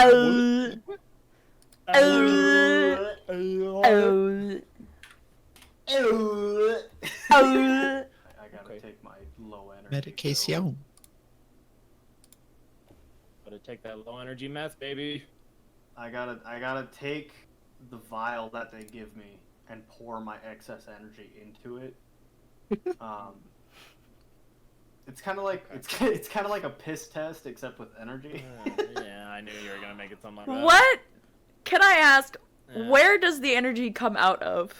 Oh. Oh. Oh. Oh. Oh. I gotta take my low energy. Medication. Gotta take that low energy meth, baby. I gotta take the vial that they give me and pour my excess energy into it. It's kind of like it's kind of like a piss test except with energy. Yeah, I knew you were gonna make it something like that. What? Can I ask, Yeah. where does the energy come out of?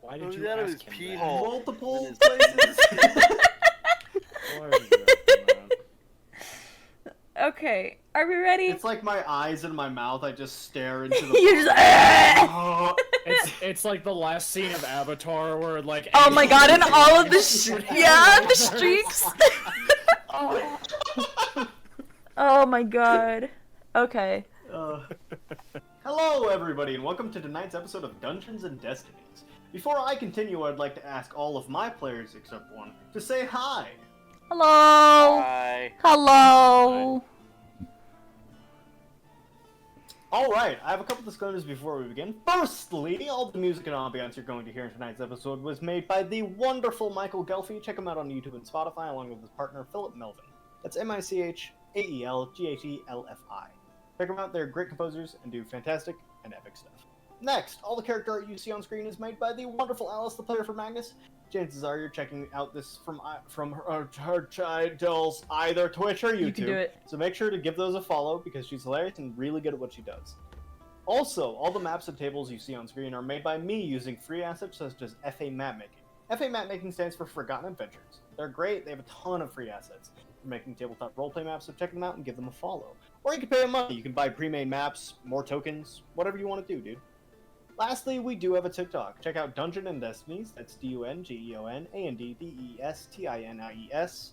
Why did It you was out of ask his him pee that? hole. Multiple His- places. Why did you ask him that? Okay, are we ready? It's like my eyes and my mouth. I just stare into the. You're just, Oh. It's like the last scene of Avatar where like. oh my god, and all of the the streaks. Oh my god. Okay. Hello, everybody, and welcome to tonight's episode of Dungeons and Destinies. Before I continue, I'd like to ask all of my players, except one, to say hi. Hello. Hi. Hello. Alright, I have a couple disclaimers before we begin. Firstly, all the music and ambiance you're going to hear in tonight's episode was made by the wonderful Michael Gelfi. Check him out on YouTube and Spotify, along with his partner, Philip Melvin. That's Michaelgelfi. Check them out, they're great composers and do fantastic and epic stuff. Next, all the character art you see on screen is made by the wonderful Alice, the player for Magnus. Chances are you're checking out this from her channels, either Twitch or YouTube. You can do it. So make sure to give those a follow because she's hilarious and really good at what she does. Also, all the maps and tables you see on screen are made by me using free assets such as FA Mapmaking. FA Mapmaking stands for Forgotten Adventures. They're great, they have a ton of free assets for making tabletop roleplay maps, so check them out and give them a follow. Or you can pay them money, you can buy pre-made maps, more tokens, whatever you want to do, dude. Lastly, we do have a TikTok. Check out Dungeon and Destinies, that's DungeonAndDestinies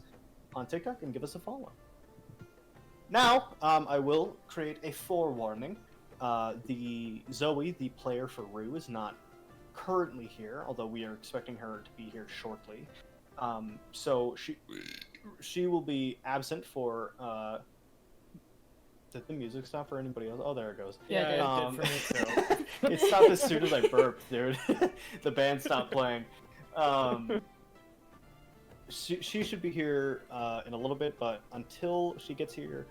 on TikTok and give us a follow. Now, I will create a forewarning. Zoe, the player for Rue, is not currently here, although we are expecting her to be here shortly. So she will be absent for. Did the music stop for anybody else? Oh, there it goes. Yeah, it did for me too. It stopped as soon as I burped, dude. The band stopped playing. She should be here in a little bit, but until she gets here,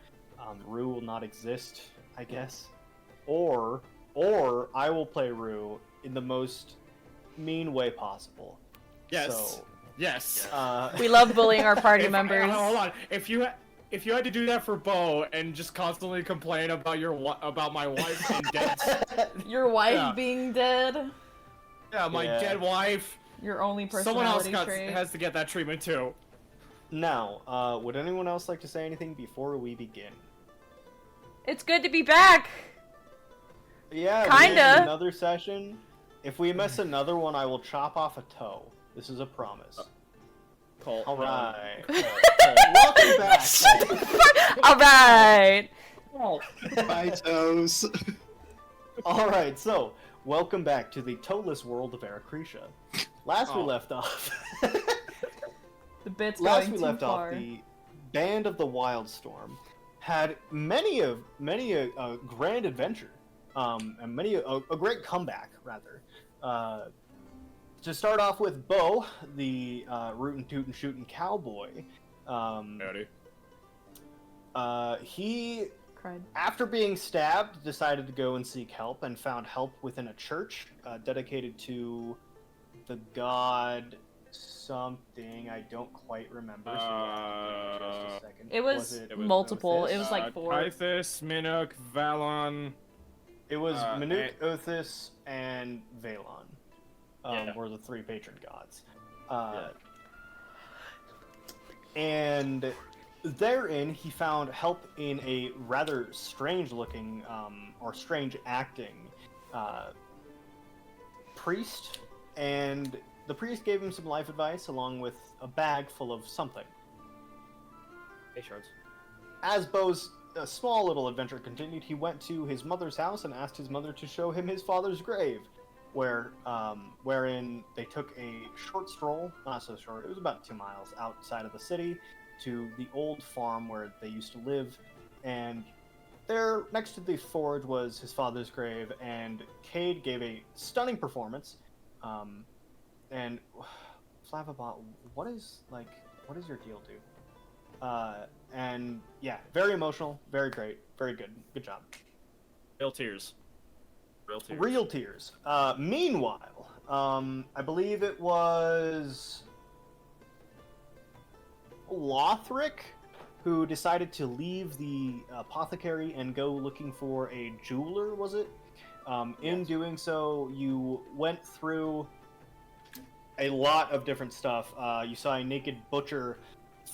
Rue will not exist, I guess. Or I will play Rue in the most mean way possible. Yes. So, Yes. We love bullying our party members. Hold on. If you had to do that for Bo and just constantly complain about about my wife being dead, Your wife Yeah. being dead. yeah, my dead wife. Your only Someone else personality trait. has to get that treatment too. now, would anyone else like to say anything before we begin? It's good to be back. Yeah, Kinda. another session. If we miss another one, I will chop off a toe. This is a promise. Colt. All right. Welcome back. All right. My toes. All right. So, welcome back to the toeless world of Aracretia. Last we left off. The bit's Last going we too left far. off, the band of the Wildstorm had many a grand adventure, and many a great comeback rather. To start off with, Bo, the rootin' tootin' shootin' cowboy, he, Cried. after being stabbed, decided to go and seek help and found help within a church dedicated to the god something. I don't quite remember. So yeah, just a second. It was, it multiple. Othis? It was like 4. Typhus, Minnook, Valon. It was Minute, Othis, and Valon. Were the 3 patron gods. And therein, he found help in a rather strange-looking, or strange-acting priest, and the priest gave him some life advice along with a bag full of something. Hey, shorts. As Bo's small little adventure continued, he went to his mother's house and asked his mother to show him his father's grave, wherein they took a short stroll, not so short, it was about 2 miles outside of the city, to the old farm where they used to live, and there, next to the forge, was his father's grave, and Cade gave a stunning performance. And Flavabot, what is your deal, dude? And yeah, very emotional, very great, very good. Good job. Real tears. Real tears. Real tears. Meanwhile, I believe it was Lothric who decided to leave the apothecary and go looking for a jeweler, was it? In doing so, you went through a lot of different stuff. You saw a naked butcher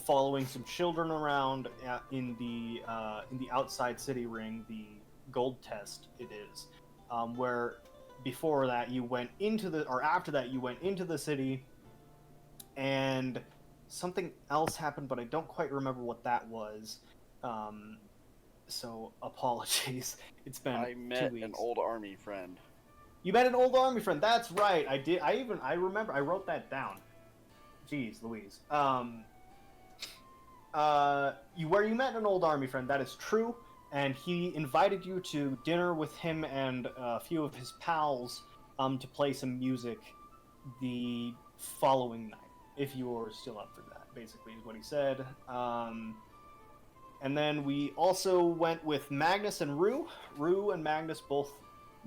following some children around in the outside city ring, the gold test it is, where before that you went into the, or after that you went into the city, and something else happened, but I don't quite remember what that was. So apologies. It's been I 2 met weeks. an old army friend. You met an old army friend. That's right. I did. I remember. I wrote that down. Jeez, Louise. Where you met an old army friend. That is true. And he invited you to dinner with him and a few of his pals, to play some music the following night, if you're still up for that. Basically, is what he said. And then we also went with Magnus and Rue. Rue and Magnus both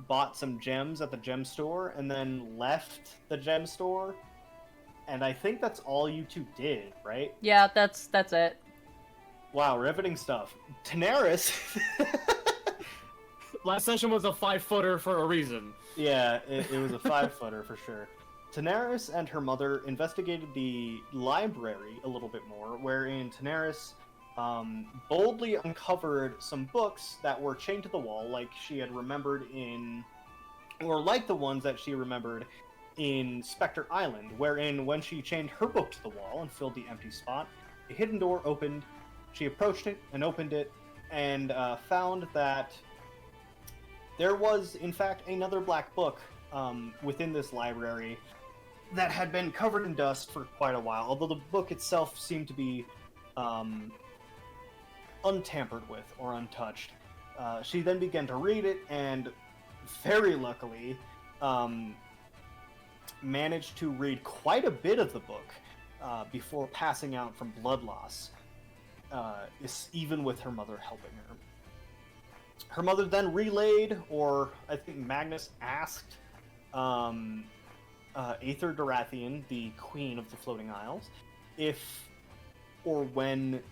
bought some gems at the gem store and then left the gem store. And I think that's all you two did, right? Yeah, that's it. Wow, riveting stuff. Tanaris. Last session was a 5-footer for a reason. Yeah, it was a 5-footer for sure. Tanaris and her mother investigated the library a little bit more, wherein Tanaris boldly uncovered some books that were chained to the wall, like she had remembered in, or like the ones that she remembered in Spectre Island, wherein when she chained her book to the wall and filled the empty spot, a hidden door opened. She approached it and opened it, and found that there was, in fact, another black book within this library that had been covered in dust for quite a while, although the book itself seemed to be untampered with or untouched. She then began to read it, and very luckily managed to read quite a bit of the book before passing out from blood loss, even with her mother helping her. Her mother then relayed, or I think Magnus asked, Aether Dorathian, the queen of the Floating Isles, if or when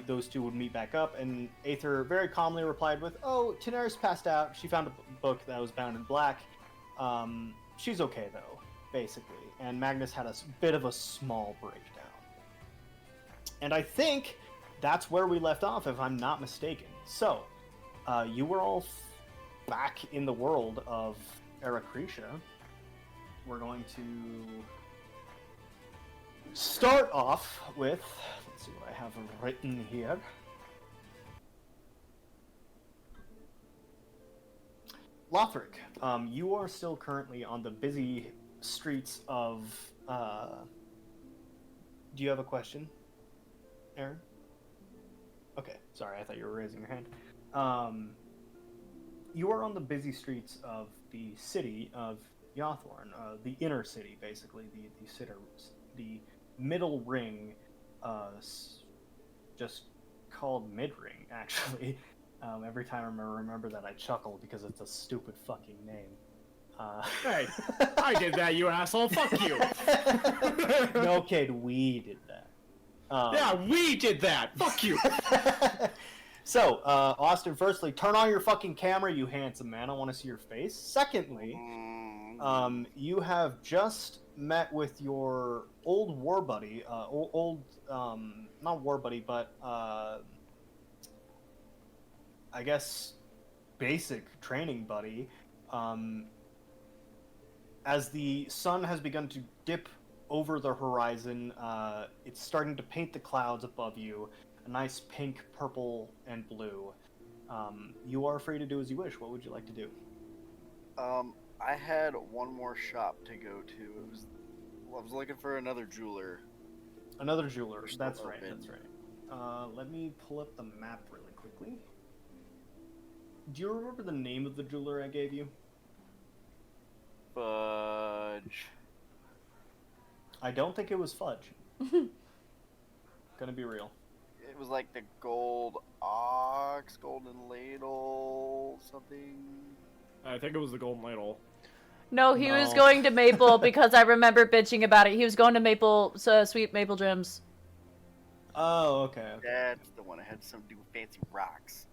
those two would meet back up, and Aether very calmly replied with, "Oh, Tanaris passed out. She found a book that was bound in black. She's okay though," basically. And Magnus had a bit of a small breakdown. And I think that's where we left off, if I'm not mistaken. So, you were all back in the world of Aracretia. We're going to start off with, let's see what I have written here. Lothric, you are still currently on the busy streets of, do you have a question, Aaron? Okay, sorry, I thought you were raising your hand. You are on the busy streets of the city of Yawthorn, the inner city, basically, the middle ring, just called mid-ring, actually. Every time I remember that, I chuckle because it's a stupid fucking name. Hey, I did that, you asshole. Fuck you. No, kid, we did that. Yeah, we did that. Fuck you. So, Austin, firstly, turn on your fucking camera, you handsome man. I want to see your face. Secondly, you have just met with your old war buddy, not war buddy, but, I guess, basic training buddy, as the sun has begun to dip over the horizon. It's starting to paint the clouds above you, a nice pink, purple, and blue. You are free to do as you wish. What would you like to do? I had one more shop to go to. I was looking for another jeweler. Another jeweler. We're still That's right. open. That's right. Let me pull up the map really quickly. Do you remember the name of the jeweler I gave you? Fudge. I don't think it was Fudge. Gonna be real. It was like the gold ox, golden ladle, something. I think it was the golden ladle. No, he was No. going to Maple because I remember bitching about it. He was going to Maple, Sweet Maple Gems. Oh, okay. That's the one that had something to do with fancy rocks.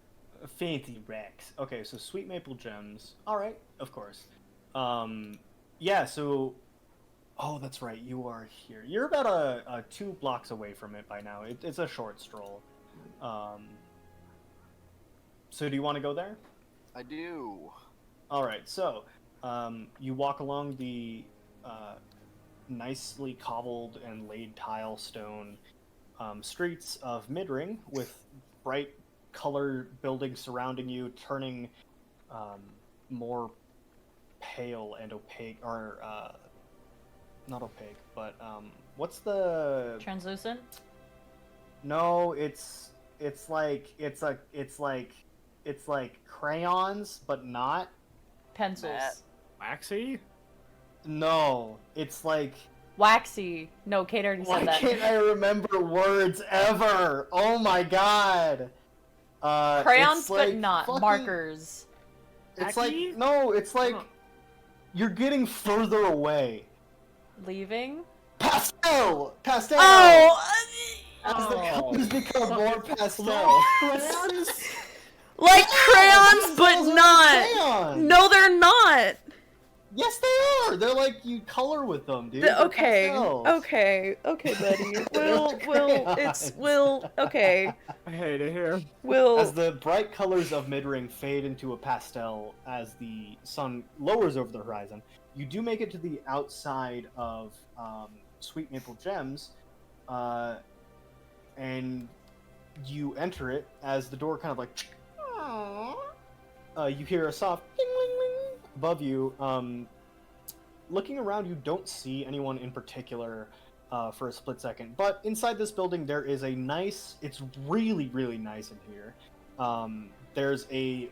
Fancy Rex. Okay, so Sweet Maple Gems. Alright, of course. Yeah, so... Oh, that's right, you are here. You're about a 2 blocks away from it by now. It's a short stroll. So do you want to go there? I do. Alright, so... you walk along the nicely cobbled and laid tile stone streets of Midring with bright color buildings surrounding you, turning more pale and opaque, or not opaque, but what's the... Translucent? No, it's like crayons, but not. Pencils. Matt. Waxy? No, it's like... Waxy. No, Kate already Why said that. can't I remember words ever? Oh my god. Crayons, it's like but not. fucking- Markers. It's Tacky? like, no, it's like, Huh. you're getting further away. Leaving? Pastel! Pastel! Oh! As the Oh. colors become more pastel. Like crayons, but Pastels are not! crayons. No, they're not! Yes, they are! They're like, you color with them, dude. They're Okay, pastels. okay, buddy. Crayons. Okay. I hate it here. As the bright colors of Midring fade into a pastel as the sun lowers over the horizon, you do make it to the outside of Sweet Maple Gems, and you enter it as the door kind of like... you hear a soft ding ling ling above you. Looking around, you don't see anyone in particular for a split second, but inside this building there is a nice... It's really, really nice in here. There's a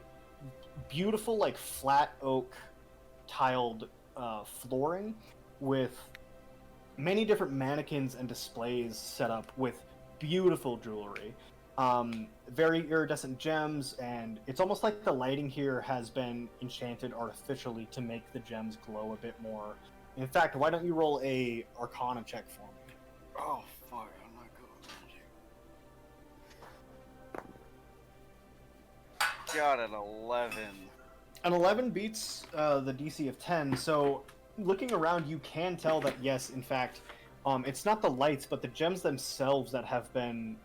beautiful, like, flat oak tiled flooring with many different mannequins and displays set up with beautiful jewelry. Very iridescent gems, and it's almost like the lighting here has been enchanted artificially to make the gems glow a bit more. In fact, why don't you roll a Arcana check for me? Oh fuck, I'm not good. Got an 11. An 11 beats the DC of 10, so looking around you can tell that yes, in fact, it's not the lights, but the gems themselves that have been,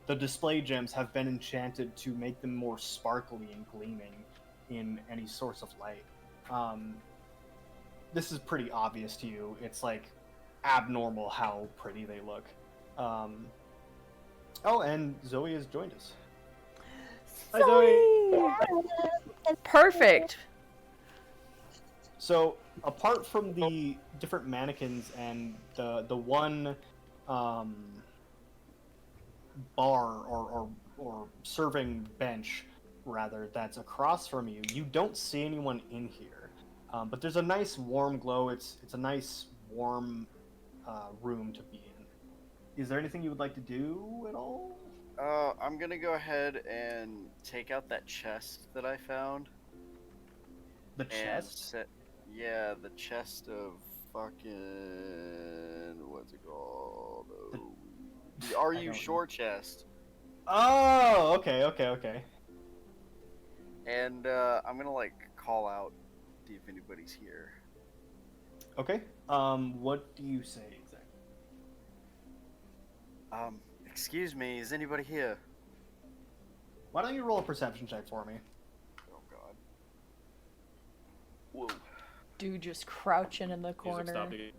the display gems have been enchanted to make them more sparkly and gleaming in any source of light. This is pretty obvious to you. It's like abnormal how pretty they look. Oh, and Zoe has joined us. Hi, Zoe. Perfect. So, apart from the different mannequins and the one bar or serving bench, rather, that's across from you, you don't see anyone in here. But there's a nice warm glow. It's a nice warm room to be in. Is there anything you would like to do at all? I'm gonna go ahead and take out that chest that I found. The And chest? yeah, the chest of fucking... What's it called? The Are I You don't Sure chest. Oh, okay. And I'm gonna like call out, see if anybody's here. Okay. What do you say exactly? Excuse me, is anybody here? Why don't you roll a perception check for me? Oh god. Whoa. Dude just crouching in the Music corner. stopped again.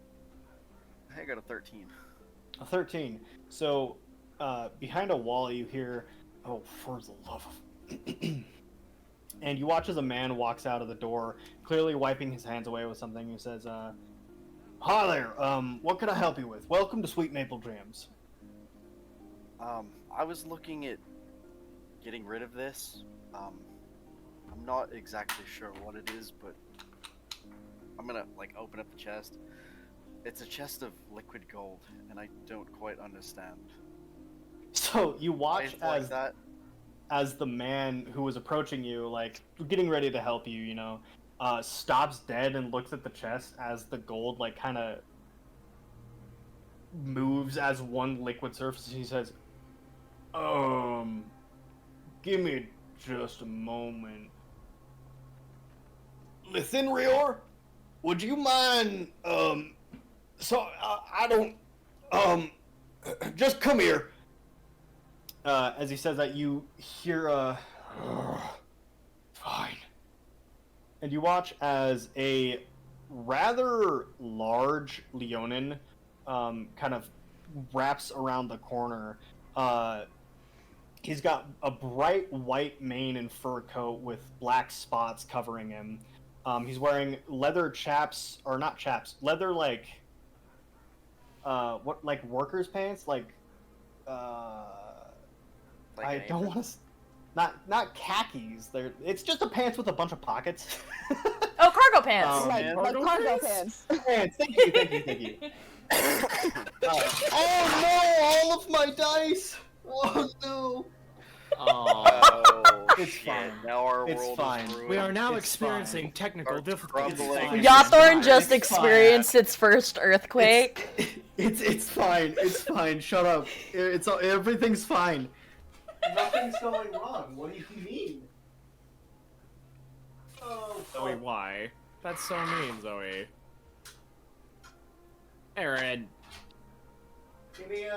I got a 13. A 13. So, behind a wall, you hear, "Oh, for the love of..." And you watch as a man walks out of the door, clearly wiping his hands away with something. He says, "Hi there. What can I help you with? Welcome to Sweet Maple Gems." I was looking at getting rid of this. I'm not exactly sure what it is, but I'm gonna like open up the chest. It's a chest of liquid gold, and I don't quite understand. So you Why watch it's like that? as the man who was approaching you, like getting ready to help you, stops dead and looks at the chest as the gold like kind of moves as one liquid surface. He says, give me just a moment. Lithinrior, would you mind, I don't, just come here. As he says that, you hear fine. And you watch as a rather large Leonin kind of wraps around the corner. He's got a bright white mane and fur coat with black spots covering him. He's wearing leather chaps, or not chaps, leather like workers' pants, like Like I an don't apron? want to, not khakis. It's just a pants with a bunch of pockets. Oh, cargo pants. Oh, like man. cargo pants. Pants. Thank you. Oh no! All of my dice. Oh no! Oh, It's shit, fine. Now our It's world fine. is ruined. we are now It's experiencing fine. technical Are difficulties. crumbling. Yathorn It's just fine. experienced its first earthquake. It's fine. It's fine. Shut up. Everything's fine. Nothing's going wrong. What do you mean? Oh, Zoe, why? That's so mean, Zoe. Aaron, give me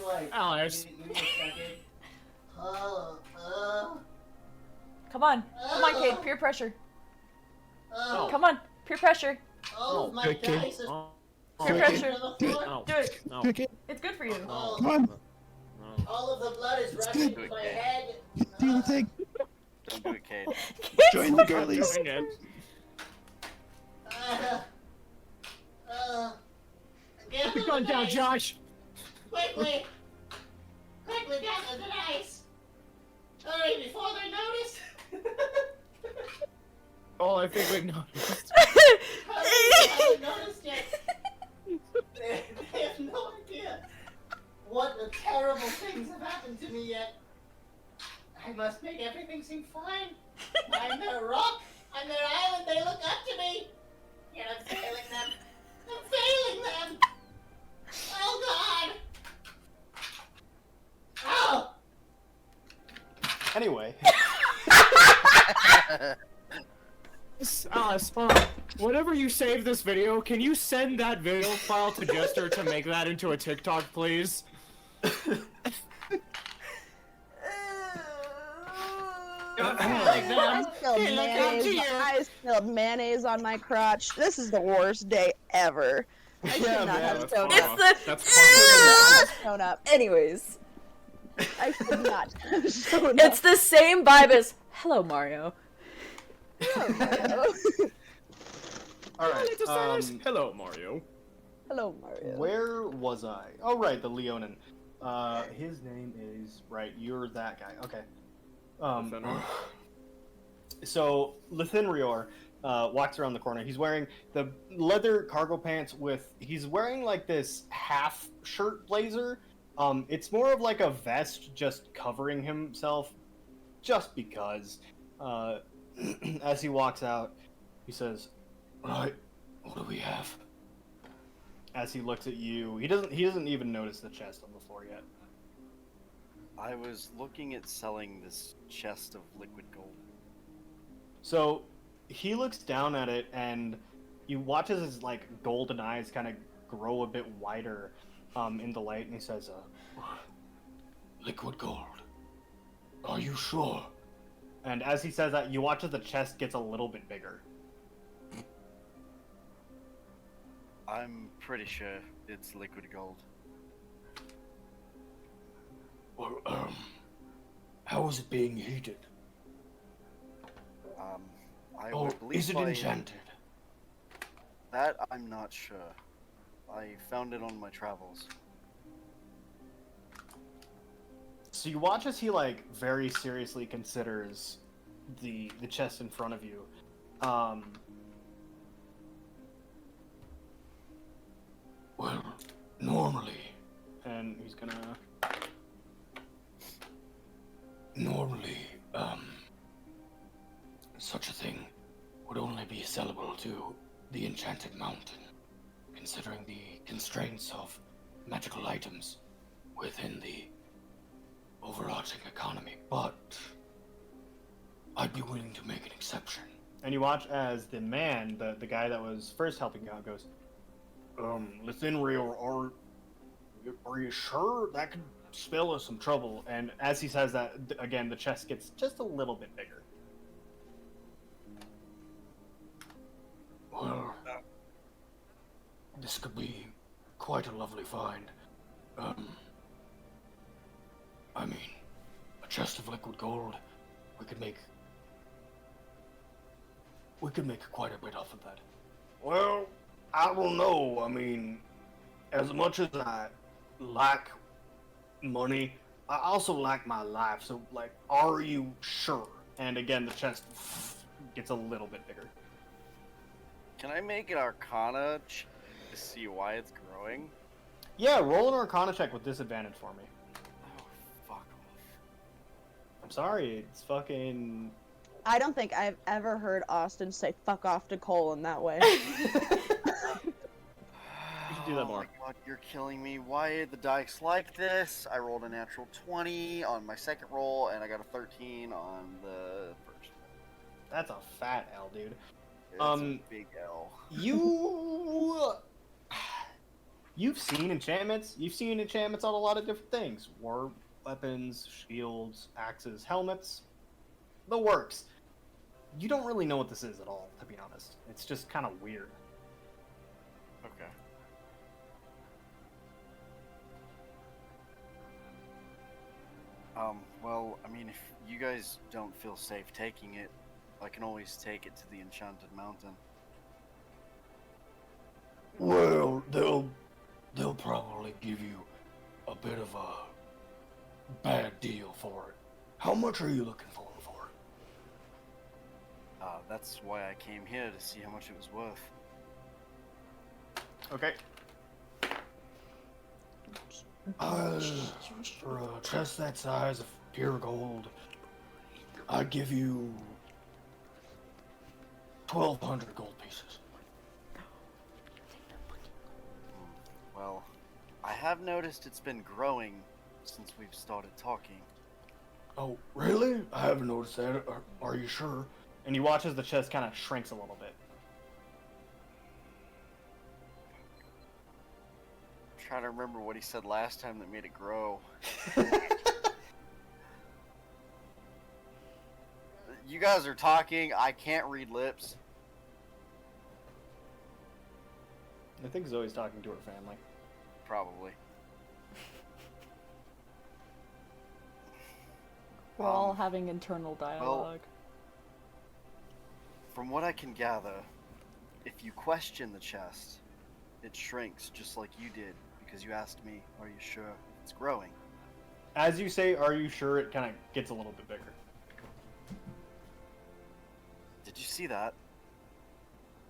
like. Alice. Give me a second. Come on, Kate, peer pressure. Oh. Come on, peer pressure. Oh, my dice Oh, Peer pressure. no, Do it. no, Okay, It's good for you. no, come on, no. All of the blood is It's rushing good. to my head. do the thing. Don't do it, Kate. Join the I'm girlies. doing it. Get Keep going down, Josh. Quickly! Quickly gather the dice! Hurry before they notice! Oh, I think we've noticed. Hurry, they haven't noticed yet! They have no idea what the terrible things have happened to me yet. I must make everything seem fine. I'm their rock. I'm their island. They look up to me. Yet I'm failing them. I'm failing them. Oh God. Oh. Anyway. Alice, whenever you save this video, can you send that video file to Jester to make that into a TikTok, please? I spilled mayonnaise on my crotch. This is the worst day ever. I should Yeah, not man. have That's shown fine. up. It's the. That's I should not have shown up. Anyways, I should not have shown it's up. the same vibe as "Hello, Mario." All right. Hello, Mario. Hello, Mario. Where was I? Oh, right, the Leonin. His name is right. You're that guy. Okay. Lithinrior. So Lithinrior walks around the corner. He's wearing the leather cargo pants with. He's wearing like this half shirt blazer. It's more of like a vest, just covering himself, just because. As he walks out, he says, "Right, what do we have?" As he looks at you, he doesn't even notice the chest on the floor yet. I was looking at selling this chest of liquid gold. So he looks down at it, and you watch as his like golden eyes kind of grow a bit wider in the light, and he says, "Liquid gold. Are you sure?" And as he says that, you watch as the chest gets a little bit bigger. I'm pretty sure it's liquid gold. Well, how is it being heated? I Oh, would believe is it by enchanted? that I'm not sure. I found it on my travels. So you watch as he like very seriously considers the chest in front of you. Well, normally, and he's gonna normally, such a thing would only be sellable to the Enchanted Mountain, considering the constraints of magical items within the overarching economy, but I'd be willing to make an exception. And you watch as the man, the guy that was first helping you out, goes, Lithinriel, are you sure that could spell us some trouble? And as he says that, again, the chest gets just a little bit bigger. Well, this could be quite a lovely find. I mean, a chest of liquid gold, we could make quite a bit off of that. Well, I don't know. I mean, as much as I like money, I also like my life. So, like, are you sure? And again, the chest gets a little bit bigger. Can I make an Arcana to see why it's growing? Yeah, roll an Arcana check with disadvantage for me. Oh, fuck off. I'm sorry, it's fucking... I don't think I've ever heard Austin say "fuck off" to Cole in that way. You should do that more. Oh my god, you're killing me. Why are the dice like this? I rolled a natural 20 on my second roll, and I got a 13 on the first. That's a fat L, dude. It's a big L. You've seen enchantments. You've seen enchantments on a lot of different things. War weapons, shields, axes, helmets. The works. You don't really know what this is at all, to be honest. It's just kind of weird. Okay. Well, I mean, if you guys don't feel safe taking it, I can always take it to the Enchanted Mountain. Well, they'll probably give you a bit of a bad deal for it. How much are you looking for it? That's why I came here, to see how much it was worth. Okay. For a chest that size of pure gold, I'd give you 1,200 gold pieces. Well, I have noticed it's been growing since we've started talking. Oh, really? I haven't noticed that. Are you sure? And you watch as the chest kind of shrinks a little bit. I'm trying to remember what he said last time that made it grow. You guys are talking, I can't read lips. I think Zoe's talking to her family. Probably. We're all having internal dialogue. From what I can gather, if you question the chest, it shrinks just like you did, because you asked me, are you sure it's growing? As you say, are you sure, it kind of gets a little bit bigger. Did you see that?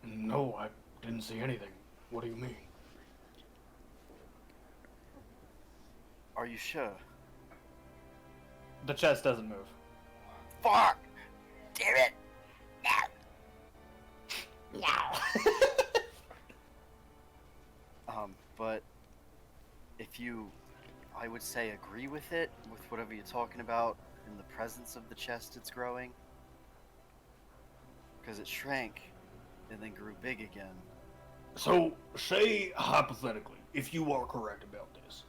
No, I didn't see anything. What do you mean? Are you sure? The chest doesn't move. Fuck! Damn it! No! But if you, I would say, agree with it, with whatever you're talking about, in the presence of the chest it's growing, because it shrank and then grew big again. So, say hypothetically, if you are correct about this,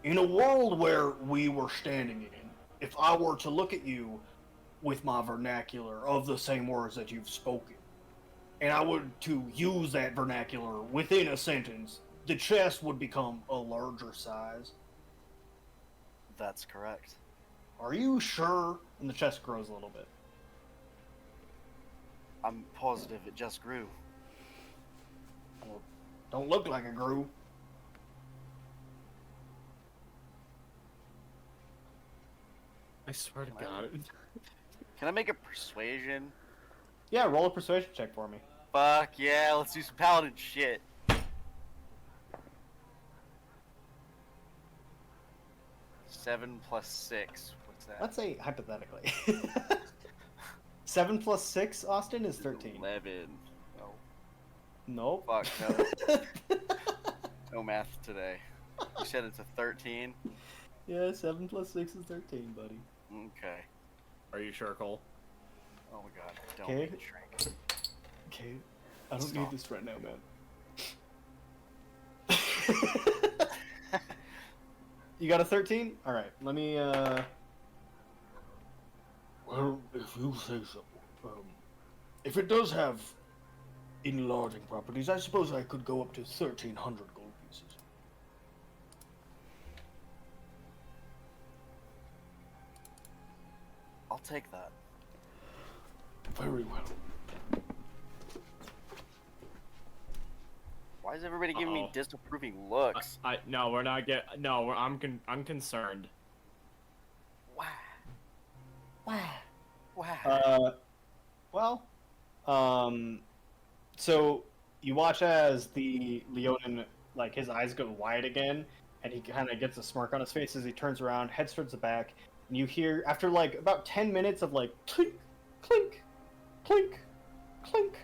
in a world where we were standing in, if I were to look at you with my vernacular of the same words that you've spoken, and I were to use that vernacular within a sentence, the chest would become a larger size. That's correct. Are you sure? And the chest grows a little bit. I'm positive it just grew. Well, don't look like it grew. I swear to God. Can I make a persuasion? Yeah, roll a persuasion check for me. Fuck yeah, let's do some paladin shit. 7 plus 6. What's that? Let's say hypothetically. 7 plus 6, Austin, is 13. 11. Oh, Nope. fuck, no. No math today. You said it's a 13? Yeah, 7 plus 6 is 13, buddy. Okay. Are you sure, Cole? Oh my god, don't Okay. make it shrink. Okay, I don't Stop. need this right now, man. You got a 13? Alright, let me, Well, if you say so. If it does have enlarging properties, I suppose I could go up to 1,300 gold pieces. I'll take that. Very well. Why is everybody giving me Uh-oh. disapproving looks? No, we're not no, I'm concerned. Wow. Wow. well, so you watch as the Leonin, like, his eyes go wide again, and he kind of gets a smirk on his face as he turns around, heads towards the back, and you hear, after, like, about 10 minutes of, like, clink, clink, clink, clink,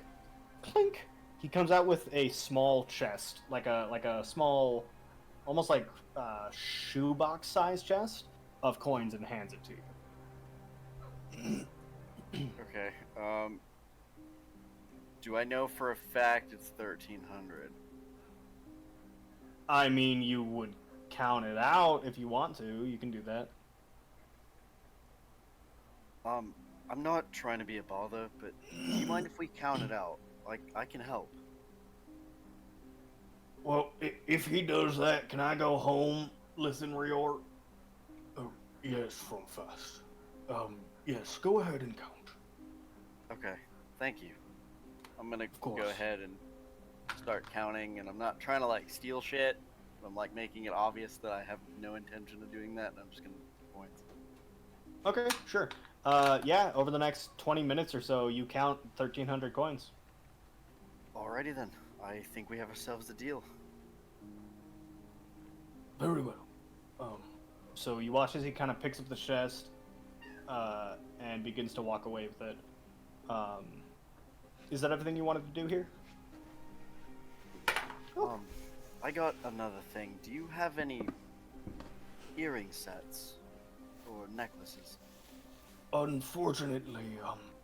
clink, he comes out with a small chest, like a small, almost like shoebox-sized chest of coins, and hands it to you. Okay, do I know for a fact it's 1,300? I mean, you would count it out if you want to. You can do that. I'm not trying to be a bother, but do you mind if we count it out? Like, I can help. Well, if he does that, can I go home? Listen, Rior. Oh, yes, from fast. Yes, go ahead and count. Okay, thank you. I'm gonna course. go ahead and start counting, and I'm not trying to, like, steal shit. I'm, like, making it obvious that I have no intention of doing that, and I'm just gonna points. Okay, sure. Yeah, over the next 20 minutes or so, you count 1,300 coins. Alrighty then. I think we have ourselves a deal. Very well. So you watch as he kind of picks up the chest, and begins to walk away with it. Is that everything you wanted to do here? I got another thing. Do you have any earring sets or necklaces? Unfortunately,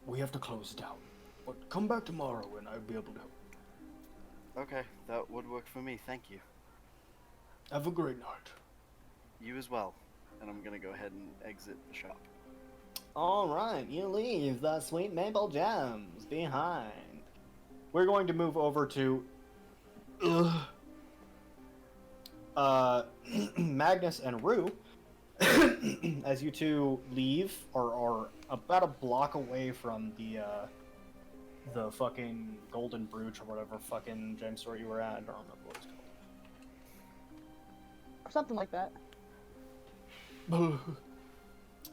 we have to close down. But come back tomorrow and I'll be able to help. Okay, that would work for me. Thank you. Have a great night. You as well. And I'm gonna go ahead and exit the shop. Alright, you leave the sweet maple gems behind. We're going to move over to Magnus and Rue. As you two leave, or are about a block away from the fucking Golden Brooch or whatever fucking gem store you were at. I don't remember what it's called. Something like that.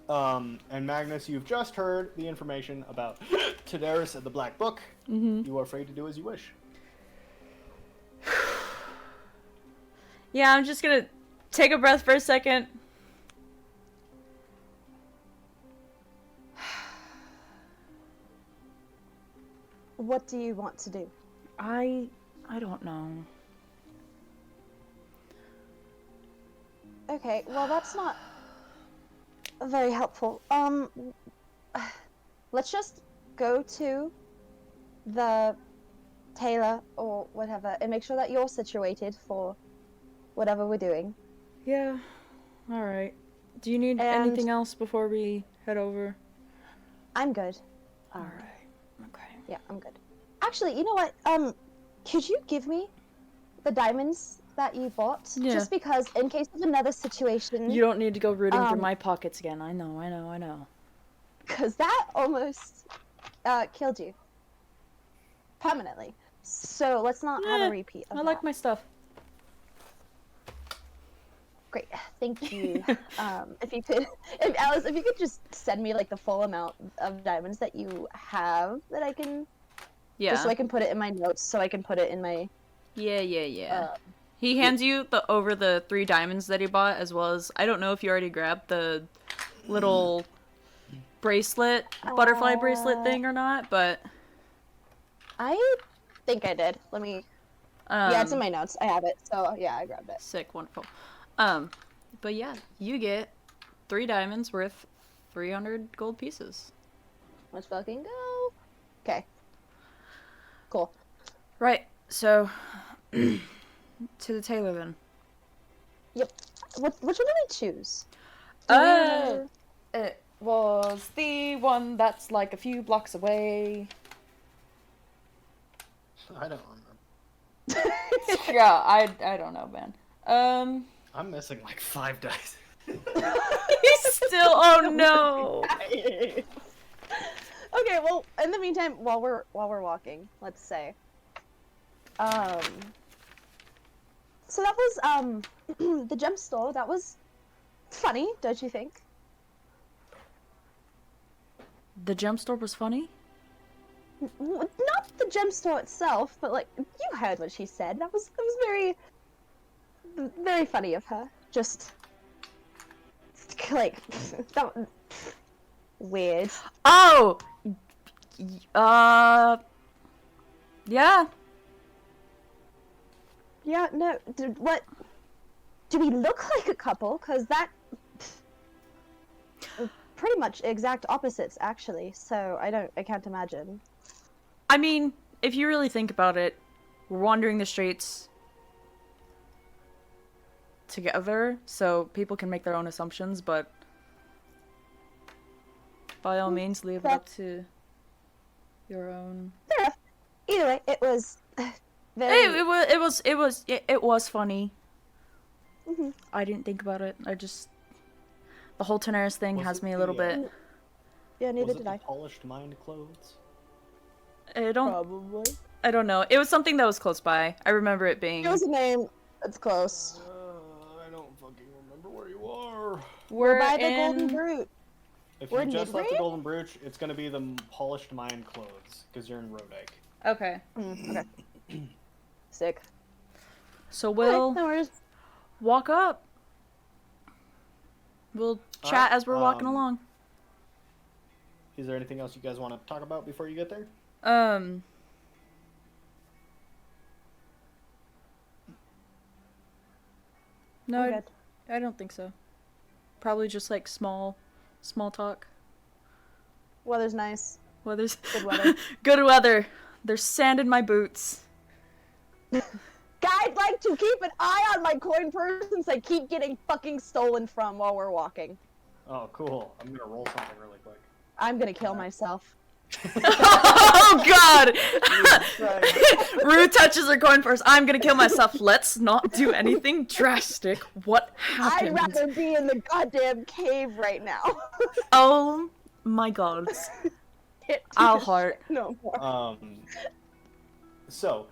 And Magnus, you've just heard the information about Tadaris and the Black Book. You are free to do as you wish. Yeah, I'm just gonna take a breath for a second. What do you want to do? I don't know. Okay, well that's not very helpful. Let's just go to the tailor or whatever and make sure that you're situated for whatever we're doing. Yeah. All right. Do you need And- anything else before we head over? I'm good. All right. Okay. Yeah, I'm good. Actually, you know what? Could you give me the diamonds that you bought? Yeah. Just because, in case of another situation. You don't need to go rooting for Um, my pockets again. I know. Because that almost killed you. Permanently. So let's not have Eh, a repeat of I like that. my stuff. Great, thank you. If you could, if Alice, if you could just send me like the full amount of diamonds that you have, that I can, Yeah. just so I can put it in my notes, so I can put it in my. Yeah. He hands you the 3 diamonds that he bought, as well as, I don't know if you already grabbed the little bracelet, butterfly bracelet thing or not, but... I think I did. Let me. Yeah, it's in my notes. I have it. So yeah, I grabbed it. Sick, wonderful. But yeah, you get 3 diamonds worth 300 gold pieces. Let's fucking go. Okay. Cool. Right, so to the tailor then. Yep. Which one do we choose? Do we remember? It was the one that's like a few blocks away. I don't remember. Yeah, I don't know, man. I'm missing like 5 dice. He's still. Oh no. Okay, well, in the meantime, while we're walking, let's say. So that was the gem store. That was funny, don't you think? The gem store was funny. Not the gem store itself, but like you heard what she said. That was very, very funny of her. Just like that. Weird. Oh. Yeah. Yeah. No. What? Do we look like a couple? Cause that. Pretty much exact opposites, actually. So I can't imagine. I mean, if you really think about it, we're wandering the streets together, so people can make their own assumptions, but by all means, leave it up to your own. Fair enough. Either way, it was very. It was funny. Mhm. I didn't think about it. The whole Tenaris thing Was has it me a little the, bit. Yeah, neither Was it did the I. polished mind clothes? I don't. Probably. I don't know. It was something that was close by. I remember it being. It was a name. It's close. I don't fucking remember where you are. We're by the in... Golden Brute. If We're you just left the Midway? Golden Brooch, it's gonna be the polished mind clothes, because you're in Rodike. Okay. Okay. Sick. So Okay, we'll no worries. walk up. We'll chat as we're walking um, along. Is there anything else you guys want to talk about before you get there? No, I'm good. I don't think so. Probably just like small talk. Weather's nice. Weather's Good weather. good weather. There's sand in my boots. I'd like to keep an eye on my coin purse since I keep getting fucking stolen from while we're walking. Oh, cool. I'm gonna roll something really quick. I'm gonna kill myself. Oh god! Rue touches her coin purse. I'm gonna kill myself. Let's not do anything drastic. What I'd happened? rather be in the goddamn cave right now. Oh my god. Can't do I'll this heart. shit no more. So,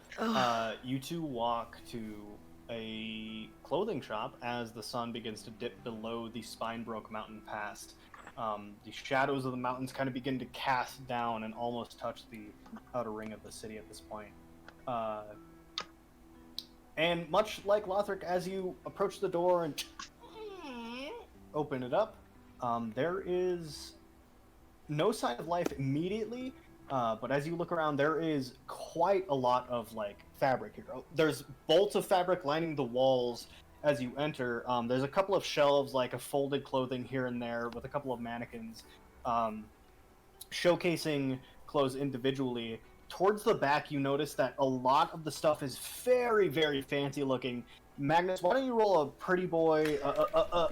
you two walk to a clothing shop as the sun begins to dip below the Spinebrook mountain pass. The shadows of the mountains kind of begin to cast down and almost touch the outer ring of the city at this point. And much like Lothric, as you approach the door and open it up, there is no sign of life immediately, but as you look around, there is quite a lot of like fabric here. There's bolts of fabric lining the walls as you enter. There's a couple of shelves, like a folded clothing here and there, with a couple of mannequins showcasing clothes individually. Towards the back, you notice that a lot of the stuff is very, very fancy looking. Magnus, why don't you roll a pretty boy,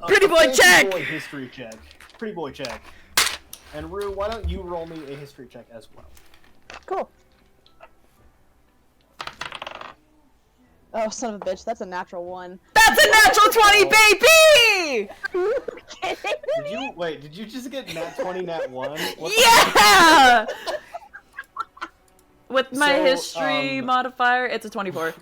Pretty boy fancy check! boy history check? Pretty boy check. And Rue, why don't you roll me a history check as well? Cool. Oh, son of a bitch, that's a natural one. That's a natural 20, baby! Did you just get nat 20, nat 1? What Yeah! With my So, history modifier, it's a 24.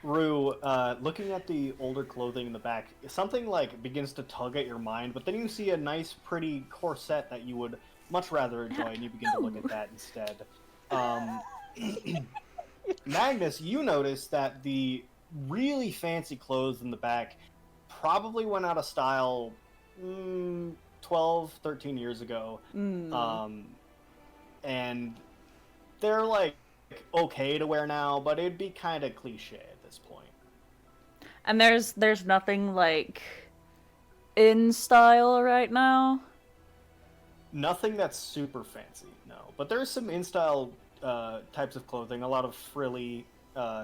Rue, looking at the older clothing in the back, something like begins to tug at your mind, but then you see a nice, pretty corset that you would much rather enjoy, and you begin to look at that instead. Magnus, you notice that the really fancy clothes in the back probably went out of style 12, 13 years ago. And they're like okay to wear now, but it'd be kind of cliche at this point. And there's nothing like in style right now. Nothing that's super fancy, no. But there's some in style types of clothing, a lot of frilly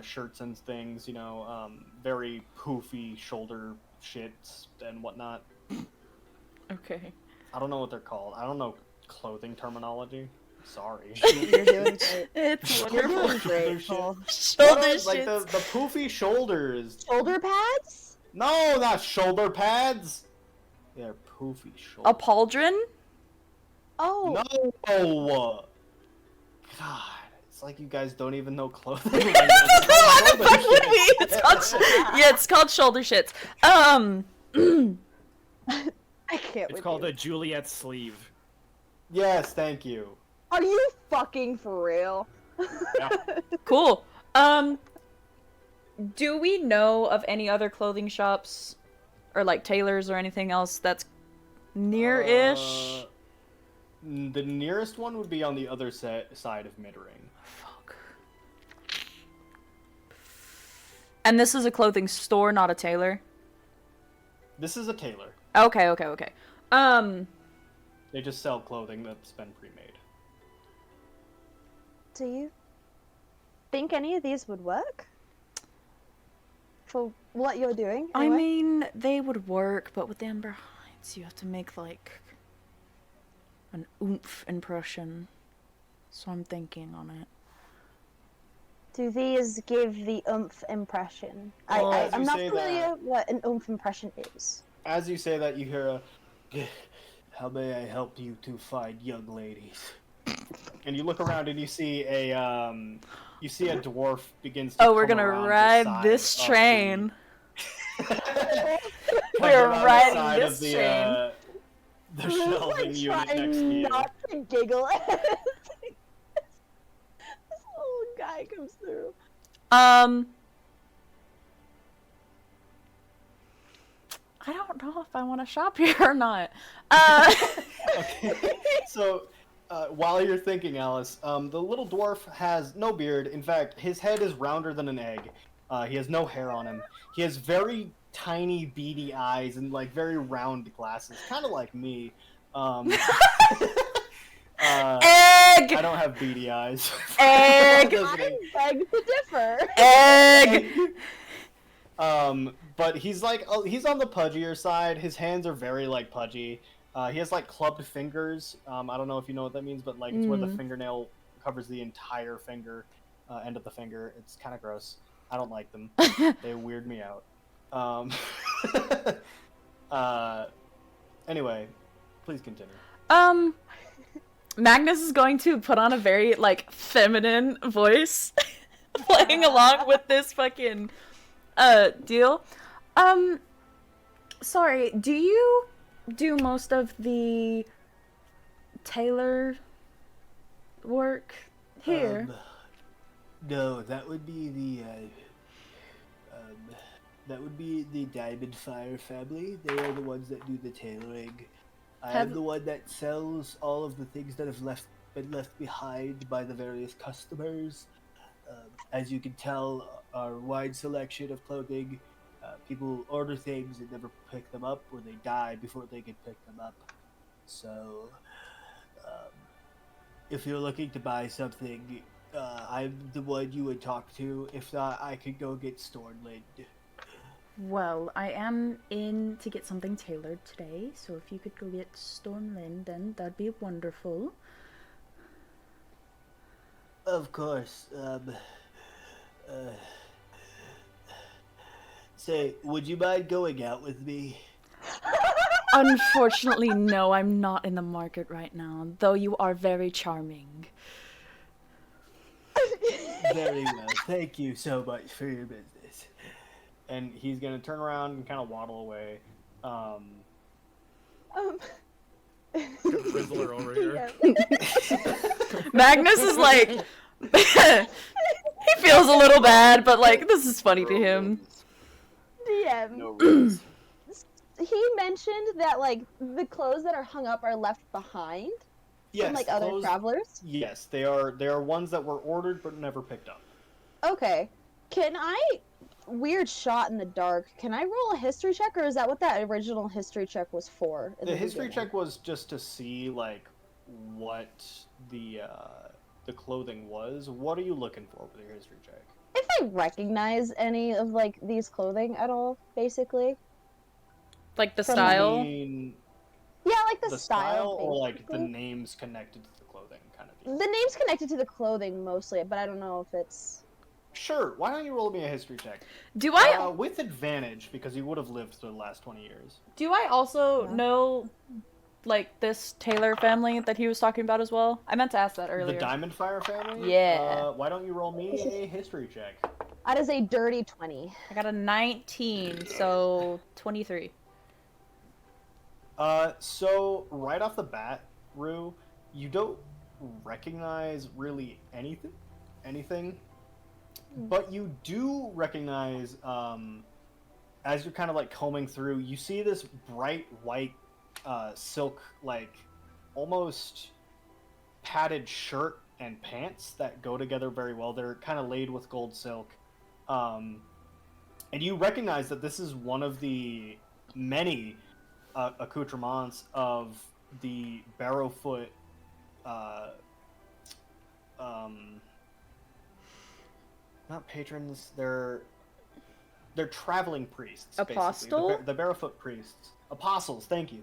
shirts and things, you know, very poofy shoulder shits and whatnot. Okay. I don't know what they're called. I don't know clothing terminology. Sorry. You're doing great. It's You're wonderful. doing great, Cole. Shoulder Like the shits. poofy shoulders. Shoulder pads? No, not shoulder pads. They're poofy shoulders. A pauldron? Oh. No. God, it's like you guys don't even know clothing. Why the fuck would we? It's called, yeah, it's called shoulder shits. I can't. It's with called you. a Juliet sleeve. Yes, thank you. Are you fucking for real? Yeah. Cool. Do we know of any other clothing shops or like tailors or anything else that's near-ish? The nearest one would be on the other side of Mid-Ring. Fuck. And this is a clothing store, not a tailor? This is a tailor. Okay, okay, okay. They just sell clothing that's been pre-made. Do you think any of these would work? For what you're doing? I anyway? mean, they would work, but with the Amber Heights, you have to make, like, an oomph impression. So I'm thinking on it. Do these give the oomph impression? Well, as I'm you not say familiar that- what an oomph impression is. As you say that, you hear a, How may I help you to find young ladies? and you look around and you see a dwarf begins to Oh, we're come gonna around the ride side this of train. Comes We're around the riding side this of the, train. the shelving unit trying next to you. not to giggle at this little guy comes through. I don't know if I want to shop here or not. Okay. So, while you're thinking, Alice, the little dwarf has no beard. In fact, his head is rounder than an egg. He has no hair on him. He has very tiny, beady eyes and like very round glasses, kind of like me. Egg! I don't have beady eyes. Egg! I beg to differ. Egg! But he's like, he's on the pudgier side. His hands are very like pudgy. He has like clubbed fingers. I don't know if you know what that means, but like it's where the fingernail covers the entire finger, end of the finger. It's kind of gross. I don't like them. They weird me out. Anyway, please continue. Magnus is going to put on a very, like, feminine voice, playing along with this fucking, deal. Sorry, do you do most of the tailor work here? No, that would be the Diamond Fire family. They are the ones that do the tailoring. I am the one that sells all of the things that have been left behind by the various customers. As you can tell, our wide selection of clothing, people order things and never pick them up, or they die before they can pick them up. So, if you're looking to buy something, I'm the one you would talk to. If not, I could go get Stornlind. Well, I am in to get something tailored today, so if you could go get Stormwind, then that'd be wonderful. Of course. Say, would you mind going out with me? Unfortunately, no, I'm not in the market right now, though you are very charming. Very well. Thank you so much for your business. and he's gonna turn around and kind of waddle away. Rizzler over here. Magnus is like, he feels a little bad, but like this is funny to him. DM. No riz. He mentioned that like the clothes that are hung up are left behind Yes, from like other clothes- travelers. Yes, they are. They are ones that were ordered but never picked up. Okay. Can I weird shot in the dark? Can I roll a history check, or is that what that original history check was for? In The history beginning? check was just to see like what the clothing was. What are you looking for with your history check? If I recognize any of like these clothing at all, basically. Like the From- style. I mean, Yeah, like the style or like the basically. names connected to the clothing kind of deal. The name's connected to the clothing mostly, but I don't know if it's. Sure. Why don't you roll me a history check? Do I With advantage because you would have lived through the last 20 years. do I also Yeah. know like this Taylor family that he was talking about as well? I meant to ask that earlier. The Diamond Fire family. Yeah. Why don't you roll me a history check? That is a dirty 20. I got a 19, so 23. So right off the bat, Rue, you don't recognize really anything, but you do recognize, as you're kind of like combing through, you see this bright white, silk, like, almost padded shirt and pants that go together very well. They're kind of laid with gold silk. And you recognize that this is one of the many accoutrements of the Barrowfoot not patrons, they're traveling priests, basically. Apostle? The Barrowfoot priests. Apostles, thank you.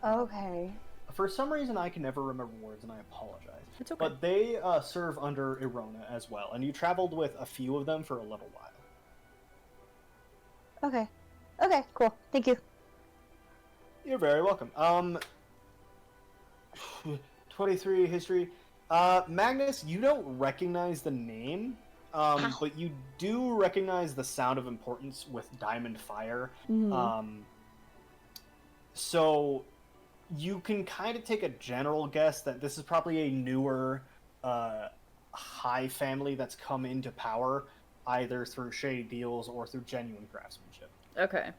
Okay. For some reason I can never remember words and I apologize. It's okay. But they serve under Irona as well, and you traveled with a few of them for a little while. Okay. Okay, cool. Thank you. You're very welcome. 23 history. Magnus, you don't recognize the name, but you do recognize the sound of importance with Diamond Fire. Mhm. So you can kind of take a general guess that this is probably a newer high family that's come into power, either through shady deals or through genuine craftsmanship. Okay.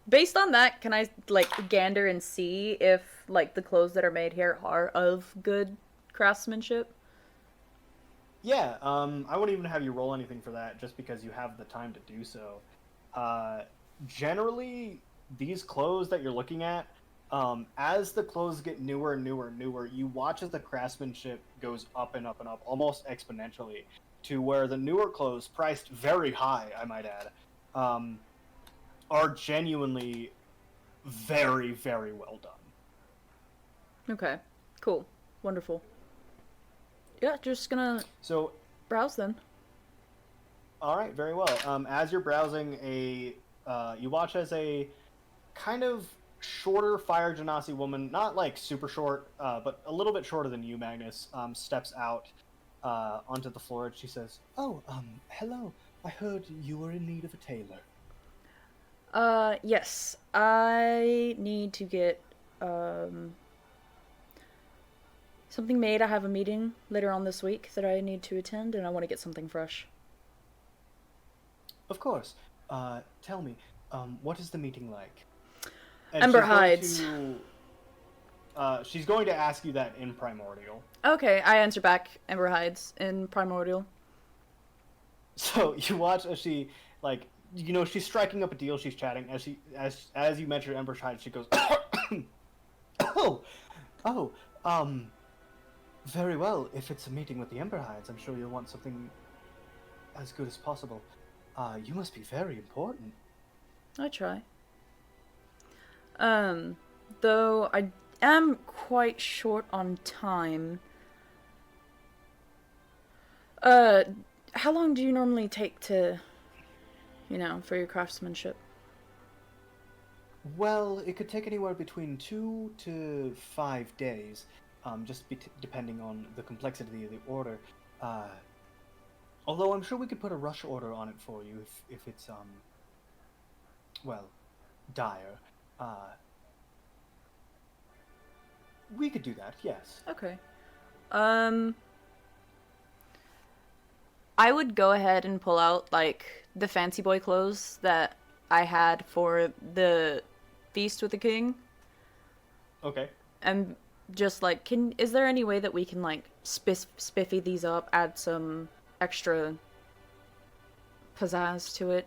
Based on that, can I like gander and see if like the clothes that are made here are of good craftsmanship? Yeah, I wouldn't even have you roll anything for that, just because you have the time to do so. Generally, these clothes that you're looking at, as the clothes get newer and newer and newer, you watch as the craftsmanship goes up and up and up, almost exponentially, to where the newer clothes, priced very high, I might add, are genuinely very, very well done. Okay. Cool. Wonderful. Yeah, just gonna So, browse then. all right, very well. As you're browsing, you watch as a kind of shorter Fire Genasi woman, not like super short, but a little bit shorter than you, Magnus, steps out onto the floor, and she says, Oh, hello. I heard you were in need of a tailor. Yes. I need to get something made. I have a meeting later on this week that I need to attend, and I want to get something fresh. Of course. Tell me, what is the meeting like? and Ember she's going Hides. She's going to ask you that in Primordial. Okay, I answer back Ember Hides in Primordial. So you watch as she, like, you know, she's striking up a deal. She's chatting as you mentioned Ember Hides. She goes, Very well. If it's a meeting with the Ember Hides, I'm sure you'll want something as good as possible. You must be very important. I try. Though I am quite short on time. How long do you normally take to, for your craftsmanship? Well, it could take anywhere between 2 to 5 days, depending on the complexity of the order. Although I'm sure we could put a rush order on it for you if it's well, dire. We could do that, yes. Okay. I would go ahead and pull out, like, the fancy boy clothes that I had for the feast with the king. Okay. And just, like, is there any way that we can, like, spiffy these up, add some extra pizzazz to it?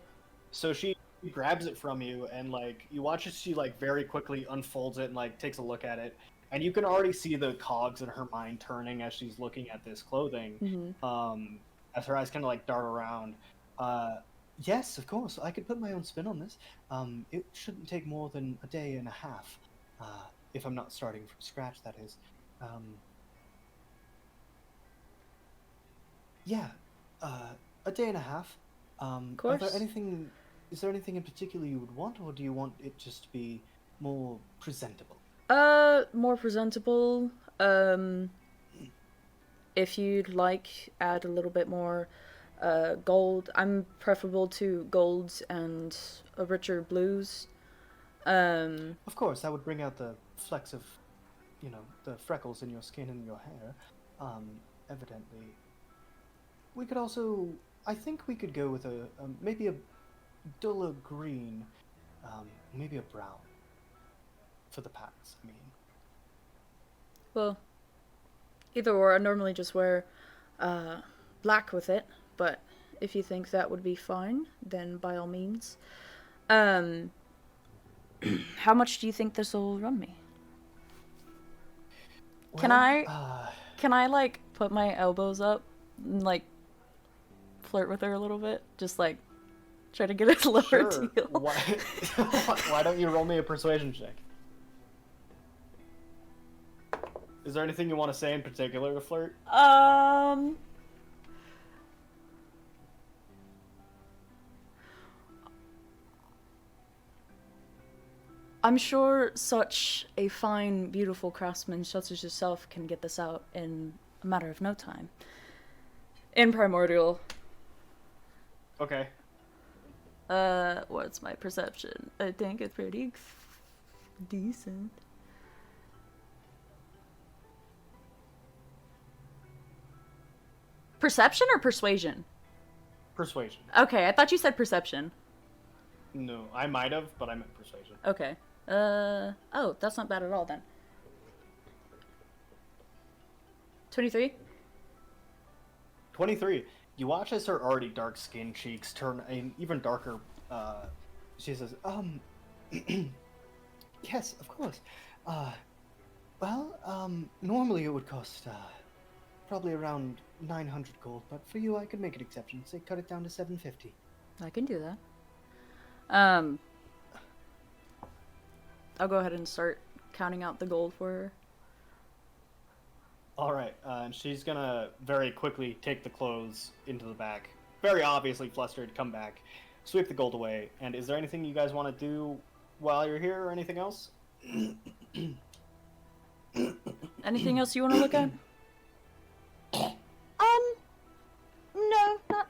So she grabs it from you, and, like, you watch as she, like, very quickly unfolds it and, like, takes a look at it. And you can already see the cogs in her mind turning as she's looking at this clothing. As her eyes kind of, like, dart around. Yes, of course, I could put my own spin on this. It shouldn't take more than a day and a half. If I'm not starting from scratch, that is. Yeah, a day and a half. Of course. Is there anything in particular you would want, or do you want it just to be more presentable? More presentable. If you'd like, add a little bit more, gold. I'm preferable to golds and a richer blues. Of course, that would bring out the flecks of, the freckles in your skin and your hair. Evidently. We could also, I think we could go with maybe a duller green, maybe a brown for the pants, I mean. Well, either or. I normally just wear, black with it, but if you think that would be fine, then by all means. How much do you think this will run me? Can I like put my elbows up and like flirt with her a little bit? Just like try to get a lower Sure. deal. Why don't you roll me a persuasion check? Is there anything you want to say in particular to flirt? I'm sure such a fine, beautiful craftsman such as yourself can get this out in a matter of no time. In Primordial. Okay. What's my perception? I think it's pretty decent. Perception or persuasion? Persuasion. Okay, I thought you said perception. No, I might have, but I meant persuasion. Okay. Oh, that's not bad at all then. 23? 23. You watch as her already dark-skinned cheeks turn an even darker. She says, yes, of course. Normally it would cost, probably around 900 gold, but for you I could make an exception. Say cut it down to 750. I can do that. I'll go ahead and start counting out the gold for her. Alright, and she's gonna very quickly take the clothes into the back. Very obviously flustered, come back, sweep the gold away. And is there anything you guys want to do while you're here, or anything else? Anything else you want to look at? No, not.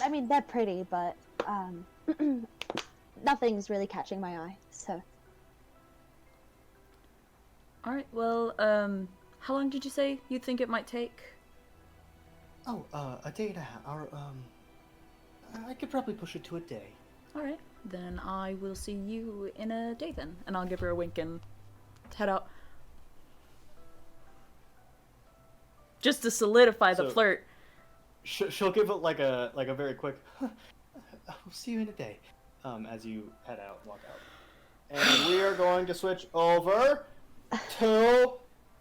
I mean, they're pretty, but nothing's really catching my eye. So. All right. Well, how long did you say you think it might take? Oh, a day and a half. Or, I could probably push it to a day. All right. Then I will see you in a day then, and I'll give her a wink and head out. Just to solidify the So- flirt. She'll give it like a very quick. I'll see you in a day. As you head out, walk out, and we are going to switch over to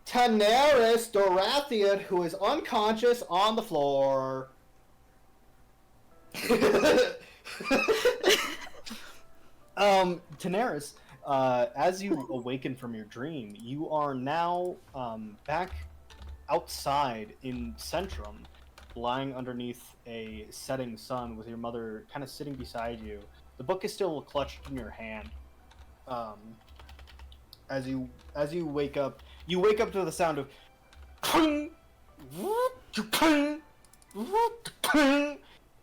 Daenerys Dorathian, who is unconscious on the floor. Daenerys, as you awaken from your dream, you are now back outside in Centrum, lying underneath a setting sun with your mother kind of sitting beside you. The book is still clutched in your hand. As you wake up to the sound of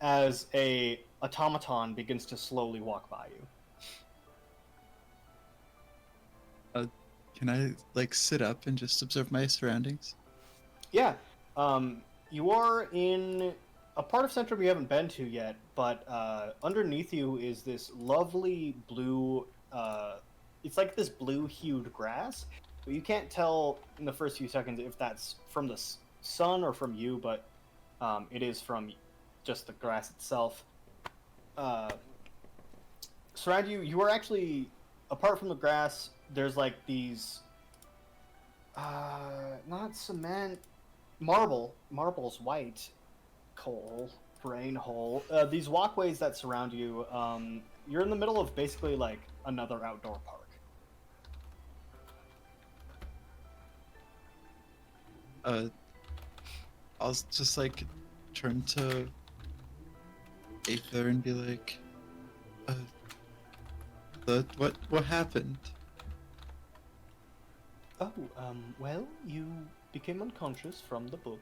as a automaton begins to slowly walk by you. Can I like sit up and just observe my surroundings? Yeah, you are in a part of Centrum you haven't been to yet, but underneath you is this lovely blue. It's like this blue-hued grass, but you can't tell in the first few seconds if that's from the sun or from you, but it is from just the grass itself. Surround you, you are actually, apart from the grass, there's like these, not cement, marble's white, coal, brain hole. These walkways that surround you, you're in the middle of basically like another outdoor park. I'll just like turn to Aether and be like, what happened? Oh, well, you became unconscious from the book,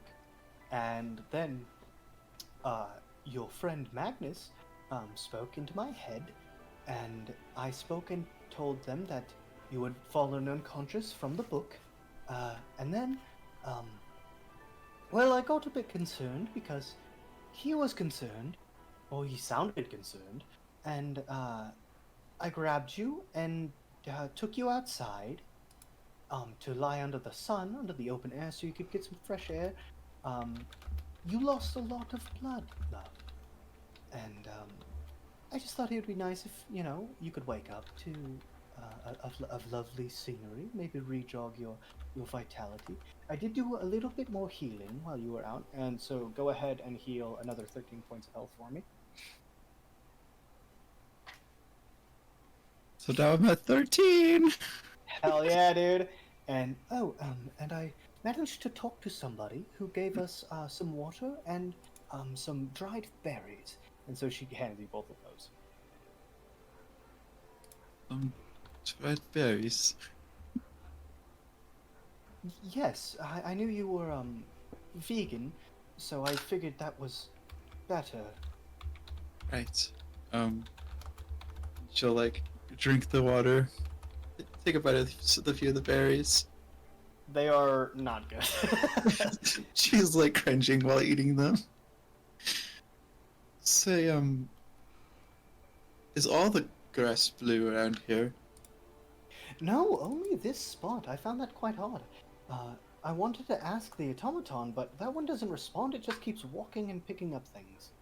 and then, your friend Magnus, spoke into my head, and I spoke and told them that you had fallen unconscious from the book, and then, well, I got a bit concerned because he was concerned, or he sounded concerned, and, I grabbed you and, took you outside, to lie under the sun, under the open air, so you could get some fresh air. You lost a lot of blood, love. And, I just thought it would be nice if, you know, you could wake up to of lovely scenery, maybe re-jog your vitality. I did do a little bit more healing while you were out, and so go ahead and heal another 13 points of health for me. So now I'm at 13. Hell yeah, dude. And and I managed to talk to somebody who gave us some water and some dried berries. And so she handed you both of those. Dried berries. Yes, I knew you were vegan, so I figured that was better. Right. She'll like drink the water, take a bite of the few of the berries. They are not good. She's like cringing while eating them. Say, is all the grass blue around here? No, only this spot. I found that quite odd. I wanted to ask the automaton, but that one doesn't respond. It just keeps walking and picking up things.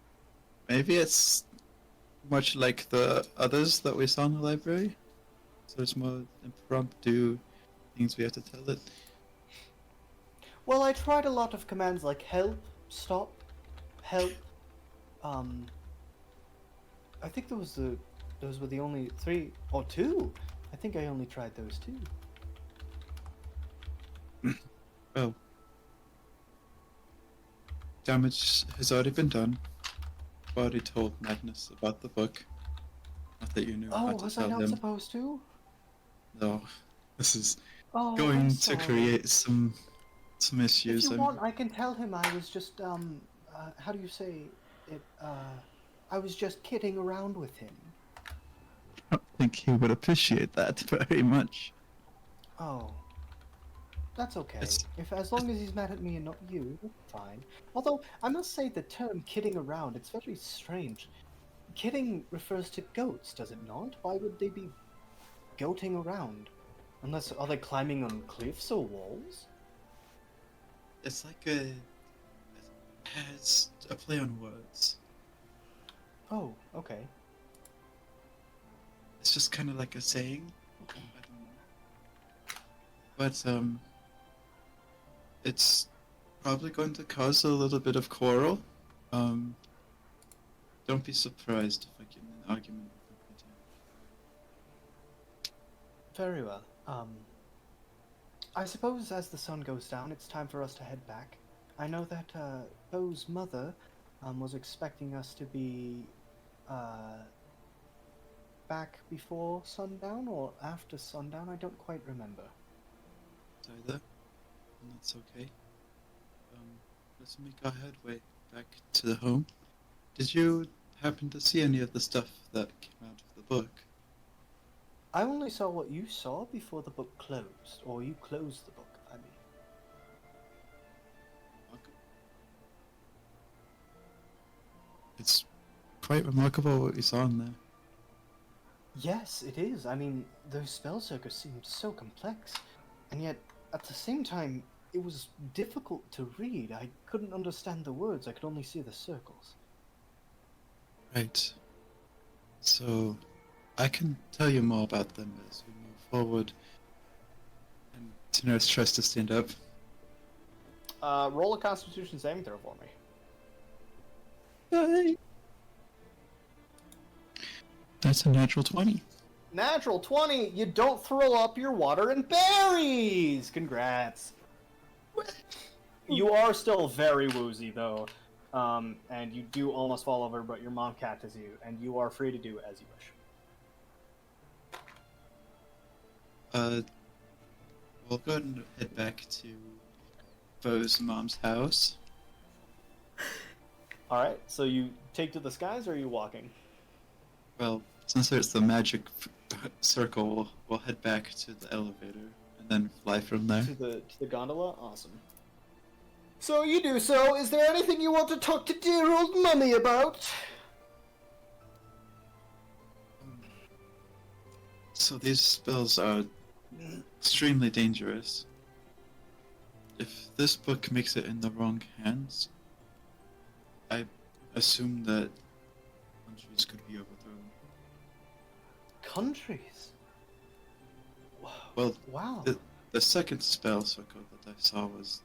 Maybe it's much like the others that we saw in the library. So it's more impromptu things we have to tell it. Well, I tried a lot of commands like help, stop, help. I think those were the only 3 or 2. I think I only tried those 2. Well, damage has already been done. I've already told Magnus about the book. Not that you knew how Oh, to was I tell not him. supposed to? No, this is Oh, going I'm to sorry. create some issues. If you want, I can tell him I was just how do you say it? I was just kidding around with him. I don't think he would appreciate that very much. Oh. That's okay. It's- As long as he's mad at me and not you, that's fine. Although I must say the term kidding around, it's very strange. Kidding refers to goats, does it not? Why would they be goating around? Unless are they climbing on cliffs or walls? It's like it's a play on words. Oh, okay. It's just kind of like a saying. I don't know. But it's probably going to cause a little bit of quarrel. Don't be surprised if I get in an argument with him. Very well. I suppose as the sun goes down, it's time for us to head back. I know that Bo's mother was expecting us to be back before sundown or after sundown. I don't quite remember. Either, and that's okay. Let's make our headway. back to the home. Did you happen to see any of the stuff that came out of the book? I only saw what you saw before the book closed, or you closed the book, I mean. Okay. It's quite remarkable what you saw in there. Yes, it is. I mean, those spell circles seemed so complex, and yet, at the same time, it was difficult to read. I couldn't understand the words, I could only see the circles. Right. So, I can tell you more about them as we move forward. And Daenerys tries to stand up. Roll a Constitution saving throw for me. Yay! That's a natural 20. Natural 20! You don't throw up your water and berries! Congrats! You are still very woozy, though. And you do almost fall over, but your mom catches you, and you are free to do as you wish. We'll go ahead and head back to Bo's mom's house. Alright, so you take to the skies, or are you walking? Well, since there's the magic circle, we'll head back to the elevator and then fly from there. To the gondola? Awesome. So you do so. Is there anything you want to talk to dear old mummy about? So these spells are extremely dangerous. If this book makes it in the wrong hands, I assume that countries could be overthrown. Countries? Well, Wow. the second spell circle that I saw was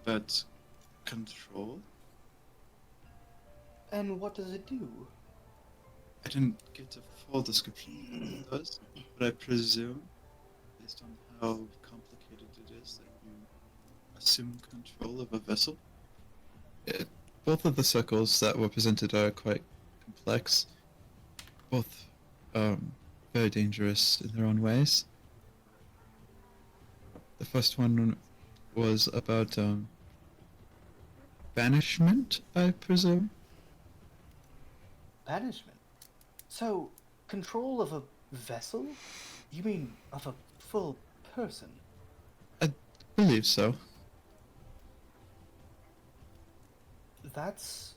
about control. And what does it do? I didn't get a full description of what it does, but I presume, based on how complicated it is, that you assume control of a vessel. Both of the circles that were presented are quite complex, both very dangerous in their own ways. The first one was about banishment, I presume. Banishment? So, control of a vessel? You mean of a full person? I believe so. That's...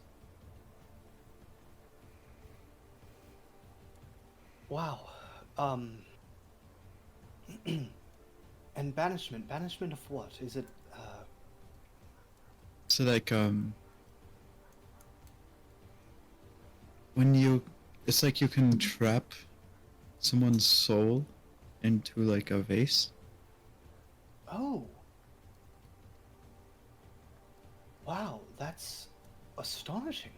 Wow. And banishment? Banishment of what? Is it, So like when you, it's like you can trap someone's soul into like a vase. Oh. Wow, that's astonishing.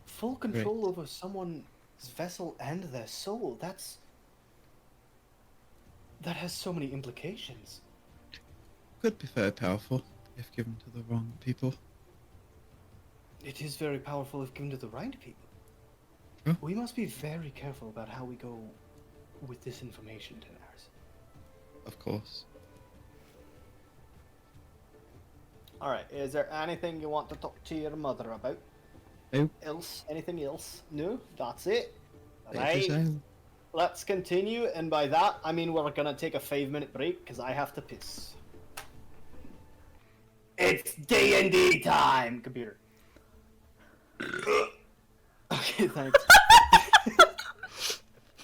Full control over someone's vessel and their soul. That has so many implications. Could be very powerful if given to the wrong people. It is very powerful if given to the right people. Huh? We must be very careful about how we go with this information, Daenerys. Of course. Alright, is there anything you want to talk to your mother about? Nope. Else? Anything else? No? That's it? Right. Right. Let's continue, and by that, I mean we're gonna take a 5-minute break, because I have to piss. It's D&D time! Computer. Okay, thanks.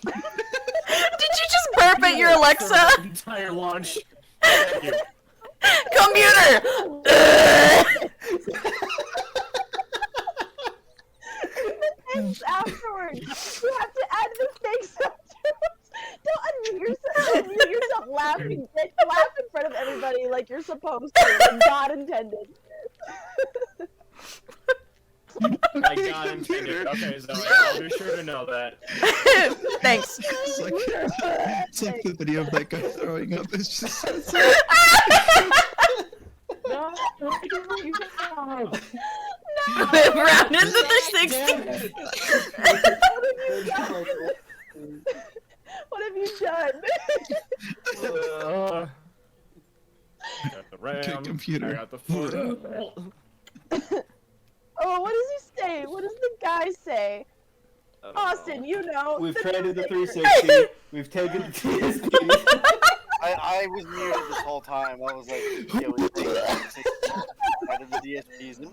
Did you just burp at your Alexa? Entire launch. Computer! Thanks afterwards. You have to add the thanks afterwards. Don't unmute yourself. Unmute yourself laughing. Laugh in front of everybody like you're supposed to. Like God intended. My God intended. Okay, Zoe, I'll be sure to know that. Thanks. It's like the video of that guy throwing up. It's just No, Round into the 60. What have you done? got the RAM. computer. I got the photo. Oh, what is I say? I don't Austin, know. you know. We've the traded the music. 360. We've taken the TSPs. I was muted this whole time. I was like, yeah, we take out of the DSPs. You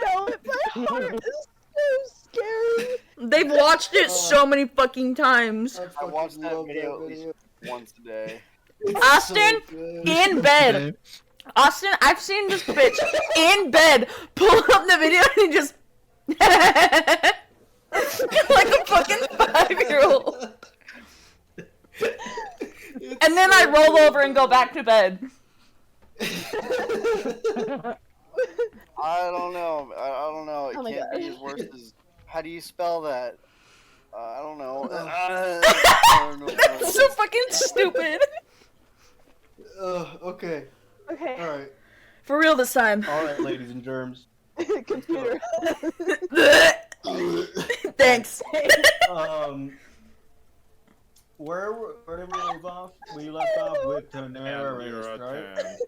know it by heart. It's so scary. They've watched it so many fucking times. I watched that video at least once a day. Austin, in bed. Austin, I've seen this bitch in bed pull up the video and he just like a fucking 5-year-old. And then I roll over and go back to bed. I don't know. I don't know. It Oh my can't be God. as worse as. How do you spell that? I don't know. I don't know. That's so fucking stupid. Okay. Okay, Alright. For real this time. Alright, ladies and germs. computer. Thanks. Where did we leave off? We left off with Daenerys, right?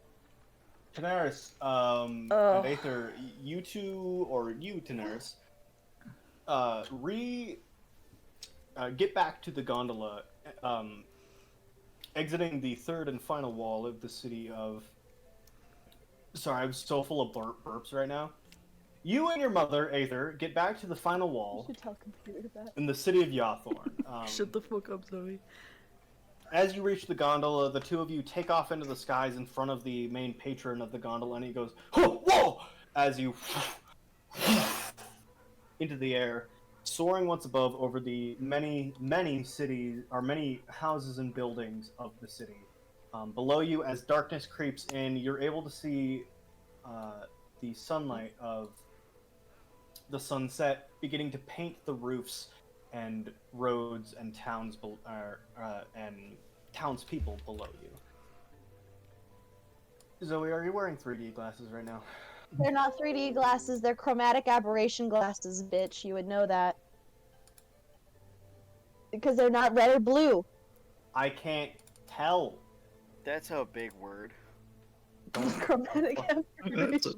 Daenerys, and Aether, you two, or you, Daenerys, get back to the gondola, exiting the third and final wall of the city of... Sorry, I'm so full of burps right now. You and your mother, Aether, get back to the final You wall should tell computer that. in the city of Yawthorn. Shut the fuck up, Zoe. As you reach the gondola, the two of you take off into the skies in front of the main patron of the gondola, and he goes, "Whoa!" Whoa! As you into the air, soaring once above over the many cities, or many houses and buildings of the city. Below you, as darkness creeps in, you're able to see the sunlight of the sunset beginning to paint the roofs and roads and towns and townspeople below you. Zoe, are you wearing 3D glasses right now? They're not 3D glasses, they're chromatic aberration glasses, bitch. You would know that. Because they're not red or blue. I can't tell. That's a big word. Chromatic aberration.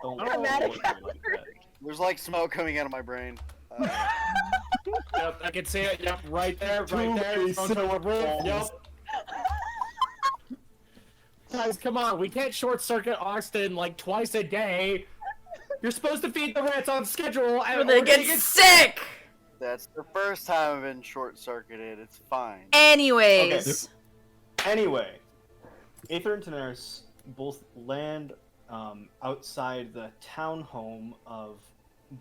Don't Chromatic look at me like that. There's like smoke coming out of my brain. Yep, I can see it. Yep, right there, right there. It's onto a roof. Yep. Guys, come on. We can't short circuit Austin like twice a day. You're supposed to feed the rats on schedule, and Or they get sick! That's the first time I've been short-circuited. It's fine. Anyways. Anyway, Aether and Daenerys both land outside the town home of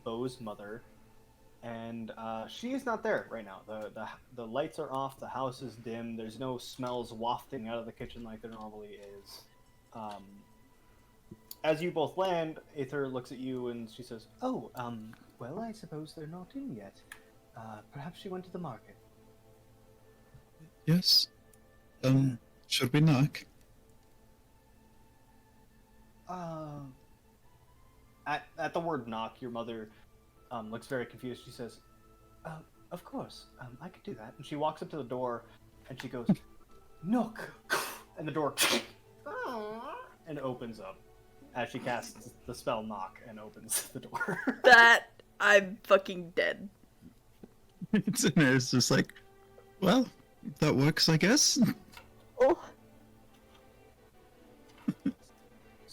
Bo's mother, and she is not there right now. The lights are off, the house is dim, there's no smells wafting out of the kitchen like there normally is. As you both land, Aether looks at you and she says, "Oh, well, I suppose they're not in yet. Perhaps she went to the market." Yes. Should we knock? At the word knock, your mother looks very confused. She says, "Of course, I could do that." And she walks up to the door, and she goes, "Knock," and the door and opens up as she casts the spell knock and opens the door. That, I'm fucking dead. It's just like, well, that works, I guess. Oh,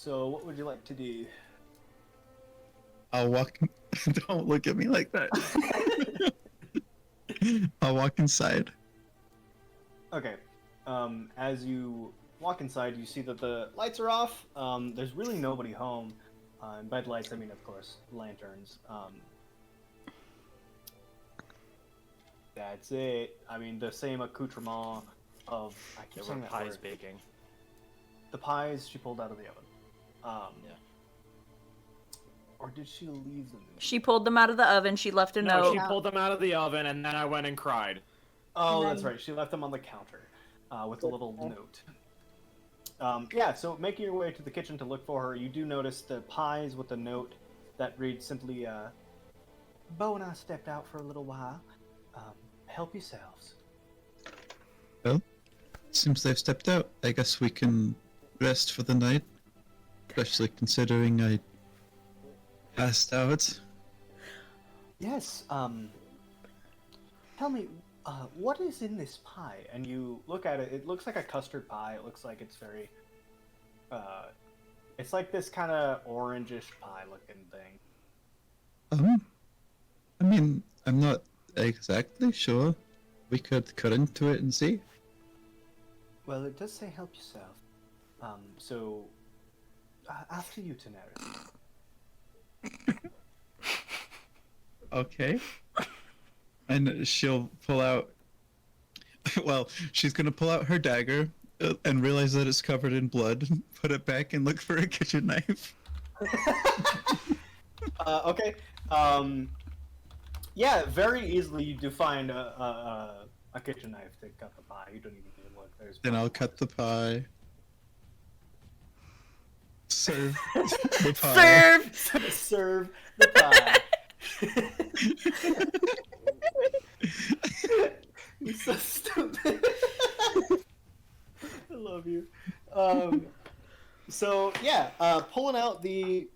So, what would you like to do? I'll walk. Don't look at me like that. I'll walk inside. Okay. As you walk inside, you see that the lights are off. There's really nobody home. And by lights, I mean, of course, lanterns. That's it. I mean, the same accoutrement of... I keep There saying were that pies word. baking. The pies she pulled out of the oven. Yeah. Or did she leave them? She pulled them out of the oven, she left a No, note. she pulled them out of the oven, and then I went and cried. Oh, And that's then- right. She left them on the counter with a little note. Yeah, so making your way to the kitchen to look for her, you do notice the pies with a note that reads simply, "Bo and I stepped out for a little while. Help yourselves." Well, seems they've stepped out. I guess we can rest for the night. Especially considering I passed out. Yes, tell me, what is in this pie? And you look at it, it looks like a custard pie. It looks like it's very, it's like this kind of orangish pie looking thing. I mean, I'm not exactly sure. We could cut into it and see. Well, it does say help yourself. So, after you, Daenerys. Okay. And she'll pull out. Well, she's gonna pull out her dagger and realize that it's covered in blood. Put it back and look for a kitchen knife. Okay. Yeah, very easily you do find a kitchen knife to cut the pie. You don't even need to look. There's. Then I'll cut the pie. Serve the pie. Serve! Serve the pie. You're so stupid. I love you. So yeah, pulling out the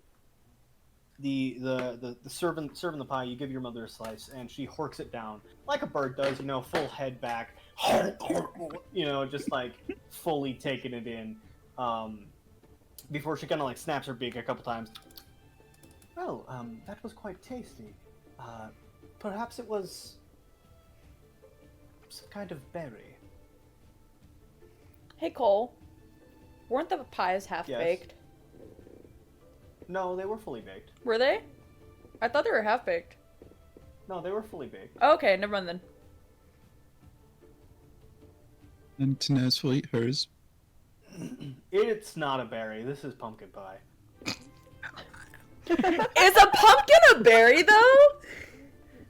serving the pie, you give your mother a slice, and she horks it down like a bird does. You know, full head back. You know, just like fully taking it in. Before she kind of like snaps her beak a couple times. Well, that was quite tasty. Perhaps it was some kind of berry. Hey, Cole. Weren't the pies half-baked? No, they were fully baked. Were they? I thought they were half-baked. No, they were fully baked. Oh, okay, never mind then. And Tanez will eat hers. It's not a berry. This is pumpkin pie. Is a pumpkin a berry, though?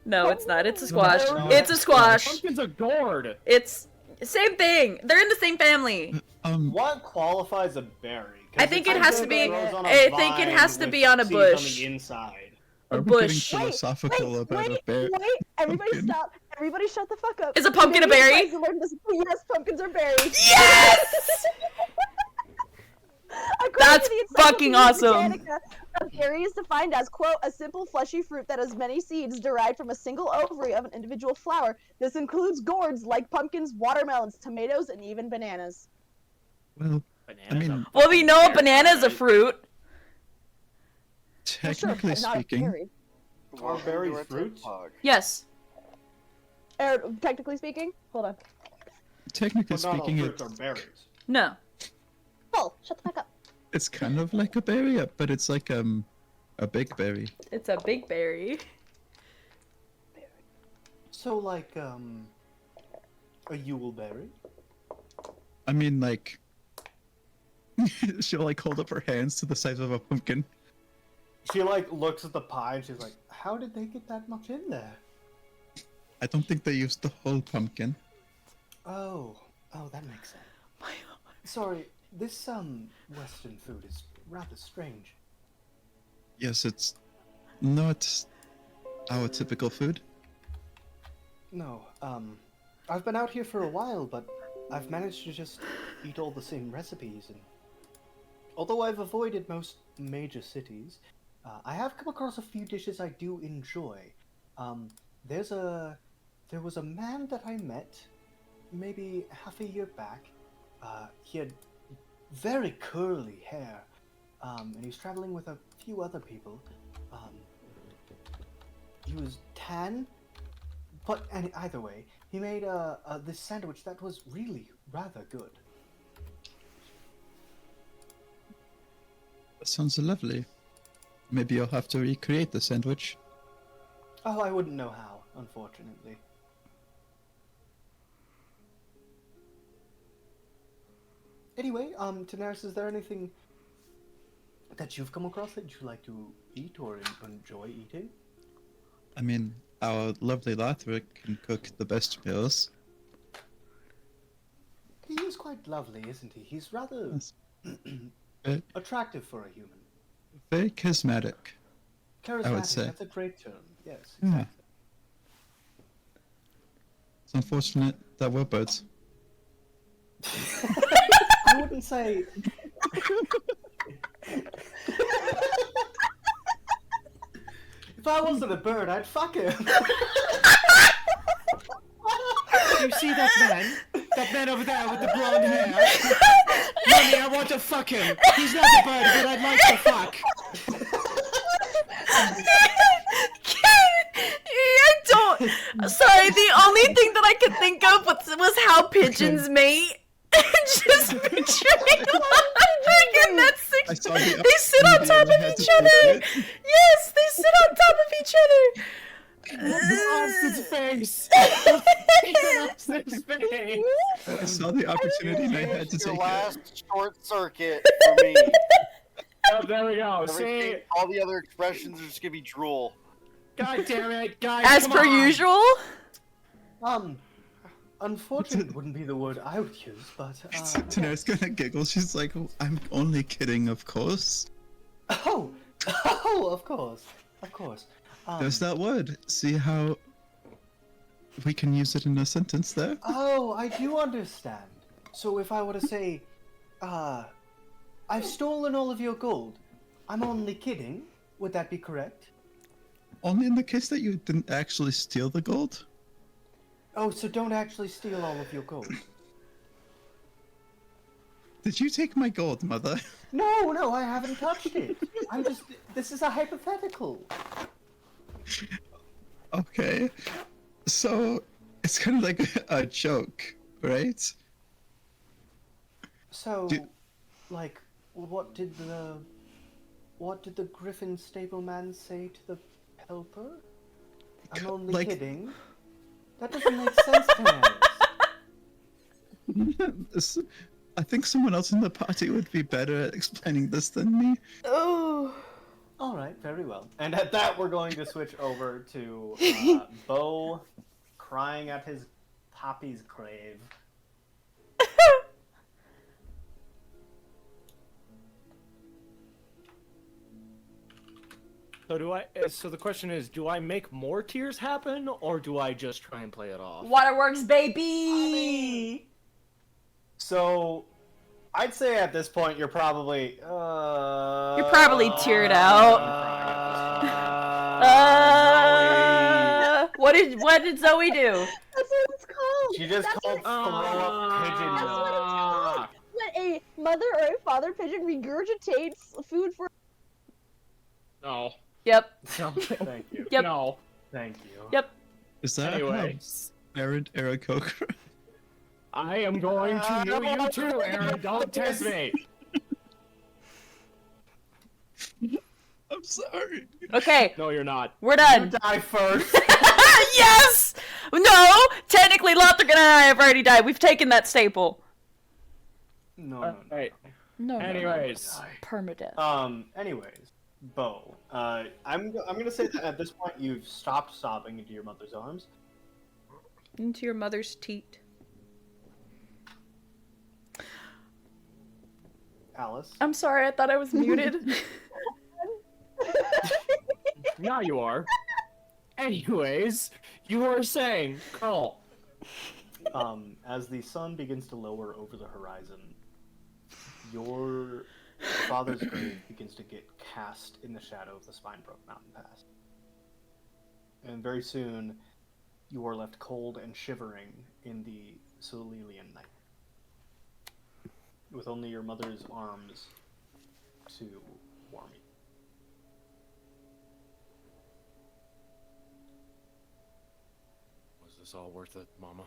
No, it's not. It's a squash. No, It's a squash. Pumpkin's a gourd. It's same thing. They're in the same family. What qualifies a berry? 'Cause I think it's it has to something be. that grows on a I think it vine has to with be on a seeds on bush. the inside. A Are we getting bush. philosophical about a bear? Wait, everybody pumpkin? stop. Everybody shut the fuck up. Is a pumpkin a berry? Yes, pumpkins are berries. Yes! According That's to the Encyclopedia fucking awesome. Britannica, a berry is defined as, quote, a simple fleshy fruit that has many seeds derived from a single ovary of an individual flower. This includes gourds like pumpkins, watermelons, tomatoes, and even bananas. Well, I mean, Well, we know a banana is a fruit. Well, sure, technically but not a speaking, berry. Are berries You're a fruits? TikTok. Yes. Technically speaking, hold on. technically But not all speaking, fruits are berries. No. Oh, shut the fuck up. it's kind of like a berry, but it's like a big berry. It's a big berry. So like a Yule berry. I mean, like, she'll like hold up her hands to the size of a pumpkin. She like looks at the pie and she's like, "How did they get that much in there?" I don't think they used the whole pumpkin. Oh, that makes sense. Sorry, this Western food is rather strange. Yes, it's not our typical food. No, I've been out here for a while, but I've managed to just eat all the same recipes, and although I've avoided most major cities, I have come across a few dishes I do enjoy. There was a man that I met maybe half a year back. He had very curly hair, and he was traveling with a few other people. He was tan, but either way, he made this sandwich that was really rather good. That sounds lovely. Maybe you'll have to recreate the sandwich. Oh, I wouldn't know how, unfortunately. Anyway, Daenerys, is there anything that you've come across that you like to eat or enjoy eating? I mean, our lovely Lothric can cook the best meals. He is quite lovely, isn't he? He's rather Yes. attractive for a human. Very charismatic. Charismatic, say. that's a great term. Yes, Yeah. exactly. It's unfortunate that we're birds. I wouldn't say... If I wasn't a bird, I'd fuck him. You see that man? That man over there with the blonde hair? Mommy, I want to fuck him. He's not a bird, but I'd like to fuck. I don't. Sorry, the only thing that I could think of was how pigeons mate. Just picturing Lothric and that I six. saw the They sit on top of each other. Yes, they sit on top of each other. Austin's face. Austin's face. I saw the opportunity and I had to Your take it. last short circuit for me. Oh, there we go. See? Everything, all the other expressions are just gonna be drool. God damn it, guys. As come per on. usual. Unfortunate wouldn't be the word I would use, but Daenerys gonna giggle. She's like, "Oh, I'm only kidding, of course." oh, of course. There's that word. See how we can use it in a sentence there? Oh, I do understand. So if I were to say, I've stolen all of your gold, I'm only kidding, would that be correct? Only in the case that you didn't actually steal the gold? Oh, so don't actually steal all of your gold. Did you take my gold, mother? No, I haven't touched it. This is a hypothetical. Okay. So, it's kind of like a joke, right? So, Do- like, what did the Griffin stableman say to the helper? I'm only Like- kidding. That doesn't make sense to me. I think someone else in the party would be better at explaining this than me. Oh. All right, very well. And at that, we're going to switch over to Bo crying at his poppy's grave. So the question is, do I make more tears happen, or do I just try and play it off? Waterworks, baby. So, I'd say at this point you're probably teared out. What did Zoe do? That's what it's called. She just That's called what throw up pigeon That's what it's milk. called. When a mother or a father pigeon regurgitates food for. No. Yep. No. Thank you. Yep. No. Thank you. Yep. Is that Anyway. how Aaron Aarakocra? I am going to you too, Aaron. Don't test me. I'm sorry. Okay, No, you're not. we're done. Die first. Yes. No. Technically, Lothric and I have already died. We've taken that staple. No. Right. No. Anyways. Permadeath. Anyways, Bo. I'm gonna say that at this point you've stopped sobbing into your mother's arms. Into your mother's teat. Alice. I'm sorry. I thought I was muted. Now you are. Anyways, you were saying, Carl. As the sun begins to lower over the horizon, your father's grave begins to get cast in the shadow of the Spinebrook Mountain Pass. And very soon, you are left cold and shivering in the Solilian night, with only your mother's arms to warm you. Was this all worth it, Mama?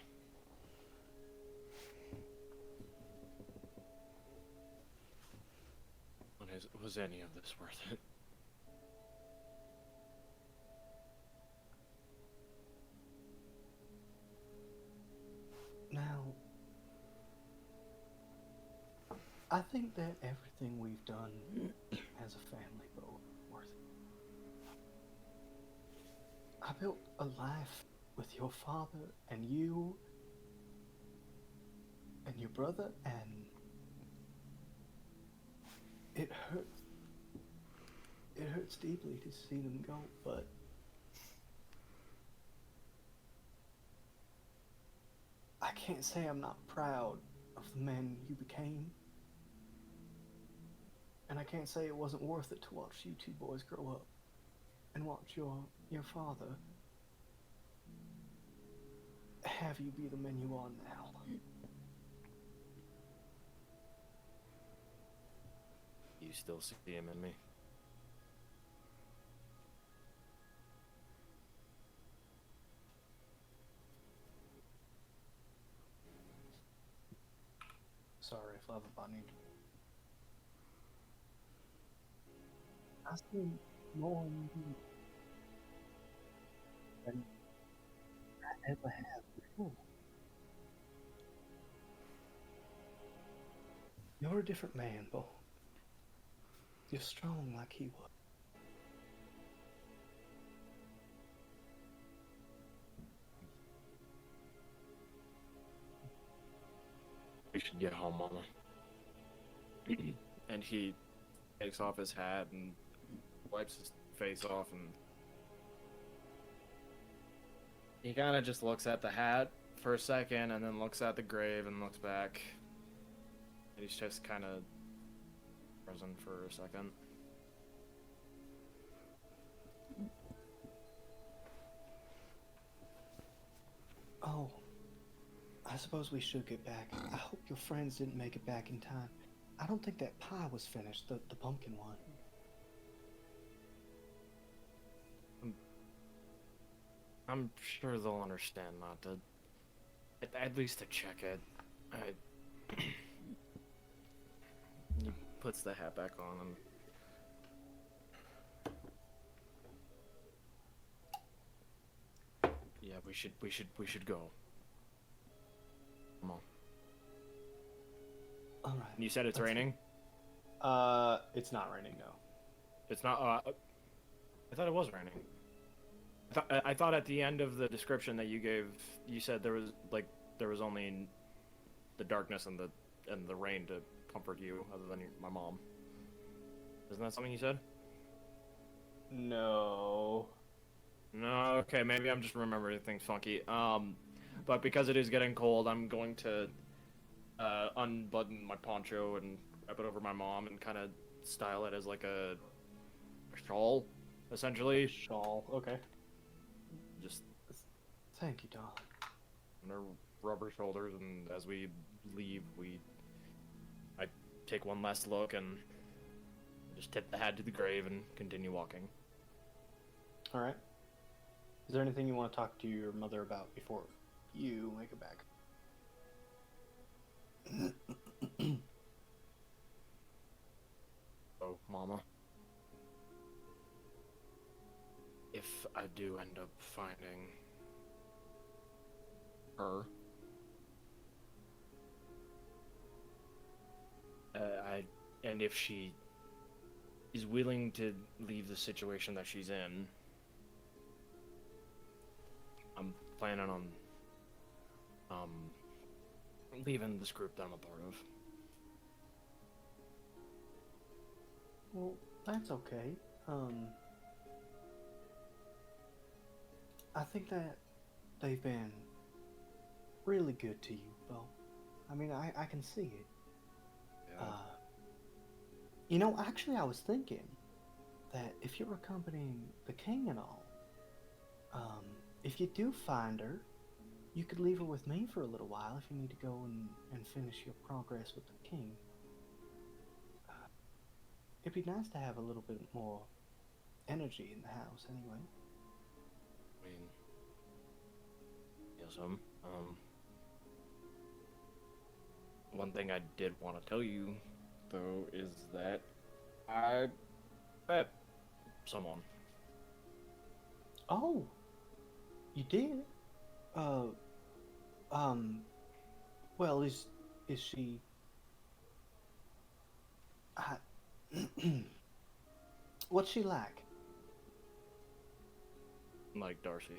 Was any of this worth it? Now, I think that everything we've done as a family, Bo, worth it. I built a life with your father and you and your brother, and it hurts. It hurts deeply to see them go, but I can't say I'm not proud of the man you became. And I can't say it wasn't worth it to watch you two boys grow up. and watch your father have you be the man you are now. You still see him in me? Sorry, Fluffy Bunny. I see more in you than I ever have before. You're a different man, Bo. You're strong like he was. We should get home, Mama. And he takes off his hat and wipes his face off, and he kind of just looks at the hat for a second, and then looks at the grave and looks back. And he's just kind of frozen for a second. Oh, I suppose we should get back. I hope your friends didn't make it back in time. I don't think that pie was finished, the pumpkin one. I'm sure they'll understand not to, at least to check it. He puts the hat back on and yeah, we should go. Come on. All right. You said it's Let's- raining? It's not raining, no. It's not. I thought it was raining. I thought at the end of the description that you gave, you said there was only the darkness and the rain to comfort you, other than my mom. Isn't that something you said? No. No. Okay, maybe I'm just remembering things funky. But because it is getting cold, I'm going to unbutton my poncho and wrap it over my mom and kind of style it as like a shawl, essentially. Shawl, okay. Just Thank you, darling. on her rubber shoulders, and as we leave, I take one last look and just tip the hat to the grave and continue walking. All right. Is there anything you want to talk to your mother about before you make it back? Oh, Mama. If I do end up finding her, and if she is willing to leave the situation that she's in, I'm planning on leaving this group that I'm a part of. Well, that's okay. I think that they've been really good to you, Bo. I mean, I can see it. Yeah. You know, actually, I was thinking that if you're accompanying the king and all, if you do find her, you could leave her with me for a little while if you need to go and finish your progress with the king. It'd be nice to have a little bit more energy in the house, anyway. I mean, yes, one thing I did want to tell you, though, is that I met someone. Oh, you did? Well, is she? What's she like? Like Darcy.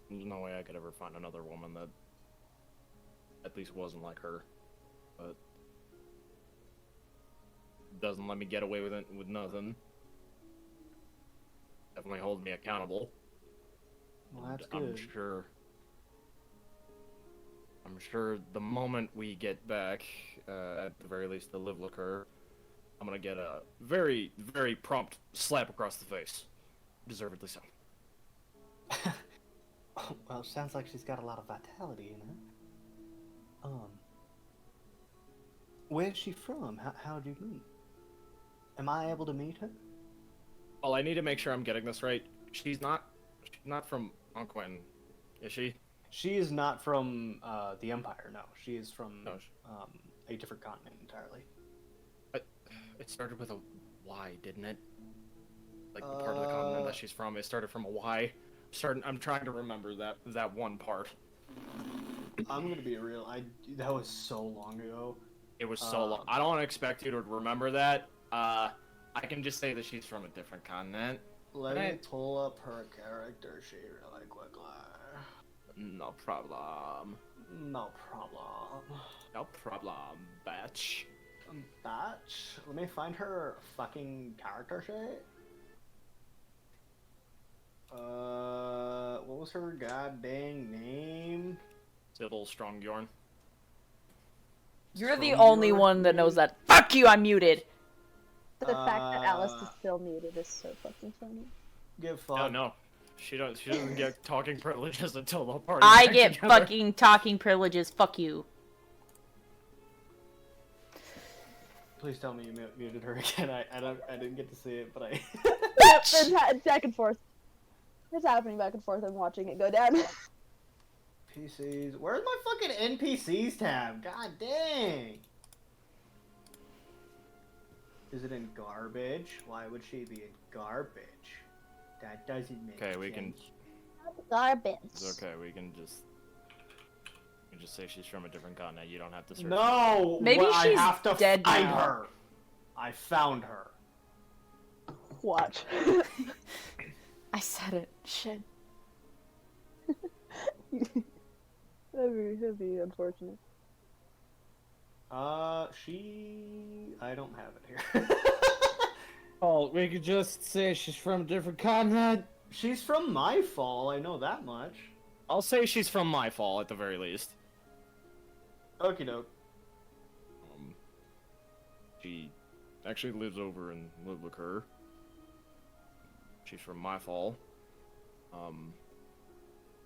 There's no way I could ever find another woman that at least wasn't like her, but doesn't let me get away with it with nothing. Definitely holds me accountable. Well, that's And good. I'm sure the moment we get back, at the very least, the live look her, I'm gonna get a very, very prompt slap across the face. Deservedly so. Oh, well, sounds like she's got a lot of vitality in her. Where's she from? How'd you meet? Am I able to meet her? Well, I need to make sure I'm getting this right. She's not from Unquin, is she? She is not from the Empire. No, she is from No. a different continent entirely. It started with a Y, didn't it? Like the part of the continent that she's from, it started from a Y. I'm trying to remember that one part. I'm gonna be real. That was so long ago. It was so long. I don't expect you to remember that. I can just say that she's from a different continent. Let me pull up her character sheet really quickly. No problem. No problem. No problem, bitch. Batch. Let me find her fucking character sheet. What was her goddamn name? Sybil Strongbjorn. You're the only one that knows that. Fuck you, I'm muted. The fact that Alice is still muted is so fucking funny. Give fuck. Oh no. She doesn't get talking privileges until the party. I get fucking talking privileges. Fuck you. Please tell me you muted her again. I didn't get to see it, but I. Yep, it's back and forth. It's happening back and forth. I'm watching it go down. PCs. Where's my fucking NPCs tab? God dang. Is it in garbage? Why would she be in garbage? That doesn't make sense. Okay, we can. Garbage. It's okay, we can just say she's from a different continent. You don't have to search. No! Maybe I she's have to dead find now. her. I found her. Watch. I said it. Shit. That'd be unfortunate. I don't have it here. Oh, we could just say she's from a different continent. She's from my fall, I know that much. I'll say she's from my fall at the very least. Okie doke. She actually lives over in Littlecourt. She's from my fall. I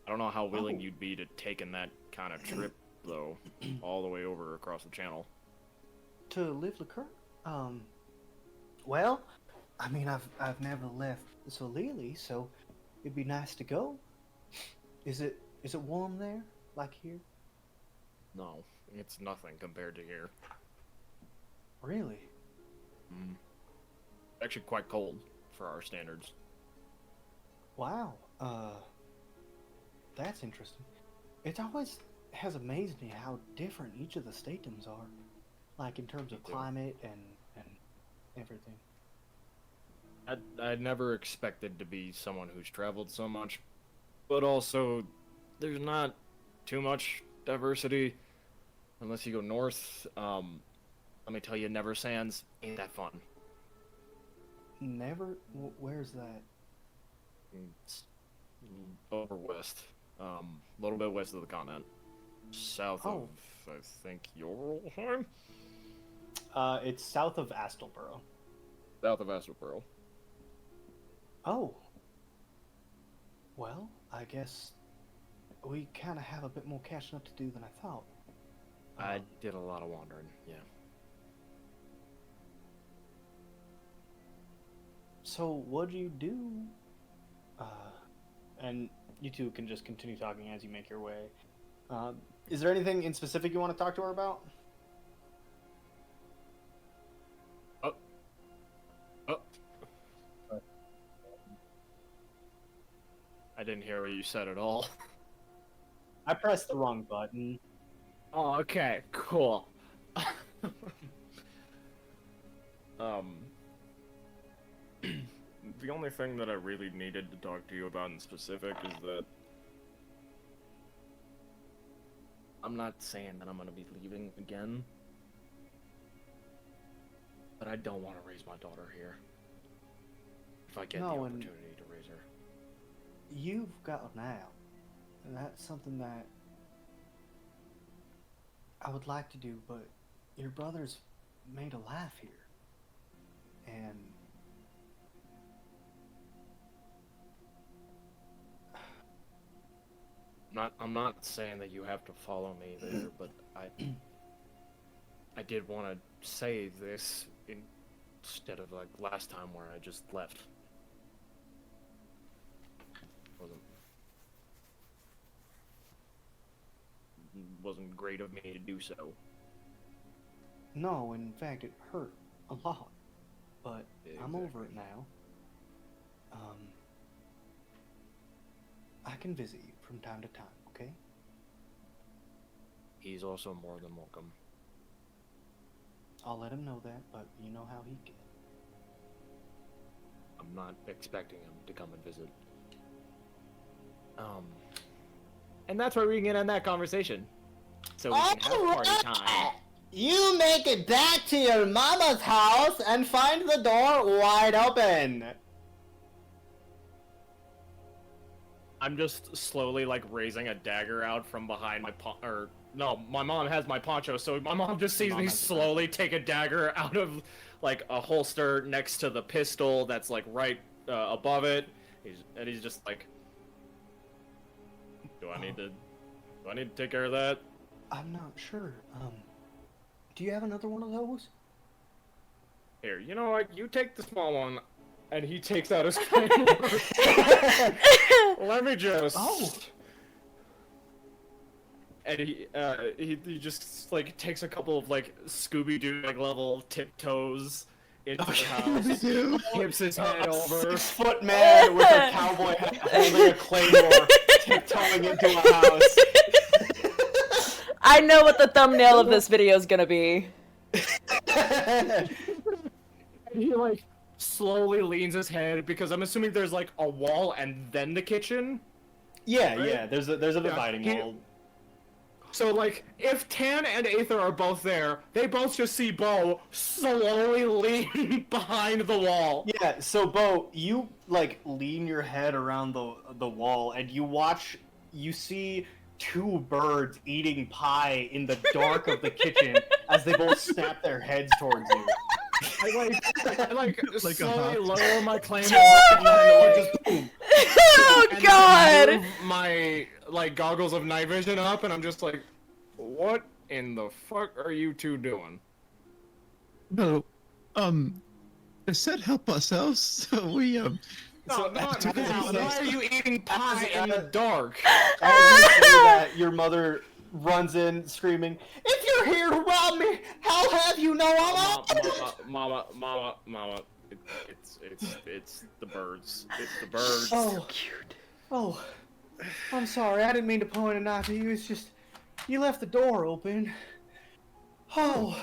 don't know how willing you'd be to taking that kind of trip, though, all the way over across the channel. To live liqueur? Well, I mean, I've never left Solili, so it'd be nice to go. Is it warm there, like here? No, it's nothing compared to here. Really? Actually quite cold for our standards. Wow. That's interesting. It always has amazed me how different each of the statums are, like in terms of climate and everything. I'd never expected to be someone who's traveled so much, but also there's not too much diversity unless you go north. Let me tell you, Never Sands ain't that fun. Never? Where's that? It's over west, a little bit west of the continent, south of I think Yorlheim. It's south of Astelborough. South of Astelborough. Oh. Well, I guess we kind of have a bit more catching up to do than I thought. I did a lot of wandering, yeah. So, what'd you do? And you two can just continue talking as you make your way. Is there anything in specific you want to talk to her about? I didn't hear what you said at all. I pressed the wrong button. Oh, okay, cool. The only thing that I really needed to talk to you about in specific is that I'm not saying that I'm gonna be leaving again, but I don't want to raise my daughter here. If I get the opportunity to raise her. You've got an out, and that's something that I would like to do, but your brother's made a life here. And I'm not saying that you have to follow me there, but I did want to say this instead of like last time where I just left. Wasn't great of me to do so. no, in fact, it hurt a lot. But I'm over Exactly. it now. I can visit you from time to time, okay? He's also more than welcome. I'll let him know that, but you know how he gets. I'm not expecting him to come and visit. And that's where we can end that conversation. So we can have party time. You make it back to your mama's house and find the door wide open. I'm just slowly like raising a dagger out from behind my no, my mom has my poncho, so my mom just sees me slowly take a dagger out of like a holster next to the pistol that's like right above it. He's just like, do I need to take care of that? I'm not sure. Do you have another one of those? Here, you know what? You take the small one, and he takes out his claymore. Let me just. Oh. And he just like takes a couple of like Scooby-Doo like level tiptoes into the house, tips his head over. 6-foot man with a cowboy hat holding a claymore, tiptoeing into a house. I know what the thumbnail of this video is gonna be. He like slowly leans his head because I'm assuming there's like a wall and then the kitchen. Yeah, Right? yeah. There's a dividing wall. So like, if Tan and Aether are both there, they both just see Bo slowly lean behind the wall. Yeah. So Bo, you like lean your head around the wall and you see two birds eating pie in the dark of the kitchen as they both snap their heads towards you. I like Like a slowly hawk. lower my claymore and then like, Boom. Oh and god! then move my like goggles of night vision up, and I'm just like, what in the fuck are you two doing? No, they said help ourselves, so we No, not now. Why are you eating pie in the dark? As you say that, your mother runs in screaming, "If you're here to rob me, how have you no Mama. It's the birds. It's the birds. Oh, oh, I'm sorry. I didn't mean to point a knife at you. It's just you left the door open. Oh,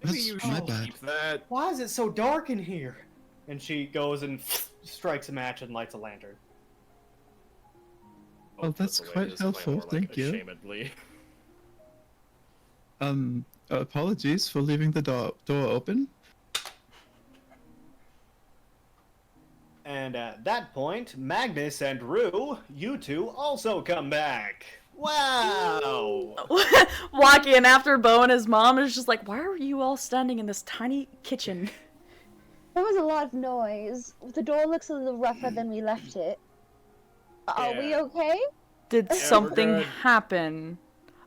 Maybe That's you my should bad. keep that. why is it so dark in here?" And she goes and strikes a match and lights a lantern. Oh, that's Puts away quite his helpful, claymore, thank you. Ashamedly. Apologies for leaving the door open. And at that point, Magnus and Rue, you two also come back. Wow! Walking in after Bo and his mom is just like, why are you all standing in this tiny kitchen? There was a lot of noise. The door looks a little rougher than we left it. Are we Yeah. okay? Did we're something good. happen?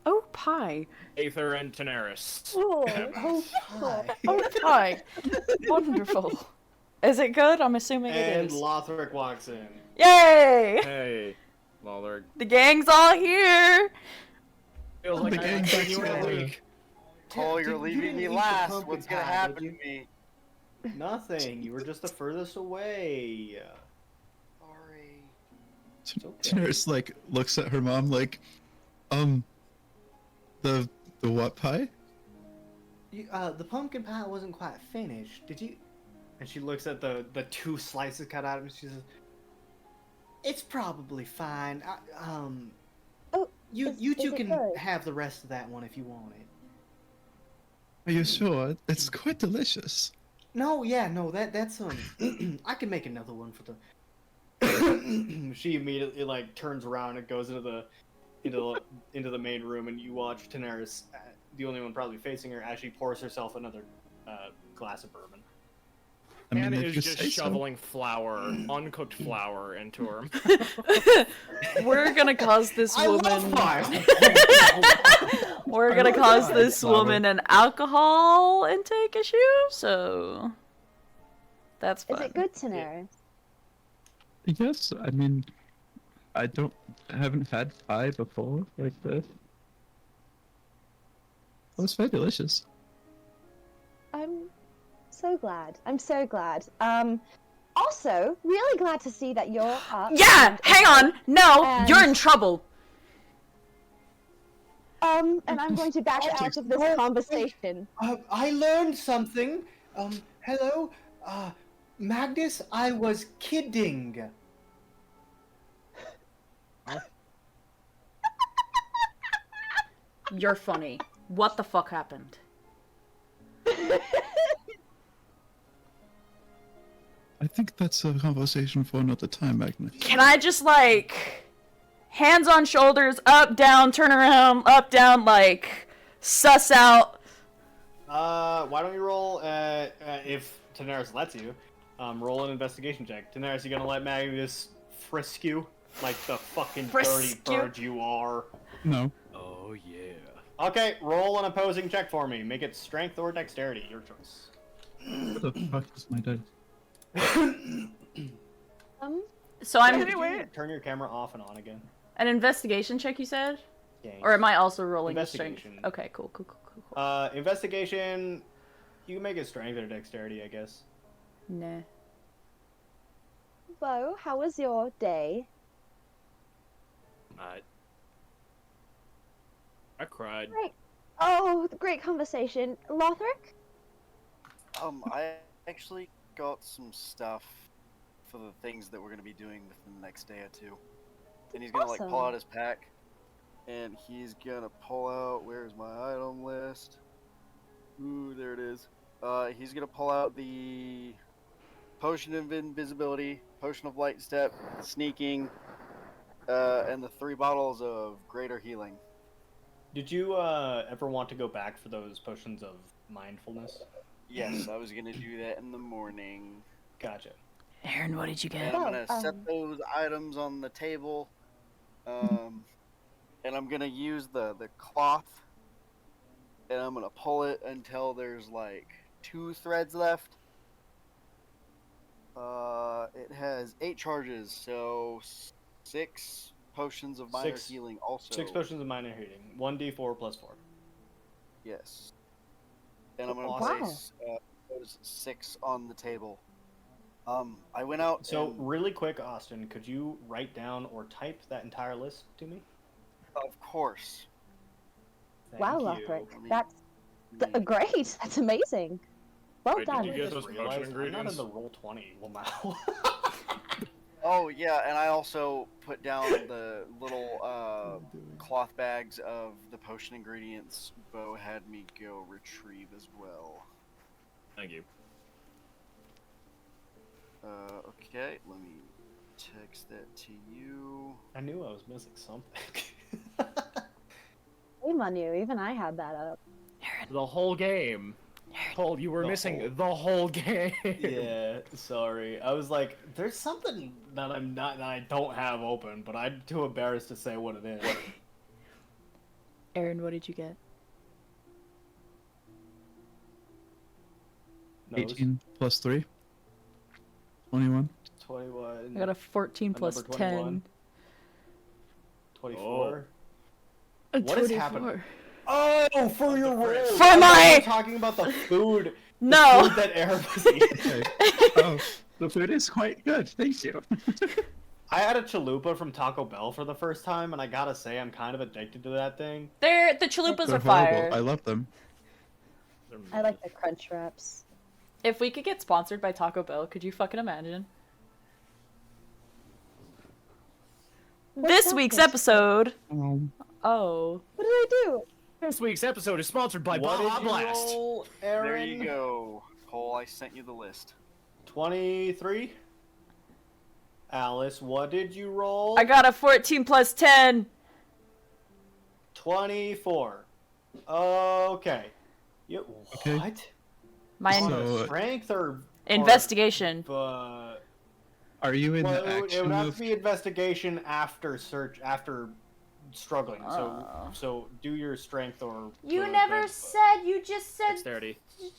Oh, pie. Aether and Daenerys. Oh, Hi. Oh, pie. Wonderful. Is it good? I'm assuming it And is. Lothric walks in. Yay! Hey, Mulder. The gang's all here! Feels The like I gang's had you in a together. week. Oh, You you're leaving didn't me eat the last. pumpkin What's gonna pie, happen did to me? Nothing. You were just the furthest away. Sorry. Daenerys like looks at her mom like, the what pie? The pumpkin pie wasn't quite finished. Did you? And she looks at the two slices cut out of it. She says, "It's probably fine. Oh, you is two it can good? have the rest of that one if you want it." Are you sure? It's quite delicious. No, yeah, no, that's I can make another one for the. She immediately like turns around and goes into the main room, and you watch Daenerys, the only one probably facing her, as she pours herself another glass of bourbon. I mean, Anna if is you just say so. shoveling flour, uncooked flour, into her. We're gonna cause this I love woman. pie. We're I gonna love cause pie, this flour. woman an alcohol intake issue. So that's Is fun. it good, Daenerys? Yes, I mean, I haven't had pie before like this. It was very delicious. I'm so glad. I'm so glad. Also, really glad to see that you're up. Yeah, and hang okay. on. No, And- you're in trouble. And I'm going to back out of this Oh, conversation. I learned something. Hello? Magnus, I was kidding. You're funny. What the fuck happened? I think that's a conversation for another time, Magnus. Can I just like hands on shoulders, up, down, turn around, up, down, like suss out? Why don't you roll, if Daenerys lets you, roll an investigation check. Daenerys, you gonna let Magnus frisk you? Like the fucking dirty Frisk you? bird you are. No. Oh yeah. Okay, roll an opposing check for me. Make it strength or dexterity, your choice. What the fuck is my dice? So I'm Did you turn your camera off and on again? an investigation check, you said? Yes. Or am I also rolling a strength? Investigation. Okay, cool. Investigation, you can make it strength or dexterity, I guess. Nah. Bo, how was your day? I cried. Great. Oh, great conversation. Lothric? I actually got some stuff for the things that we're gonna be doing within the next day or two. And he's gonna like pull Awesome. out his pack, and he's gonna pull out. Where's my item list? Ooh, there it is. He's gonna pull out the potion of invisibility, potion of light step, sneaking, and the 3 bottles of greater healing. Did you ever want to go back for those potions of mindfulness? Yes, I was gonna do that in the morning. Gotcha. Aaron, what did you And get? I'm gonna Oh, set those items on the table. And I'm gonna use the cloth, and I'm gonna pull it until there's like 2 threads left. It has 8 charges, so 6 potions of minor Six- healing also. 6 potions of minor healing. 1d4 plus 4. Yes. And I'm gonna Awesome. place those 6 on the table. I went out. So, and, really quick, Austin, could you write down or type that entire list to me? of course. Wow, Thank you. Lothric. I mean, That's great. That's amazing. Well Wait, did done. you I get just those potion realized I'm not ingredients? in the roll 20 now. Oh yeah, and I also put down the little cloth bags of the potion ingredients Bo had me go retrieve as well. Thank you. Okay, let me text that to you. I knew I was missing something. Shame on you. Even I had that up. The whole game. Paul, you were The missing whole- the whole game. Yeah, sorry. I was like, there's something that I don't have open, but I'm too embarrassed to say what it is. Aaron, what did you get? No, it was 18 plus 3. 21. 21. I got a 14 A plus number 10. 21. 24. A What is 24. happening? Oh, for your roll. For my- We're talking about the food. No. The food that Aaron was eating. Okay. Oh, the food is quite good. Thank you. I had a chalupa from Taco Bell for the first time, and I gotta say, I'm kind of addicted to that thing. The chalupas They're are fire. horrible. I love them. I like the crunch wraps. If we could get sponsored by Taco Bell, could you fucking imagine? What's This that week's dish? episode. Oh. What did I do? This week's episode is sponsored by What Baja did you Blast. roll, Aaron? There you go, Cole. I sent you the list. 23. Alice, what did you roll? I got a 14 plus 10. 24. Okay. You, Okay. what? Mine. On So- a strength or Investigation. But Are you in well, the it action would have of... to be investigation after struggling. Oh. So do your strength or. You the never dex, but- said. You just said. Dexterity. You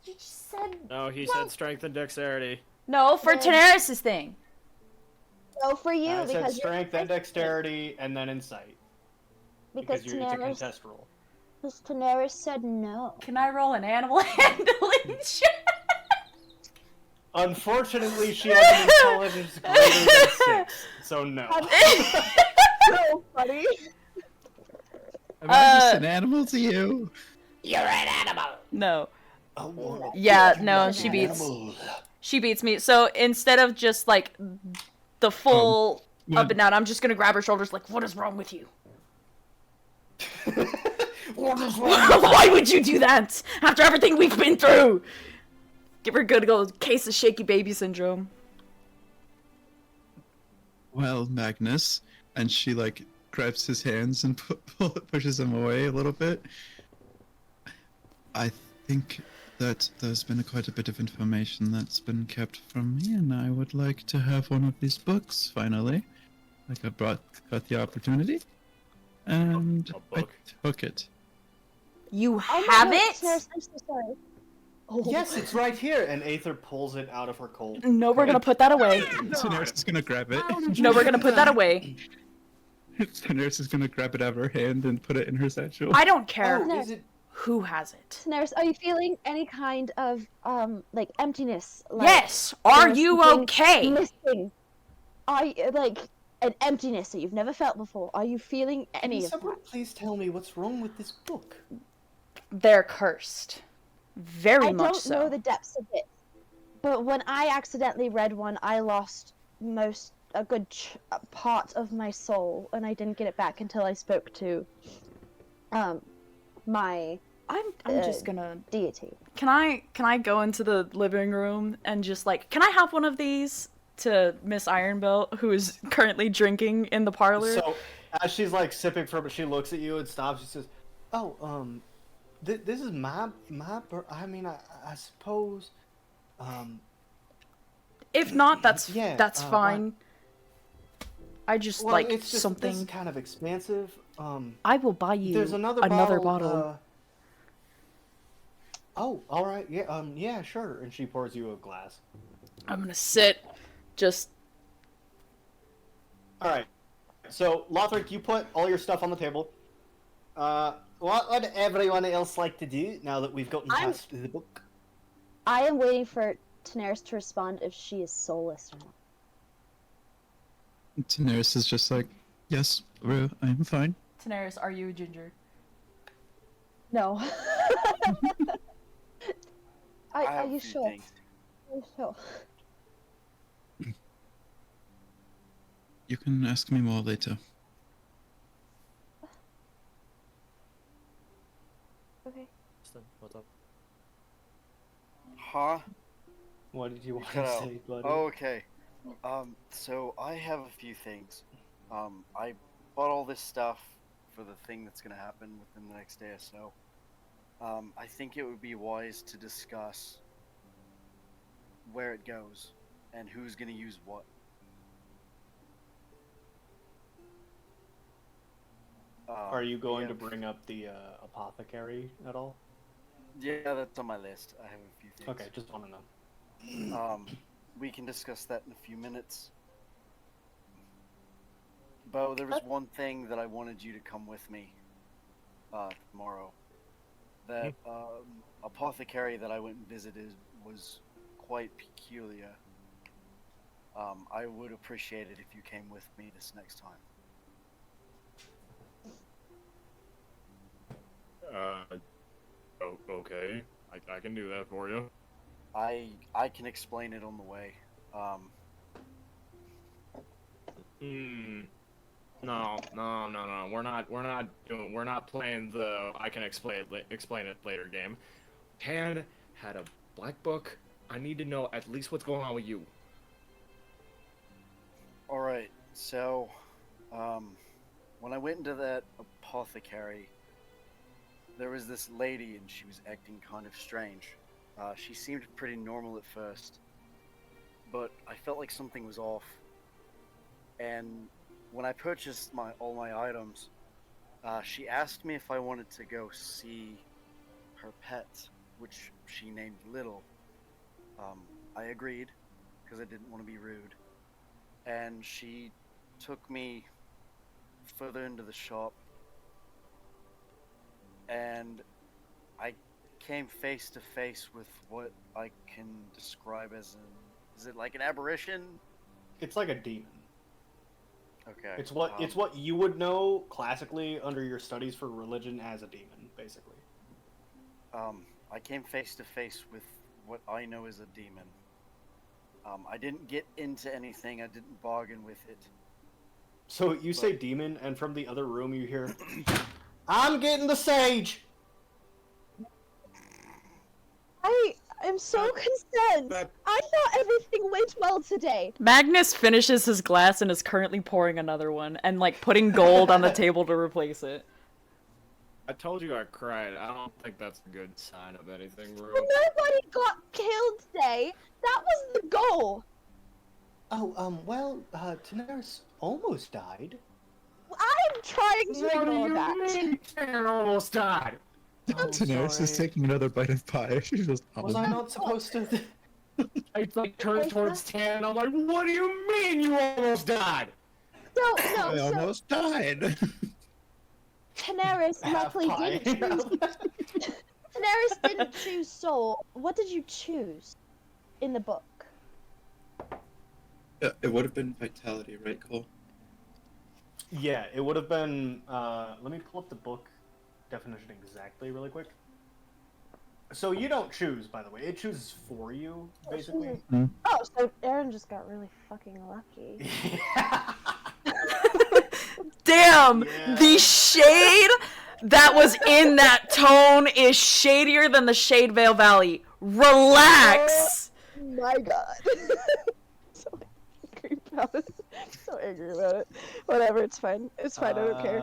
just said. No, he Well- said strength and dexterity. No, for Then- Tanaris' thing. So for you, I said because strength, then dexterity, and then insight. because It's a contest roll. Tanaris said no. Can I roll an animal handling check? Unfortunately, she has an intelligence greater than 6, so no. So funny. Am I just an animal to you? You're an animal. No. I wanna Yeah, be no, an she beats. animal. She beats me. So instead of just like the full what- up and down, I'm just gonna grab her shoulders like, what is wrong with you? What is wrong? Why would you do that after everything we've been through? Give her a good old case of shaky baby syndrome. Well, Magnus, and she like grabs his hands and pushes him away a little bit. I think that there's been quite a bit of information that's been kept from me, and I would like to have one of these books finally. Like I got the opportunity, and A book? I took it. You Oh my have God, it? Tanaris, I'm so sorry. Oh. Yes, it's right here. And Aether pulls it out of her cold. No, we're gonna put that away. Tanaris is gonna grab it. No, we're gonna put that away. Tanaris is gonna grab it out of her hand and put it in her satchel. I don't care Oh, is it? who has it. Tanaris, are you feeling any kind of like emptiness? Like Yes. Are there's you something okay? Missing. Are you like an emptiness that you've never felt before? Are you feeling Can any of someone that? please tell me what's wrong with this book? They're cursed. Very I much don't so. know the depths of it, but when I accidentally read one, I lost a good part of my soul, and I didn't get it back until I spoke to my I'm just gonna. deity. Can I go into the living room and just like, can I have one of these to Miss Ironbelt, who is currently drinking in the parlor? So, as she's like sipping from it, she looks at you and stops. She says, "Oh, this is my I mean, I suppose, If not, that's Yeah, that's fine. I just well, like it's just something. this is kind of expansive. I will buy you There's another bottle. Oh, all right. Yeah. Yeah. Sure. And she pours you a glass. I'm gonna sit. Just All right. So, Lothric, you put all your stuff on the table. What would everyone else like to do now that we've gotten I'm- past the book? I am waiting for Tanaris to respond if she is soulless or not. Tanaris is just like, yes, I'm fine. Tanaris, are you a ginger? No. I Are have you a few sure? things. Are you sure? You can ask me more later. Okay. What's up? Huh? What did you want cut to out. say, buddy? Oh, okay. So I have a few things. I bought all this stuff for the thing that's gonna happen within the next day or so. I think it would be wise to discuss where it goes and who's gonna use what. Are you going to yeah. bring up the apothecary at all? Yeah, that's on my list. I have a few things. Okay, just want to know. We can discuss that in a few minutes. Bo, there was one thing that I wanted you to come with me tomorrow. That apothecary that I went and visited was quite peculiar. I would appreciate it if you came with me this next time. Okay. I can do that for you. I can explain it on the way. No. We're not playing the I can explain it later game. Hand had a black book. I need to know at least what's going on with you. Alright, so, when I went into that apothecary, there was this lady and she was acting kind of strange. She seemed pretty normal at first, but I felt like something was off. And when I purchased all my items, she asked me if I wanted to go see her pet, which she named Little. I agreed because I didn't want to be rude, and she took me further into the shop, and I came face to face with what I can describe as is it like an apparition? It's like a demon. Okay. It's what you would know classically under your studies for religion as a demon, basically. I came face to face with what I know is a demon. I didn't get into anything. I didn't bargain with it. So you say demon, and from the other room you hear, "I'm getting the sage." I'm so concerned. I thought everything went well today. Magnus finishes his glass and is currently pouring another one and like putting gold on the table to replace it. I told you I cried. I don't think that's a good sign of anything, bro. Nobody got killed today. That was the goal. Oh, well, Daenerys almost died. I'm trying to ignore that. I almost died. Daenerys is taking another bite of pie. She's just. Was I not supposed to? I like turned towards Tan and I'm like, what do you mean you almost died? I almost died. Daenerys luckily didn't choose. Daenerys didn't choose soul. What did you choose in the book? It would have been vitality, right, Cole? Yeah, it would have been. Let me pull up the book definition exactly, really quick. So you don't choose, by the way. It chooses for you, basically. Oh, so Aaron just got really fucking lucky. Damn! Yeah. The shade that was in that tone is shadier than the Shade Vale Valley. Relax! Oh my god. So angry about it. So angry about it. Whatever, it's fine. It's fine, I don't care.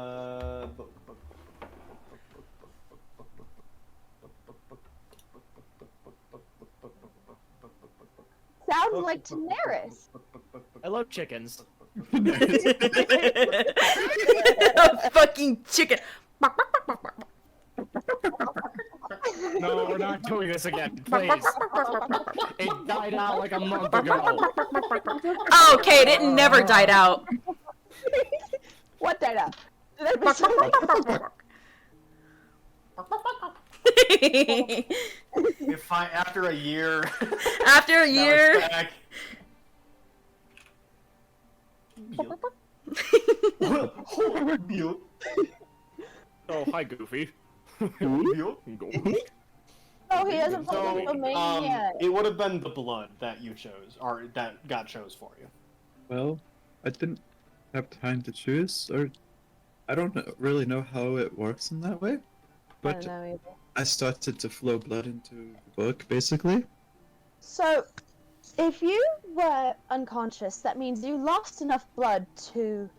Sounds like Daenerys. I love chickens. A fucking chicken. No, we're not doing this again, please. It died out like a month ago. Oh, okay, it never died out. What died out? Did I miss something? If I, after a year. After a now year. it's back. Oh, hi, Goofy. Oh, he hasn't So, played the main yet. it would have been the blood that you chose, or that got chose for you. Well, I didn't have time to choose, or I don't really know how it works in that way. I But don't know either. I started to flow blood into the book, basically. So, if you were unconscious, that means you lost enough blood to...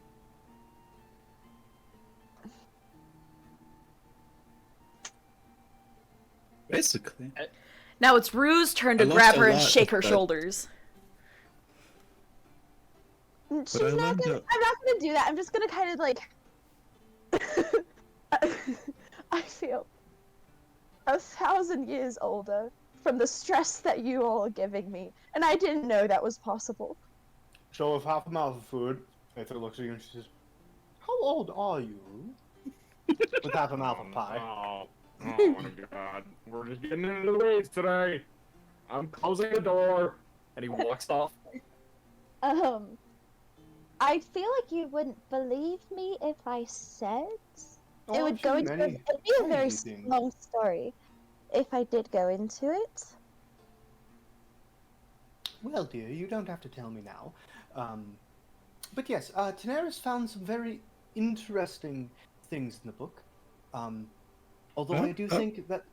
Basically. Now it's Rue's turn to I lost grab a her and lot shake her of blood. shoulders. She's I not learned gonna... that- I'm not gonna do that. I'm just gonna kind of like... I feel 1,000 years older from the stress that you all are giving me, and I didn't know that was possible. So with half a mouth of food, Aether looks at you and she says, "How old are you?" With half a mouth of pie. Oh my god. We're just getting into the weeds today. I'm closing the door. And he walks off. I feel like you wouldn't believe me if I said Oh, it would I've go seen into many it'd be a very crazy things. long story if I did go into it. Well, dear, you don't have to tell me now. But yes, Daenerys found some very interesting things in the book. Although I do think that...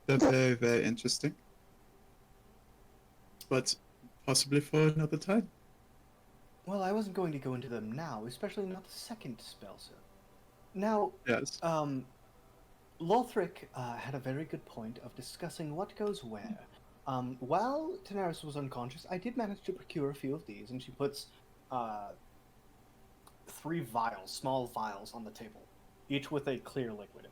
They're very, very interesting. But possibly for another time. Well, I wasn't going to go into them now, especially not the second spell, sir. Now, Yes. Lothric had a very good point of discussing what goes where. While Daenerys was unconscious, I did manage to procure a few of these, and she puts 3 vials, small vials, on the table, each with a clear liquid in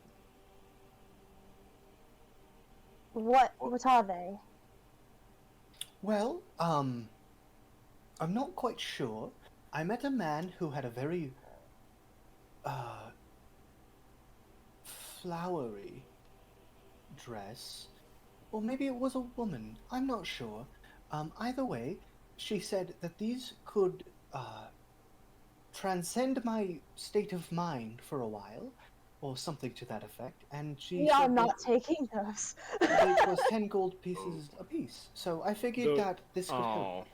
them. What are they? Well, I'm not quite sure. I met a man who had a very flowery dress. Or maybe it was a woman. I'm not sure. Either way, she said that these could transcend my state of mind for a while, or something to that effect. And she We are said not taking those. that it was 10 gold pieces apiece. So I figured that this could help. Oh.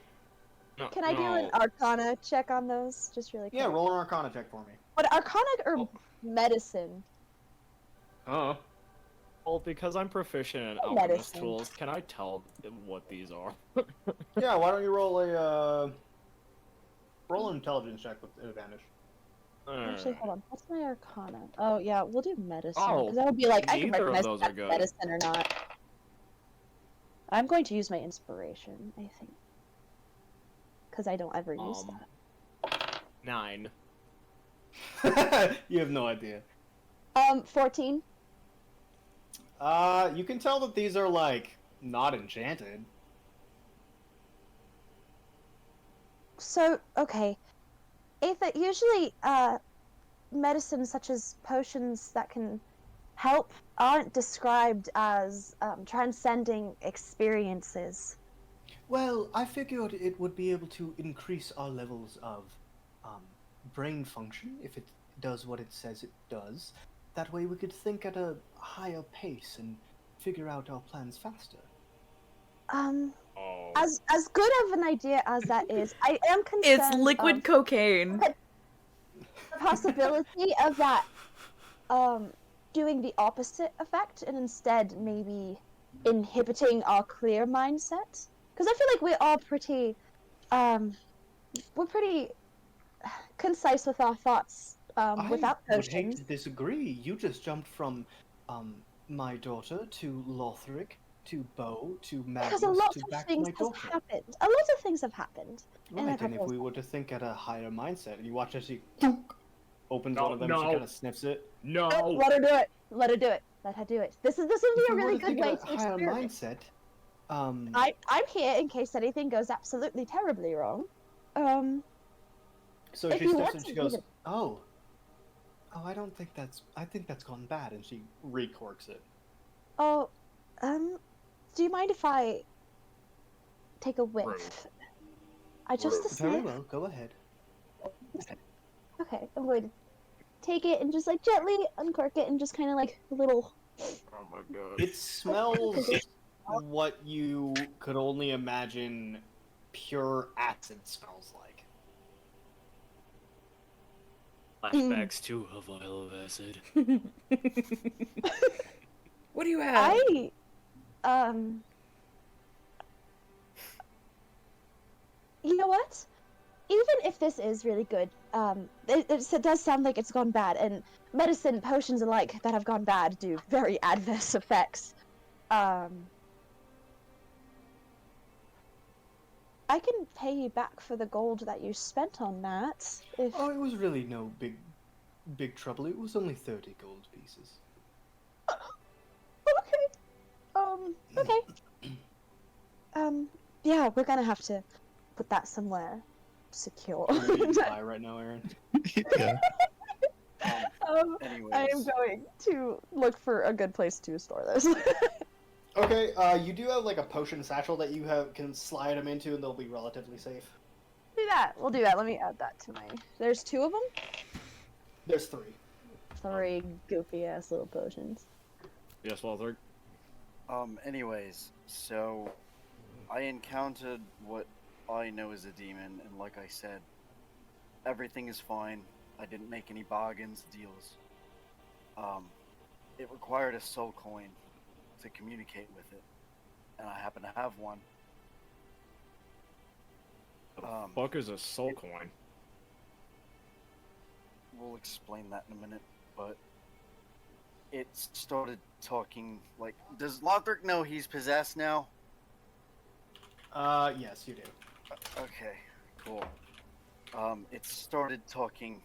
No, Can I do an no. Arcana check on those, just really quick? Yeah, roll an Arcana check for me. But Arcana or Oh. medicine? Huh? Well, because I'm proficient in Oh, alchemist medicine. tools, can I tell what these are? Yeah, why don't you roll an intelligence check with advantage. Actually, hold on. What's my Arcana? Oh yeah, we'll do medicine Oh, because that would be like I can neither of recognize those if are that's good. medicine or not. I'm going to use my inspiration, I think, because I don't ever use that. 9. You have no idea. 14. You can tell that these are, like, not enchanted. So, okay. Aether, usually, medicines such as potions that can help aren't described as transcending experiences. Well, I figured it would be able to increase our levels of brain function if it does what it says it does. That way we could think at a higher pace and figure out our plans faster. Oh. As good of an idea as that is, I am concerned It's liquid of cocaine. the possibility of that doing the opposite effect and instead maybe inhibiting our clear mindset. Because I feel like we're all pretty we're pretty concise with our thoughts without I would hate potions. to disagree. You just jumped from my daughter to Lothric to Bo to Magnus Because a lot to of back to things my have daughter. happened. A lot of things have happened. in a Right, and couple if of we were to seconds. think at a higher mindset, and you watch as she opens No, one of them, no. she kind of sniffs it. No! Let her do it. Let her do it. Let her do it. This would be If a we were really to good think way at to a higher experiment. mindset, I'm here in case anything goes absolutely terribly wrong. so if she you steps want and she to goes, even- "Oh, I don't think I think that's gone bad," and she recorks it. Oh, do you mind if I take a whiff? Rude. I just a Very sniff. well, go ahead. Okay, I'm going to take it and just like gently uncork it and just kind of like a little. Oh my god. It smells what you could only imagine pure acid smells like. Flashbacks to a vial of acid. What do you have? You know what? Even if this is really good, it does sound like it's gone bad, and medicine, potions alike that have gone bad do very adverse effects. I can pay you back for the gold that you spent on that. If Oh, it was really no big trouble. It was only 30 gold pieces. okay. Yeah, we're gonna have to put that somewhere secure. I'm gonna eat pie right now, Aaron. Yeah. Anyways, I am going to look for a good place to store this. Okay, you do have like a potion satchel that you can slide them into, and they'll be relatively safe. do that. We'll do that. Let me add that to my. There's 2 of them. There's 3. 3 goofy ass little potions. Yes, Walter. anyways, so I encountered what I know is a demon, and like I said, everything is fine. I didn't make any bargains, deals. It required a soul coin to communicate with it, and I happen to have one. Fuck is a soul coin? We'll explain that in a minute, but it started talking like. Does Lothric know he's possessed now? Yes, you do. Okay, cool. It started talking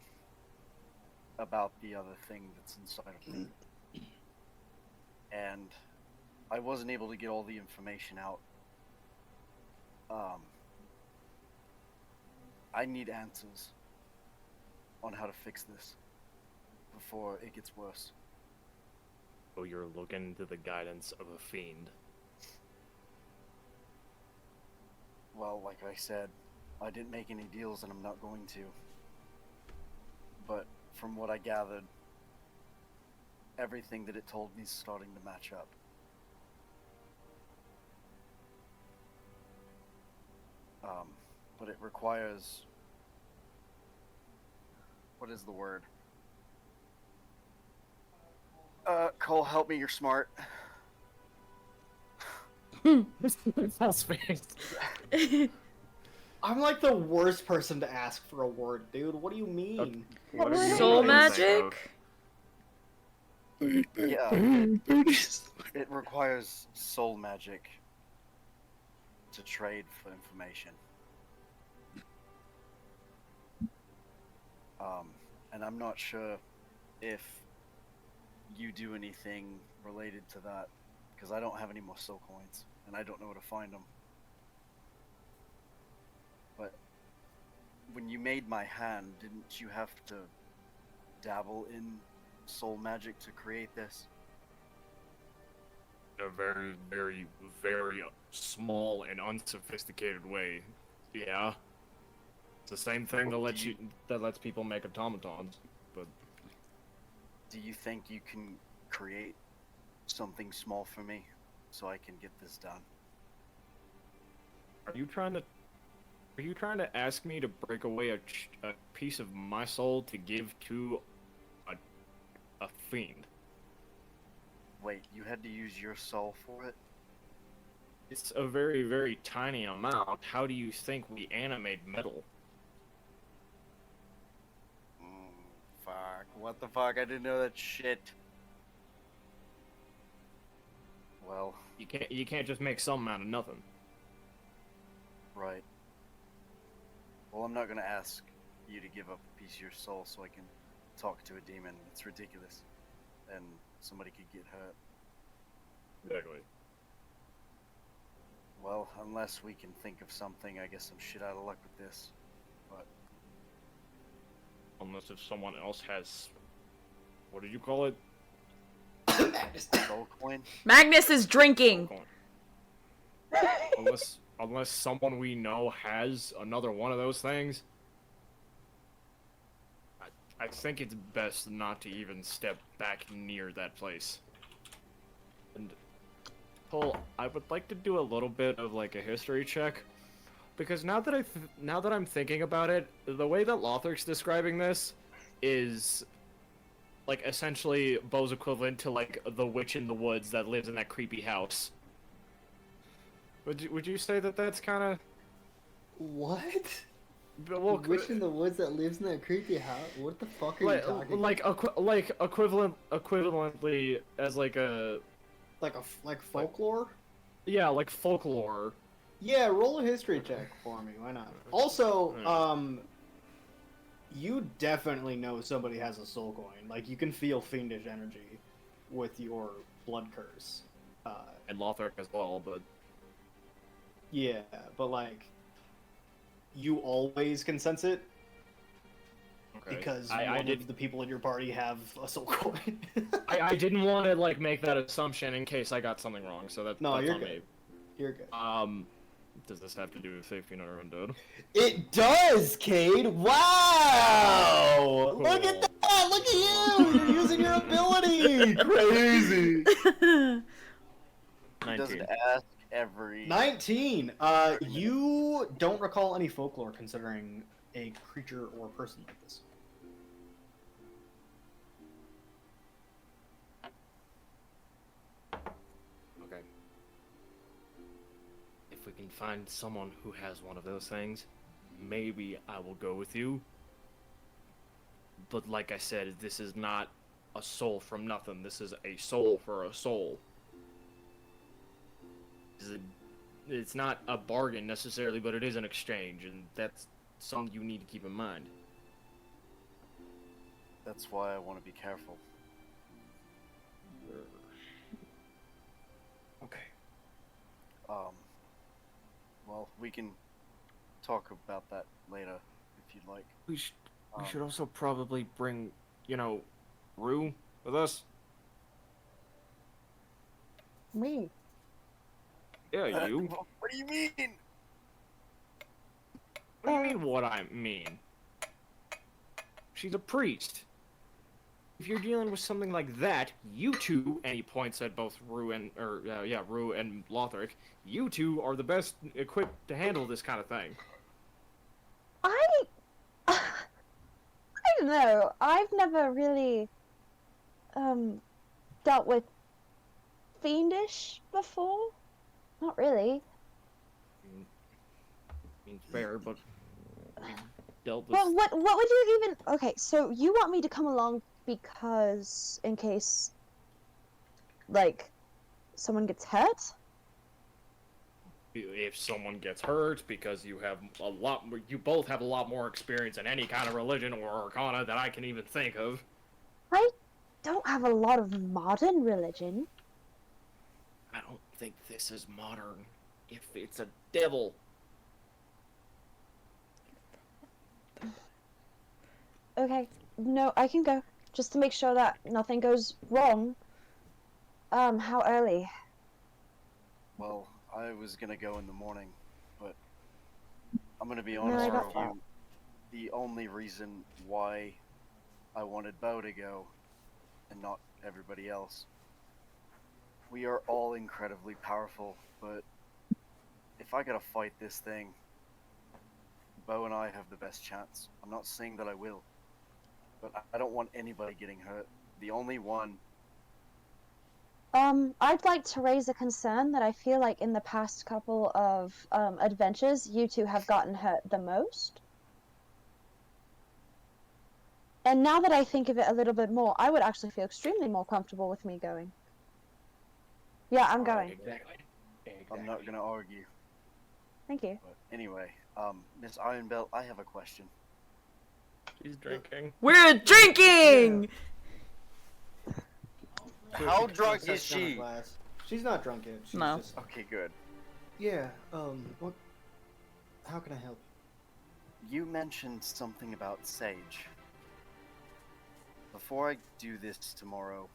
about the other thing that's inside of me. And I wasn't able to get all the information out. I need answers on how to fix this before it gets worse. Oh, you're looking into the guidance of a fiend. Well, like I said, I didn't make any deals and I'm not going to. But from what I gathered, everything that it told me is starting to match up. But it requires... What is the word? Cole, help me, you're smart. False face. I'm like the worst person to ask for a word, dude. What do you mean? What are you Soul trying to think of? magic? Yeah, it requires soul magic to trade for information. And I'm not sure if you do anything related to that, because I don't have any more soul coins, and I don't know where to find them. But when you made my hand, didn't you have to dabble in soul magic to create this? In a very, very, very small and unsophisticated way. Yeah. It's the same thing that lets people make automatons, but Do you think you can create something small for me so I can get this done? are you trying to ask me to break away a piece of my soul to give to a fiend? Wait, you had to use your soul for it? It's a very, very tiny amount. How do you think we animate metal? Fuck, what the fuck? I didn't know that shit. Well, You can't just make something out of nothing. right. Well, I'm not gonna ask you to give up a piece of your soul so I can talk to a demon. It's ridiculous. And somebody could get hurt. Exactly. Well, unless we can think of something, I guess I'm shit out of luck with this. But Unless if someone else has, what did you call it? soul coin? Magnus is drinking. Unless someone we know has another one of those things, I think it's best not to even step back near that place. And Cole, I would like to do a little bit of like a history check, because now that I'm thinking about it, the way that Lothric's describing this is like essentially Bo's equivalent to like the witch in the woods that lives in that creepy house. Would you say that that's kind of What? well, The witch in the woods that lives in that creepy house? What the fuck are you talking like equivalently as like a Like folklore? yeah, like folklore. Yeah, roll a history check for me. Why not? Also, you definitely know somebody has a soul coin. Like, you can feel fiendish energy with your blood curse. And Lothric as well, but Yeah, but like, you always can sense it okay. because I one did of the people in your party have a soul coin. I didn't want to like make that assumption in case I got something wrong, so No, that's you're on good. me. You're good. Does this have to do with safety net or undead? It does, Cade! Wow! Look at that! Look at you! You're using your ability! Crazy! He doesn't 19. ask every... 19! You don't recall any folklore considering a creature or person like this. Okay. If we can find someone who has one of those things, maybe I will go with you. But like I said, this is not a soul from nothing. This is a soul for a soul. It's not a bargain necessarily, but it is an exchange, and that's something you need to keep in mind. That's why I want to be careful. Okay. Well, we can talk about that later if you'd like. We should also probably bring, Rue with us. Me. Yeah, you. What do you mean? What do you mean what I mean? She's a priest. If you're dealing with something like that, you two, and he points at both Rue and Lothric, you two are the best equipped to handle this kind of thing. I don't know. I've never really dealt with fiendish before. Not really. Fair, but we've dealt with. Well, what would you even? Okay, so you want me to come along because in case, like, someone gets hurt? If someone gets hurt, because you both have a lot more experience in any kind of religion or arcana that I can even think of. I don't have a lot of modern religion. I don't think this is modern. If it's a devil. Okay, no, I can go. Just to make sure that nothing goes wrong. How early? Well, I was gonna go in the morning, but I'm gonna be No, honest I with got that. you. The only reason why I wanted Bo to go and not everybody else. We are all incredibly powerful, but if I gotta fight this thing, Bo and I have the best chance. I'm not saying that I will, but I don't want anybody getting hurt. The only one. I'd like to raise a concern that I feel like in the past couple of adventures, you two have gotten hurt the most. And now that I think of it a little bit more, I would actually feel extremely more comfortable with me going. Yeah, I'm going. Exactly. I'm not gonna argue. Thank you. But anyway, Miss Ironbelt, I have a question. She's drinking. We're drinking! How drunk Set is down a she? glass. She's not drunk yet. She's No. just... Okay, good. Yeah, what... How can I help You mentioned something about Sage. Before I do this tomorrow,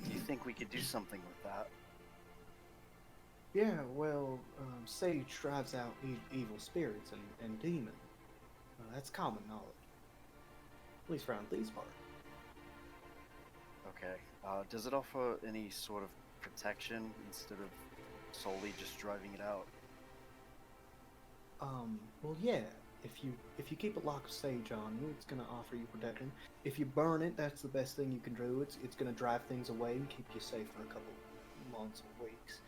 do you think we could do something with that? Yeah, well, Sage drives out evil spirits and demons. That's common knowledge. At least around these parts. Okay. Does it offer any sort of protection instead of solely just driving it out? Well, yeah. If you keep a lock of sage on you, it's gonna offer you protection. If you burn it, that's the best thing you can do. It's gonna drive things away and keep you safe for a couple months or weeks,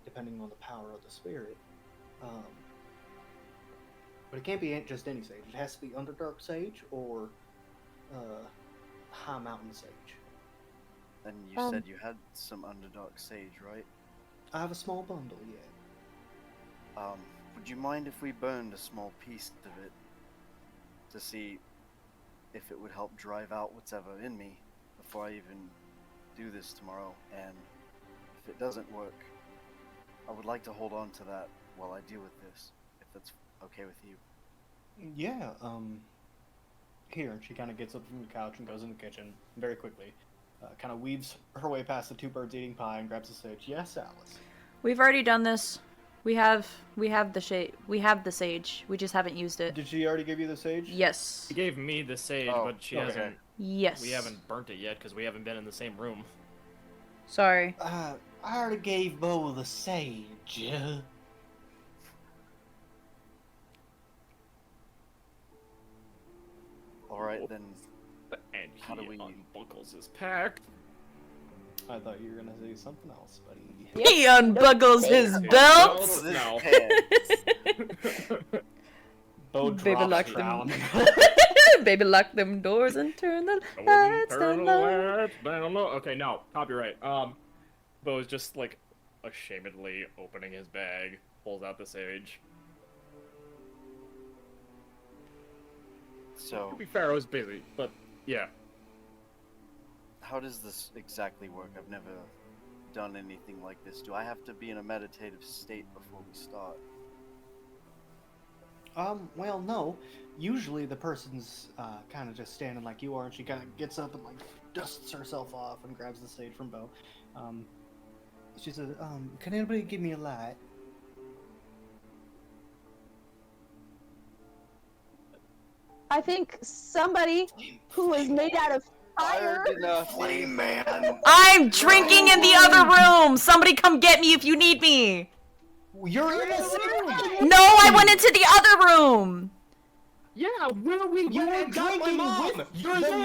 depending on the power of the spirit. But it can't be just any sage. It has to be Underdark sage or High Mountain sage. And you said you had some Underdark Sage, right? I have a small bundle, yeah. Would you mind if we burned a small piece of it to see if it would help drive out what's ever in me before I even do this tomorrow? And if it doesn't work, I would like to hold on to that while I deal with this, if that's okay with you. Yeah, here, and she kind of gets up from the couch and goes in the kitchen very quickly. Kind of weaves her way past the two birds eating pie and grabs the sage. Yes, Alice. We've already done this. We have the sage. We just haven't used it. Did she already give you the sage? Yes. She gave me the sage, Oh, but she okay. hasn't. Yes. We haven't burnt it yet because we haven't been in the same room. Sorry. I already gave Bo the sage. Alright, then. And How do he we- unbuckles his pack. I thought you were gonna say something else, buddy. He unbuckles his belt. This No. hand. Bo Baby drops locked crown. Baby, lock them doors and turn the I wouldn't lights turn down the low. lights down low. Okay, no, copyright. Bo is just like ashamedly opening his bag, pulls out the sage. So, To be fair, I was busy, but yeah. how does this exactly work? I've never done anything like this. Do I have to be in a meditative state before we start? Well, no. Usually the person's kind of just standing like you are, and she kind of gets up and like dusts herself off and grabs the sage from Bo. She says, "Can anybody give me a light?" I think somebody who is made out of fire. Flame man. I'm drinking in the other room. Somebody come get me if you need me. You're in the same. No, I went into the other room. Yeah, where we You were drinking with the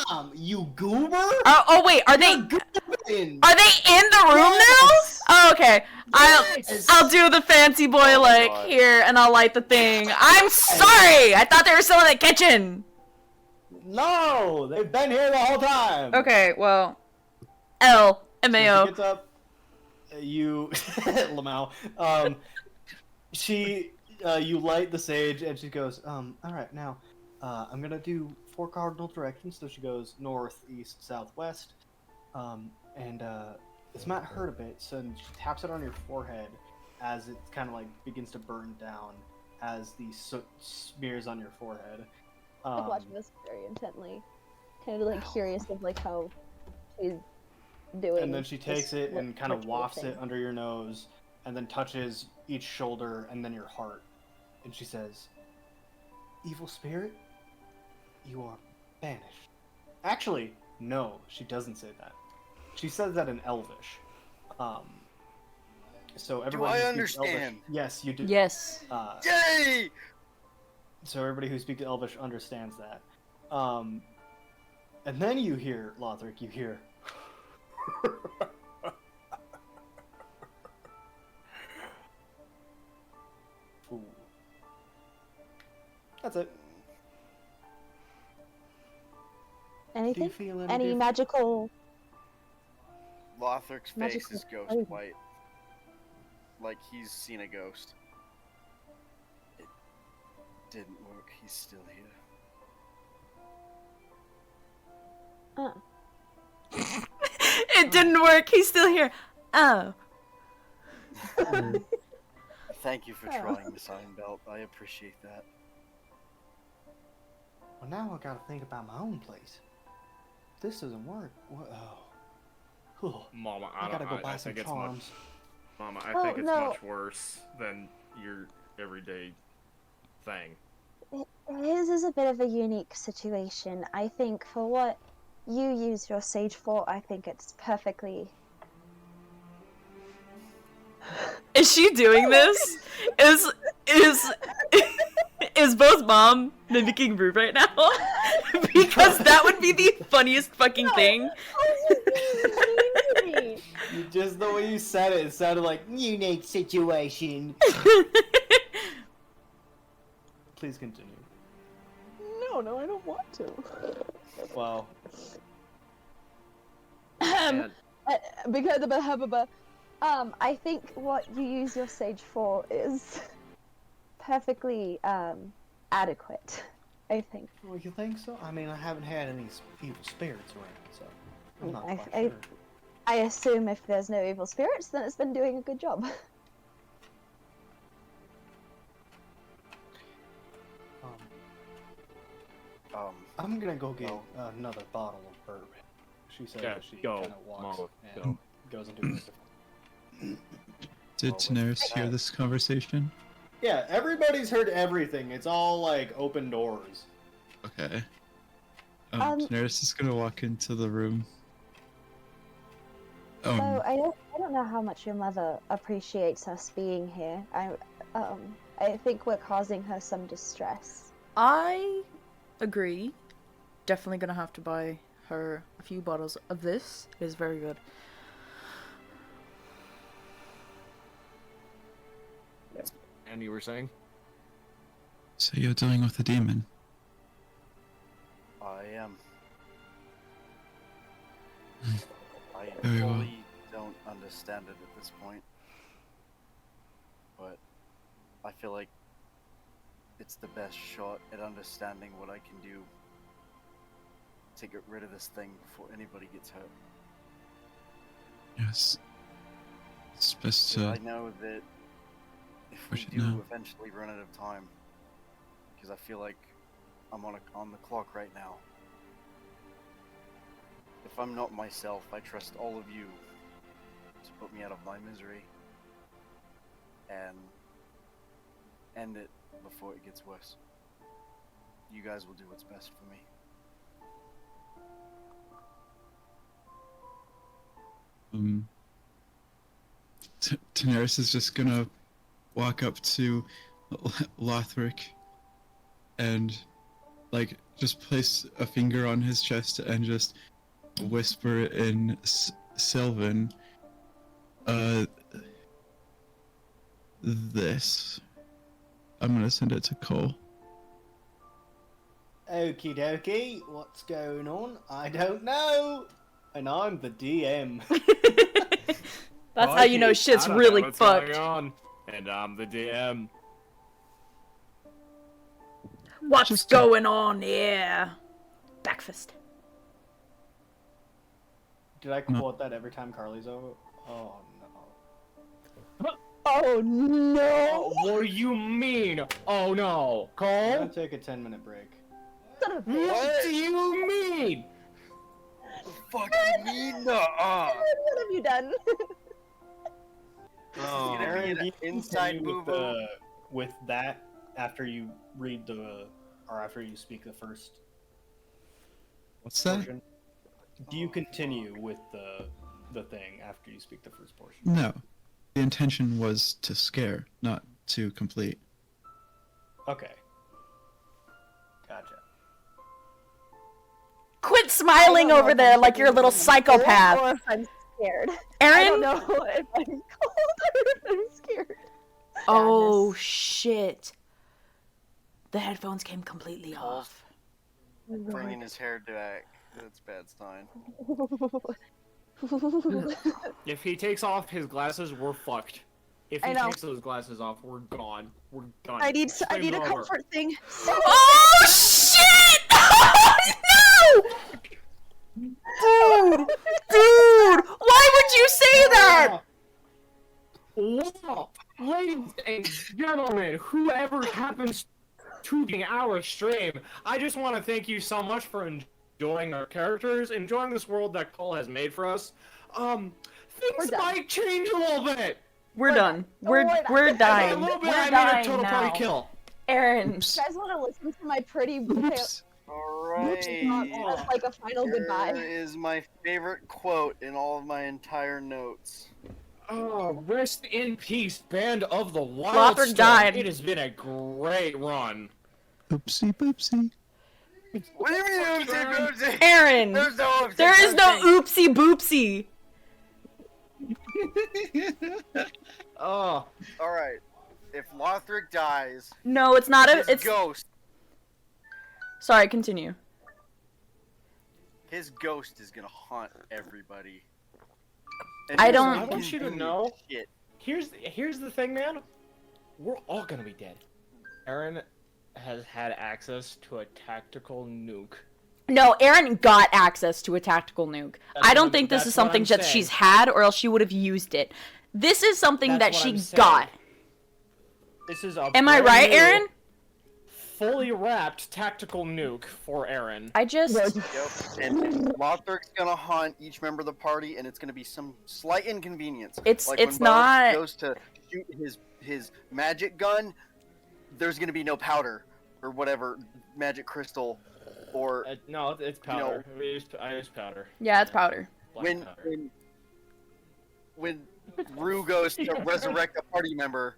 mom. You goober. Oh wait, are they in the room now? Oh, okay. I'll do the fancy boy like here, and I'll light the thing. I'm sorry. I thought they were still in the kitchen. No, they've been here the whole time. Okay, well, She LMAO. gets up. You, Lamau. You light the sage, and she goes, all right, now, I'm gonna do 4 cardinal directions. So she goes north, east, south, west, and this might hurt a bit. So she taps it on your forehead as it kind of like begins to burn down as the soot smears on your forehead. I'm watching this very intently, kind of like curious of like how she's doing. And then she takes it and kind of ritual wafts thing. it under your nose, and then touches each shoulder and then your heart. And she says, "Evil spirit, you are banished." Actually, no, she doesn't say that. She says that in Elvish. So everybody I who speaks Elvish- understand? yes, you do. Yes. Yay! So everybody who speaks Elvish understands that. And then you hear, Lothric, you hear. Ooh. That's it. Do you Anything? feel Any different? magical? Lothric's face Magical is ghost flavor. white. Like he's seen a ghost. It didn't work. He's still here. It didn't work. He's still here. Oh. Thank you for Oh. trying, Miss Ironbelt. I appreciate that. Well, now I gotta think about my own place. If this doesn't work, what? Oh. Mama, I gotta go buy I some think it's charms. much. Mama, I Oh, think it's no. much worse than your everyday thing. His is a bit of a unique situation. I think for what you use your sage for, I think it's perfectly. Is she doing this? Is Bo's mom mimicking Rube right now? Because that would be the funniest fucking thing. Just the way you said it, it sounded like unique situation. Please continue. No, I don't want to. Wow. Because I think what you use your sage for is perfectly adequate. I think. Well, you think so? I mean, I haven't had any evil spirits around, so I'm not I- quite I- sure. I assume if there's no evil spirits, then it's been doing a good job. I'm gonna go get Oh. another bottle of bourbon. She says Yeah, as she go, kind of walks Mama, and go. goes into her different. Did Well, Daenerys with hear that- this conversation? Yeah, everybody's heard everything. It's all like open doors. Okay. Um, Daenerys is gonna walk into the room. So I don't know how much your mother appreciates us being here. I think we're causing her some distress. I agree. Definitely gonna have to buy her a few bottles of this. It is very good. And you were saying? So you're dealing with a demon. am. I Very well. fully don't understand it at this point. But I feel like it's the best shot at understanding what I can do to get rid of this thing before anybody gets hurt. Yes. It's best I to. know that if we push it do now. eventually run out of time, because I feel like I'm on the clock right now. If I'm not myself, I trust all of you to put me out of my misery and end it before it gets worse. You guys will do what's best for me. Daenerys is just gonna walk up to Lothric and like just place a finger on his chest and just whisper in Sylvan, this. I'm gonna send it to Cole. Okie dokie, what's going on? I don't know! And I'm the DM. That's how you know shit's I don't really know what's fucked. going on. And I'm the DM. What's going on? Yeah. Backfist. Did I quote that every time Carly's over? Oh no. Oh no! What do you mean? Oh no, I'm gonna Cole? take a 10-minute break. Son of a bitch. What do you mean? Fuck you mean? Nuh-uh. What have you done? Oh, Aaron, do you inside continue boo-boo. with that after you read or after you speak the first What's that? portion? Do you continue with the thing after you speak the first portion? No. The intention was to scare, not to complete. Okay. Gotcha. Quit smiling over there like you're a little psychopath. Or if I'm scared. I don't Aaron? know if I'm cold or if I'm scared. Oh shit. The headphones came completely off. Bringing his hair back. That's a bad sign. If he takes off his glasses, we're fucked. If I he know. takes those glasses off, we're gone. We're done. I need a Stream's over. comfort thing. Oh shit! Oh no! Dude! Dude! Why would you say that? Wow, ladies and gentlemen, whoever happens to be our stream, I just want to thank you so much for enjoying our characters, enjoying this world that Cole has made for us. Things done. might change a little bit. We're done. We're We're A dying. little bit, We're I mean a dying total now. party kill. Aaron. You guys want to listen to my pretty Oops. Alright. as like a final Here goodbye? is my favorite quote in all of my entire notes. Oh, rest in peace, Band of the Lothric Wildstorm. died. It has been a great run. Oopsie boopsie. What do you mean, oopsie boopsie? Aaron. There's no oopsie There is no boopsie. oopsie boopsie. Oh, Alright. If Lothric dies, No, it's not a. his It's. ghost Sorry, continue. His ghost is gonna haunt everybody. I don't- I want you to know. Shit. Here's the thing, man. We're all gonna be dead. Aaron has had access to a tactical nuke. No, Aaron got access to a tactical nuke. I don't think this that's is what something I'm that saying. she's had, or else she would have used it. This is something That's that what I'm she saying. got. This is a Am I brand right, new, Aaron? Fully wrapped tactical nuke for Aaron. I just. Yep. And Lothric's gonna haunt each member of the party, and it's gonna be some slight inconvenience. It's like it's when Bo not. goes to shoot his magic gun, there's gonna be no powder or whatever magic crystal, or No, it's powder. I use powder. Yeah, it's powder. Black when powder. when Rue goes to resurrect a party member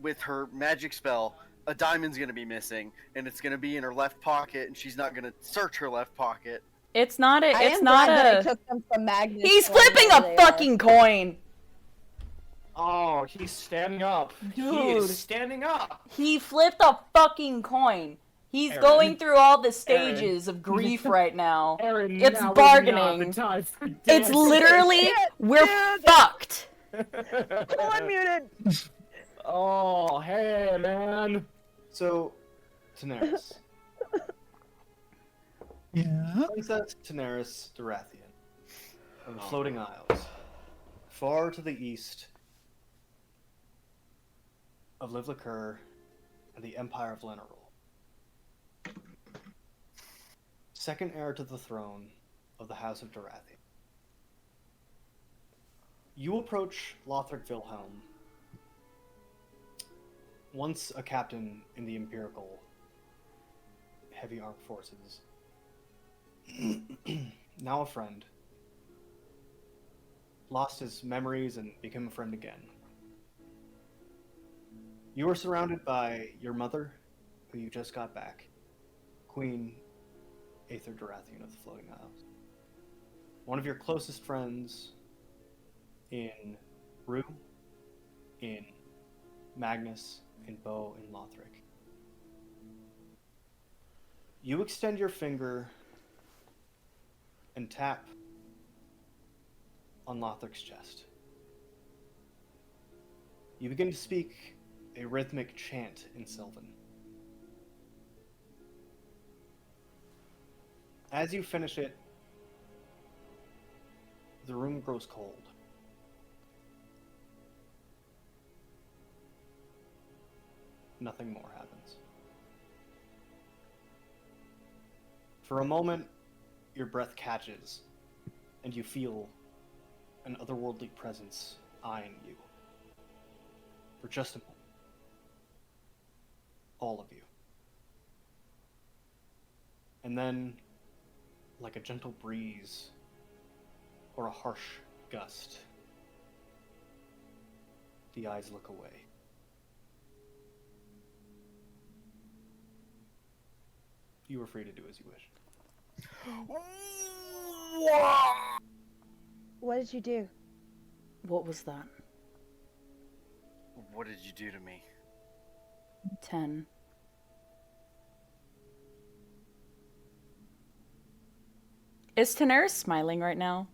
with her magic spell, a diamond's gonna be missing, and it's gonna be in her left pocket, and she's not gonna search her left pocket. It's not a. I It's am not glad that I a. took them from Magnus. He's when flipping they a were. fucking coin. Oh, he's standing up. He Dude. is standing up. He flipped a fucking coin. He's Aaron. going through all the stages of grief right now. Aaron, It's now is not bargaining. the time for It's dancing. literally, Shit, we're dude. fucked. Pull unmuted. Oh, hey, man. So, Daenerys. Yeah. Princess Daenerys Baratheon of the Floating Isles, far to the east of Liv-Liqueur and the Empire of Lenarol. Second heir to the throne of the House of Baratheon. You approach Lothric Wilhelm, once a captain in the Imperial Heavy Armed Forces, now a friend, lost his memories and became a friend again. You are surrounded by your mother, who you just got back, Queen Aether Baratheon of the Floating Isles. One of your closest friends in Rue, in Magnus, in Bo, in Lothric. You extend your finger and tap on Lothric's chest. You begin to speak a rhythmic chant in Sylvan. As you finish it, the room grows cold. Nothing more happens. For a moment, your breath catches, and you feel an otherworldly presence eyeing you. For just a moment. All of you. And then, like a gentle breeze or a harsh gust, the eyes look away. You are free to do as you wish. What did you do? What was that? What did you do to me? 10. Is Daenerys smiling right now?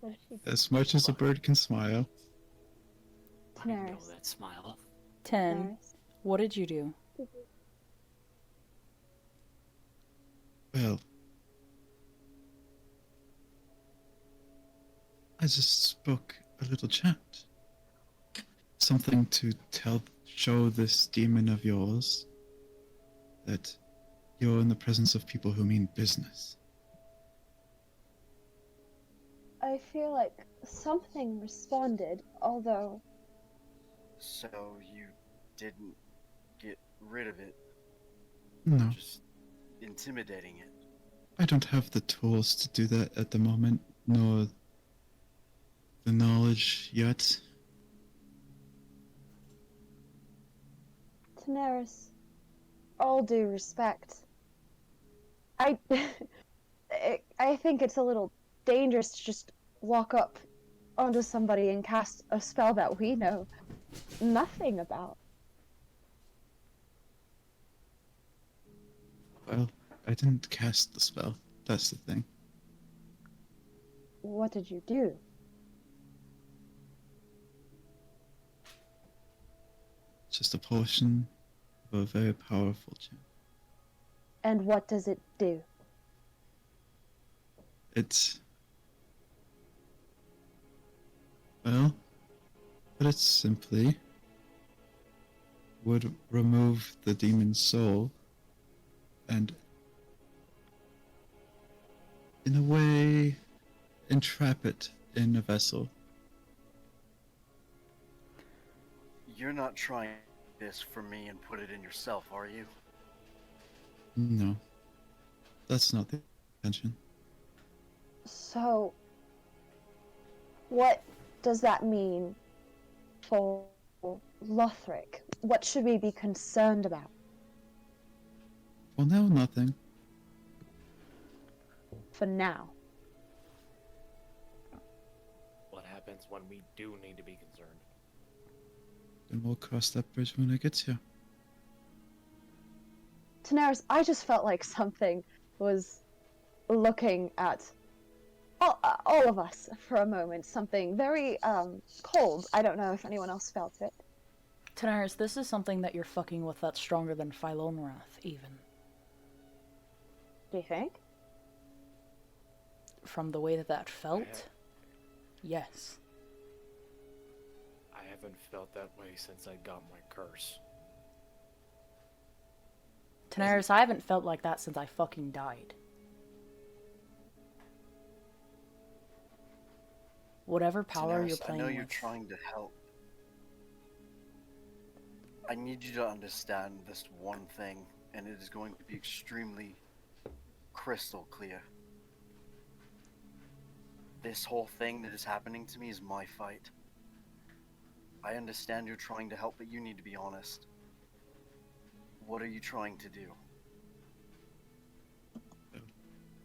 What did you As much as a bird can smile. I know Daenerys. that smile. 10. Daenerys. What did you do? Well, I just spoke a little chant. Something to show this demon of yours that you're in the presence of people who mean business. I feel like something responded, although So you didn't get rid of it, No, just intimidating it. I don't have the tools to do that at the moment, nor the knowledge yet. Daenerys, all due respect, I think it's a little dangerous to just walk up onto somebody and cast a spell that we know nothing about. Well, I didn't cast the spell. That's the thing. What did you do? Just a portion of a very powerful chant. And what does it do? It's... Well, put it simply, would remove the demon's soul and, in a way, entrap it in a vessel. You're not trying this for me and put it in yourself, are you? No, that's not the intention. So, what does that mean for Lothric? What should we be concerned about? Well, now nothing. For now. What happens when we do need to be concerned? Then we'll cross that bridge when it gets here. Daenerys, I just felt like something was looking at all of us for a moment. Something very cold. I don't know if anyone else felt it. Daenerys, this is something that you're fucking with that's stronger than Phylone Wrath, even. Do you think? From the way that felt? Yes. I haven't felt that way since I got my curse. Daenerys, I haven't felt like that since I fucking died. Whatever power Daenerys, you're playing I know you're with. trying to help. I need you to understand this one thing, and it is going to be extremely crystal clear. This whole thing that is happening to me is my fight. I understand you're trying to help, but you need to be honest. What are you trying to do?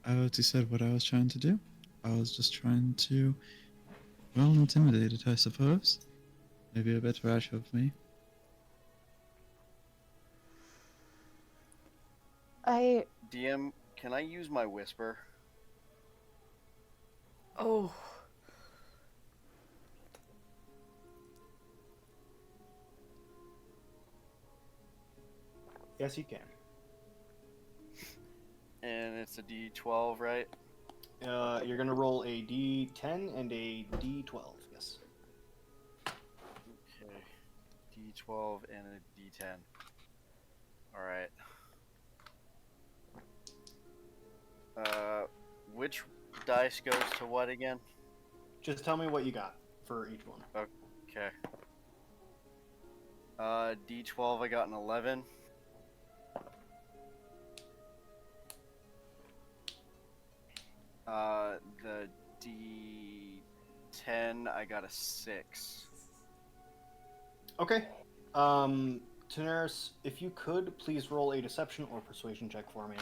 I already said what I was trying to do. I was just trying to, well, intimidate it, I suppose. Maybe a bit rash of me. DM, can I use my whisper? Oh. Yes, you can. And it's a D12, right? You're gonna roll a D10 and a D12. Yes. Okay. D12 and a D10. Alright. Which dice goes to what again? Just tell me what you got for each one. Okay. D12, I got an 11. The D10, I got a 6. Okay. Daenerys, if you could, please roll a deception or persuasion check for me.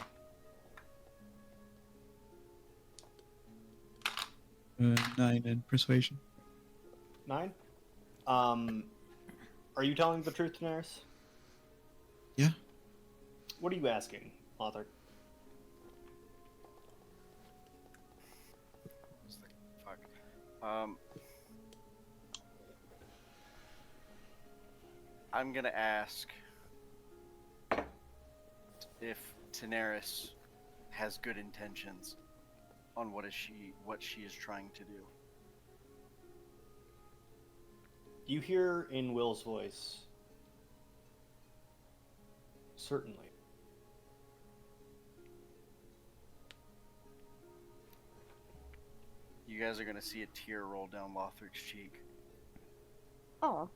9 in persuasion. 9? Are you telling the truth, Daenerys? Yeah. What are you asking, Lothar? Fuck. I'm gonna ask if Daenerys has good intentions on what she is trying to do. You hear in Will's voice, certainly. You guys are gonna see a tear roll down Lothric's cheek. Oh.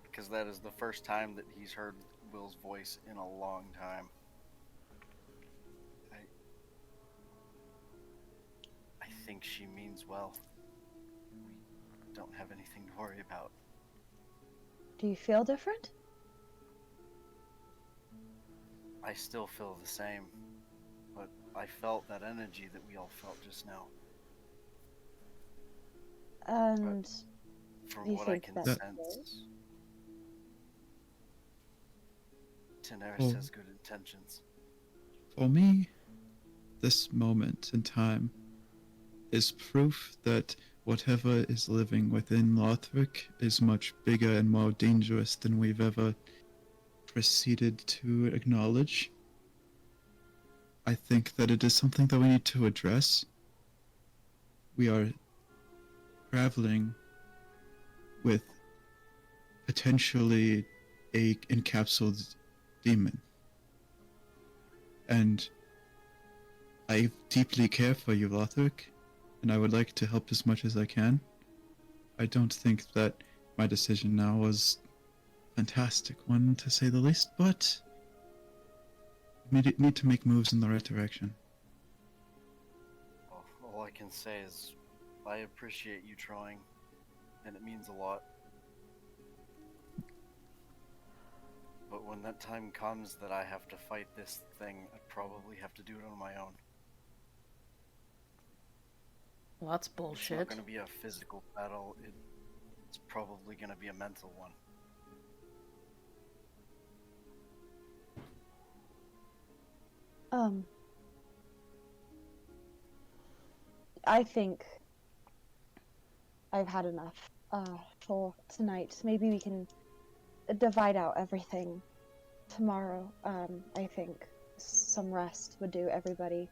Because that is the first time that he's heard Will's voice in a long time. I think she means well. We don't have anything to worry about. Do you feel different? I still feel the same, but I felt that energy that we all felt just now. And From you what I think can that's sense, Daenerys Oh. has good intentions. For me, this moment in time is proof that whatever is living within Lothric is much bigger and more dangerous than we've ever proceeded to acknowledge. I think that it is something that we need to address. We are traveling with potentially a encapsulated demon. And I deeply care for you, Lothric, and I would like to help as much as I can. I don't think that my decision now was a fantastic one, to say the least, but we need to make moves in the right direction. Well, all I can say is I appreciate you trying, and it means a lot. But when that time comes that I have to fight this thing, I probably have to do it on my own. Well, that's It's bullshit. not going to be a physical battle, it's probably going to be a mental one. I think I've had enough for tonight. Maybe we can divide out everything tomorrow. I think some rest would do everybody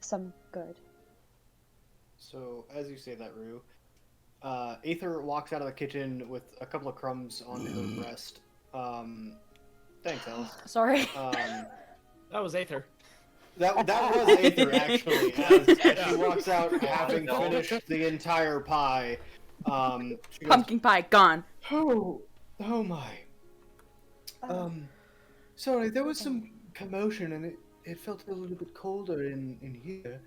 some good. So, as you say that, Rue, Aether walks out of the kitchen with a couple of crumbs on her breast. Thanks, Alice. Sorry. That was Aether. That was Aether, actually, as she walks out having finished the entire pie. She goes, Pumpkin pie gone. oh my. Sorry, there was some commotion and it felt a little bit colder in here.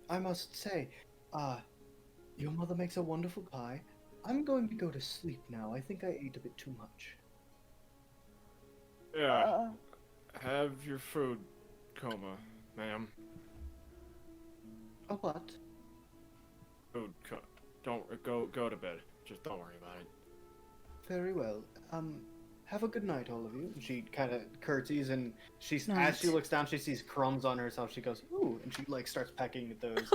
I must say, your mother makes a wonderful pie. I'm going to go to sleep now. I think I ate a bit too much. Yeah. Have your food, Coma, ma'am. A what? Food, don't go to bed. Just don't worry about it. Very well. Have a good night, all of you. And she kind of curtsies, and as Nice. she looks down, she sees crumbs on herself. She goes, ooh, and she like starts pecking at those.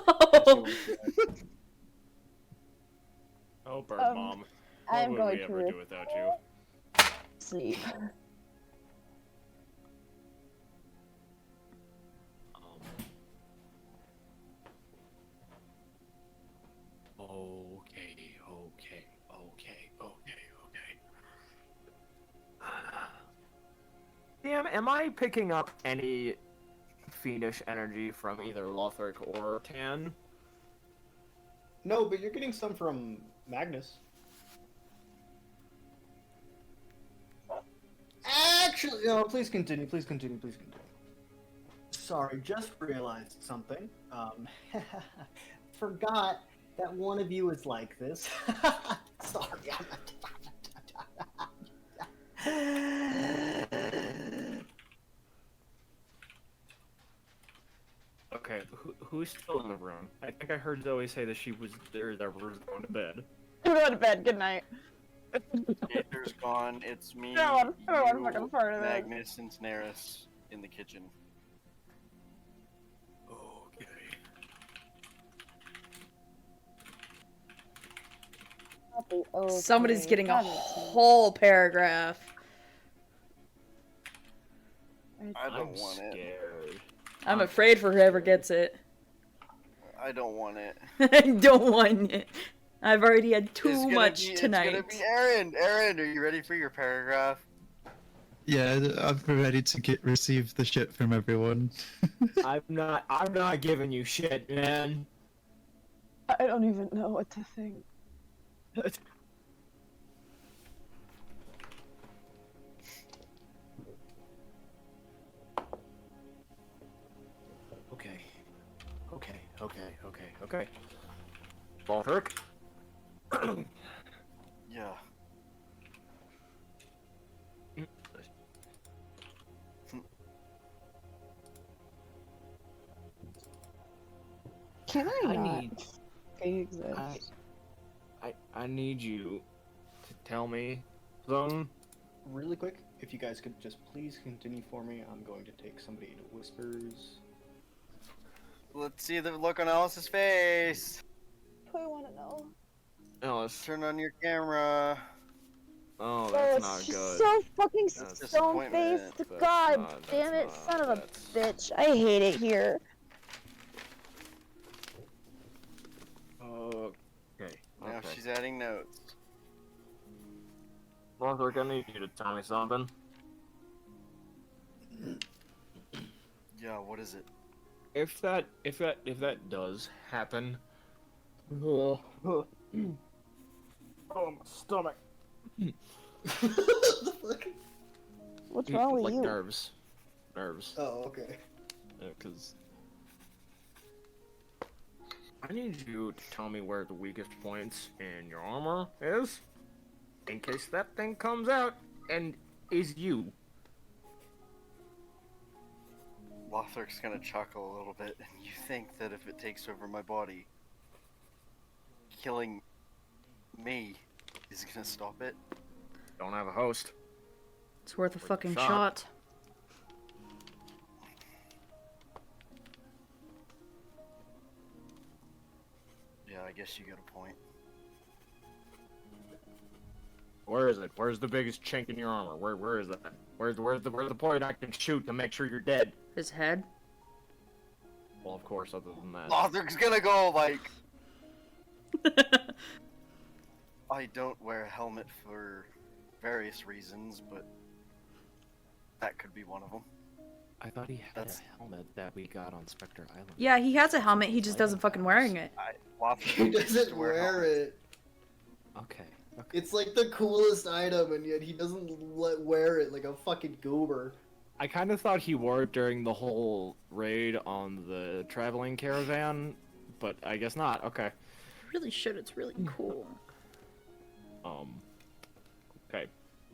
Oh, bird mom. I am What would going we ever to do without you? sleep. Damn, am I picking up any fiendish energy from either Lothric or Tan? No, but you're getting some from Magnus. Actually, no, please continue, please continue, please continue. Sorry, just realized something. Forgot that one of you is like this. Sorry. Okay, who's still in the room? I think I heard Zoe say that she was there, that was going to bed. I'm going to bed. Good night. Aether's gone. It's me, I don't want you, fucking part of this. Magnus, and Snaris in the kitchen. Okay. Somebody's getting a whole paragraph. I don't I'm want it. scared. I'm afraid for whoever gets it. I don't want it. I don't want it. I've already had It's too gonna much be, tonight. It's gonna be Aaron. Aaron, are you ready for your paragraph? Yeah, I'm ready to receive the shit from everyone. I'm not giving you shit, man. I don't even know what to think. Okay. Lothric? Yeah. Can I not need- exist? I need you to tell me something. Really quick, if you guys could just please continue for me, I'm going to take somebody to Whispers. Let's see the look on Alice's face. I want to know. Alice. Turn on your camera. Oh, Oh, that's it's not just good. so fucking That's stone faced. disappointment. God That's damn it, not- son of a that's- bitch. I hate it here. Okay. Now Okay. she's adding notes. Lothric, I need you to tell me something. Yeah, what is it? If that does happen. Oh, my stomach. What's wrong with like you? nerves. Oh, okay. Because I need you to tell me where the weakest points in your armor is, in case that thing comes out and is you. Lothric's gonna chuckle a little bit, and you think that if it takes over my body, killing me is gonna stop it? Don't have a host. It's worth a Worth a fucking shot. shot. guess you got a point. Where is it? Where's the biggest chink in your armor? Where is that? Where's the point I can shoot to make sure you're dead? His head? Well, of course, other than that. Lothric gonna go like. I don't wear a helmet for various reasons, but that could be one of them. I thought he had a helmet that we got on Spectre Island. Yeah, he has a helmet, he just doesn't fucking wearing it. He doesn't wear it. Okay. It's like the coolest item, and yet he doesn't wear it like a fucking goober. I kind of thought he wore it during the whole raid on the traveling caravan, but I guess not. Okay. Really should, it's really cool. Okay.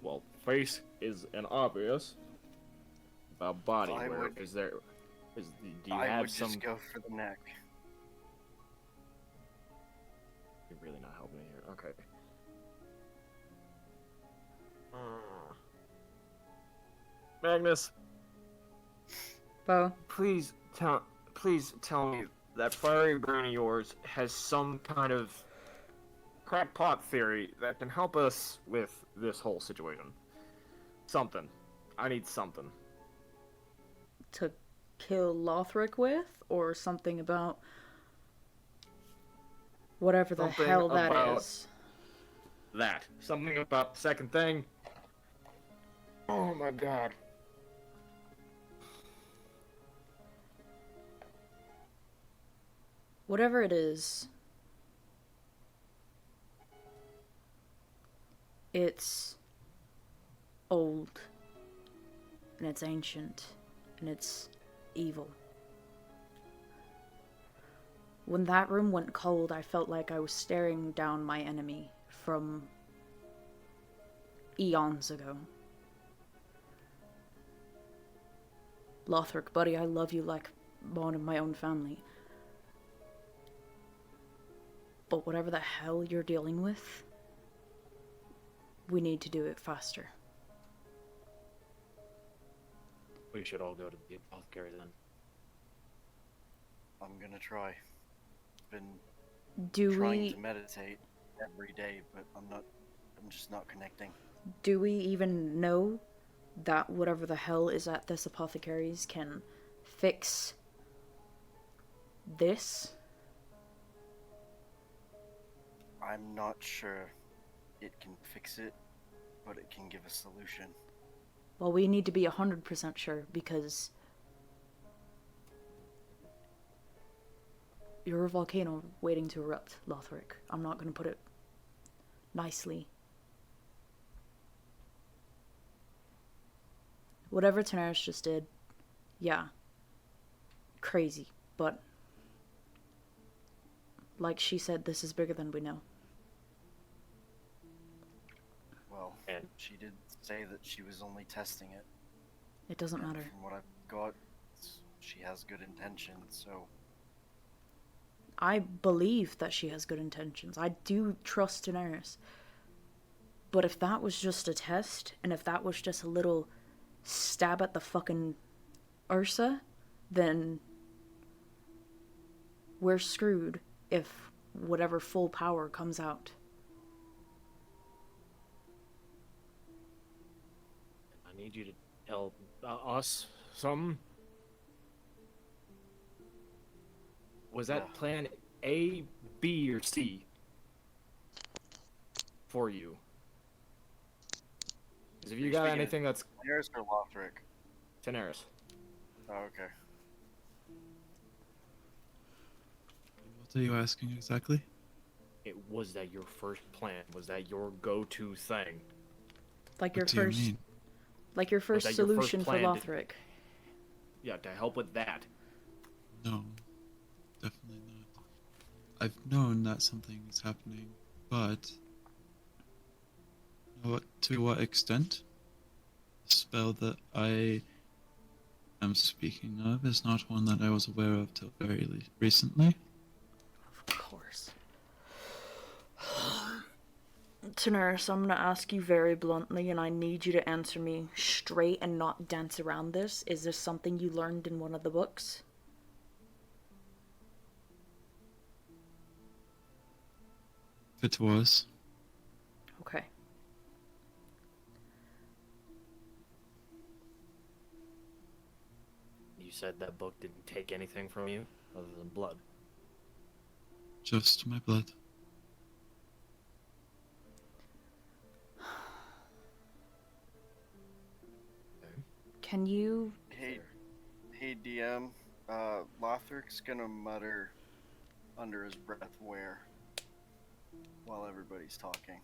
Well, face is an obvious. Body, where is there? Do you I have would some? just go for the neck. You're really not helping me here. Okay. Magnus, Bo. please tell me that fiery brain of yours has some kind of crackpot theory that can help us with this whole situation. Something. I need something. To kill Lothric with, or something about whatever the Something hell that about- is. That. Something about the second thing. Oh my god. Whatever it is, it's old, and it's ancient, and it's evil. When that room went cold, I felt like I was staring down my enemy from eons ago. Lothric, buddy, I love you like one of my own family. But whatever the hell you're dealing with, we need to do it faster. We should all go to the apothecary then. I'm gonna try. Been Do trying we to meditate every day, but I'm just not connecting. do we even know that whatever the hell is at this apothecary's can fix this? I'm not sure it can fix it, but it can give a solution. Well, we need to be 100% sure, because you're a volcano waiting to erupt, Lothric. I'm not going to put it nicely. Whatever Daenerys just did, yeah, crazy, but like she said, this is bigger than we know. Well, And- she did say that she was only testing it. It doesn't and matter. From what I've got, she has good intentions, so I believe that she has good intentions. I do trust Daenerys. But if that was just a test, and if that was just a little stab at the fucking Ursa, then we're screwed if whatever full power comes out. I need you to tell us something. Was that Yeah. plan A, B, or C for you? Because if you You're got speaking- anything that's Daenerys or Lothric? Daenerys, Oh, okay. What are you asking exactly? was that your first plan? Was that your go-to thing? Like your What do you first mean? like your first that your first solution for plan to- Lothric. Yeah, to help with that. No, definitely not. I've known that something is happening, but to what extent? The spell that I am speaking of is not one that I was aware of till very recently. Of course. Daenerys, I'm gonna ask you very bluntly, and I need you to answer me straight and not dance around this. Is this something you learned in one of the books? it was. Okay. You said that book didn't take anything from you other than blood. Just my blood. Can you... Hey DM, Lothric's gonna mutter under his breath where while everybody's talking.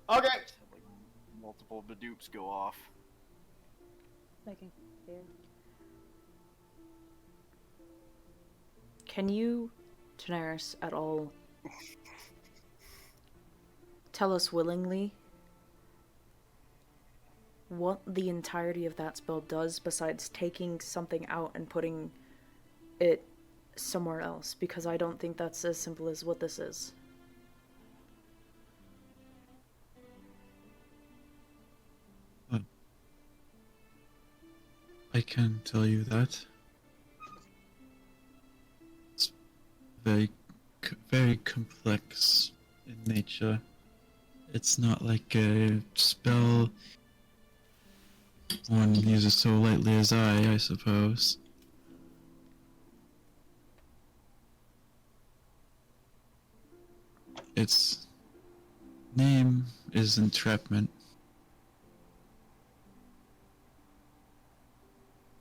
Okay. Just have, like, multiple Badoops go off. Making clear. Can you, Daenerys, at all tell us willingly what the entirety of that spell does besides taking something out and putting it somewhere else? Because I don't think that's as simple as what this is. I can tell you that. It's very complex in nature. It's not like a spell one uses so lightly as I suppose. Its name is entrapment.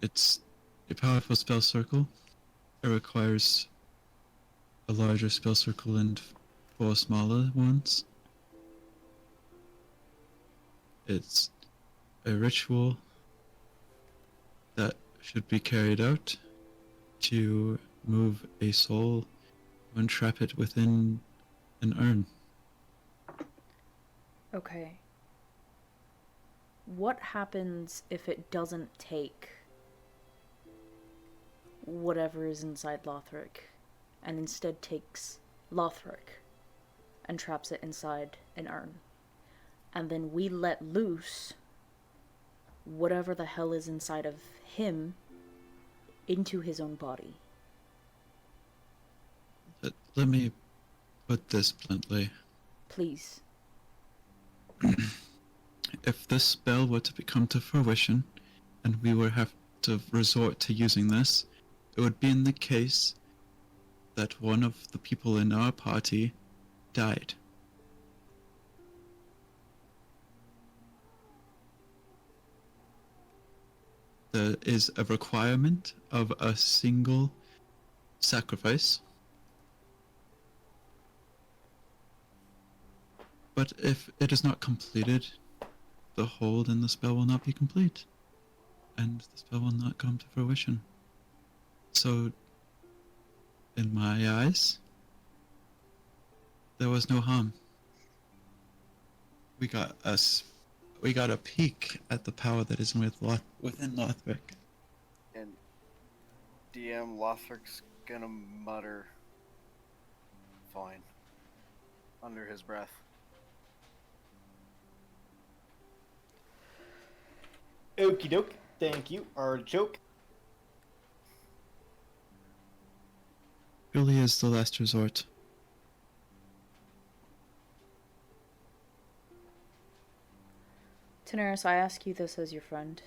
It's a powerful spell circle. It requires a larger spell circle and 4 smaller ones. It's a ritual that should be carried out to move a soul and trap it within an urn. Okay. What happens if it doesn't take whatever is inside Lothric and instead takes Lothric and traps it inside an urn? And then we let loose whatever the hell is inside of him into his own body. Let me put this bluntly. Please. If this spell were to come to fruition, and we would have to resort to using this, it would be in the case that one of the people in our party died. There is a requirement of a single sacrifice. But if it is not completed, the hold in the spell will not be complete, and the spell will not come to fruition. So, in my eyes, there was no harm. We got a peek at the power that is within Lothric. And DM Lothric's gonna mutter fine under his breath. Okie doke. Thank you. Artichoke. Really is the last resort. Daenerys, I ask you this as your friend.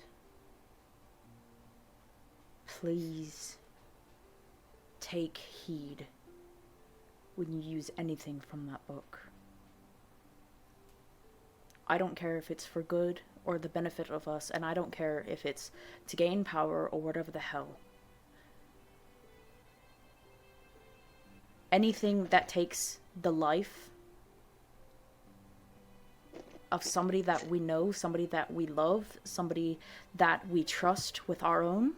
Please take heed when you use anything from that book. I don't care if it's for good or the benefit of us, and I don't care if it's to gain power or whatever the hell. Anything that takes the life of somebody that we know, somebody that we love, somebody that we trust with our own,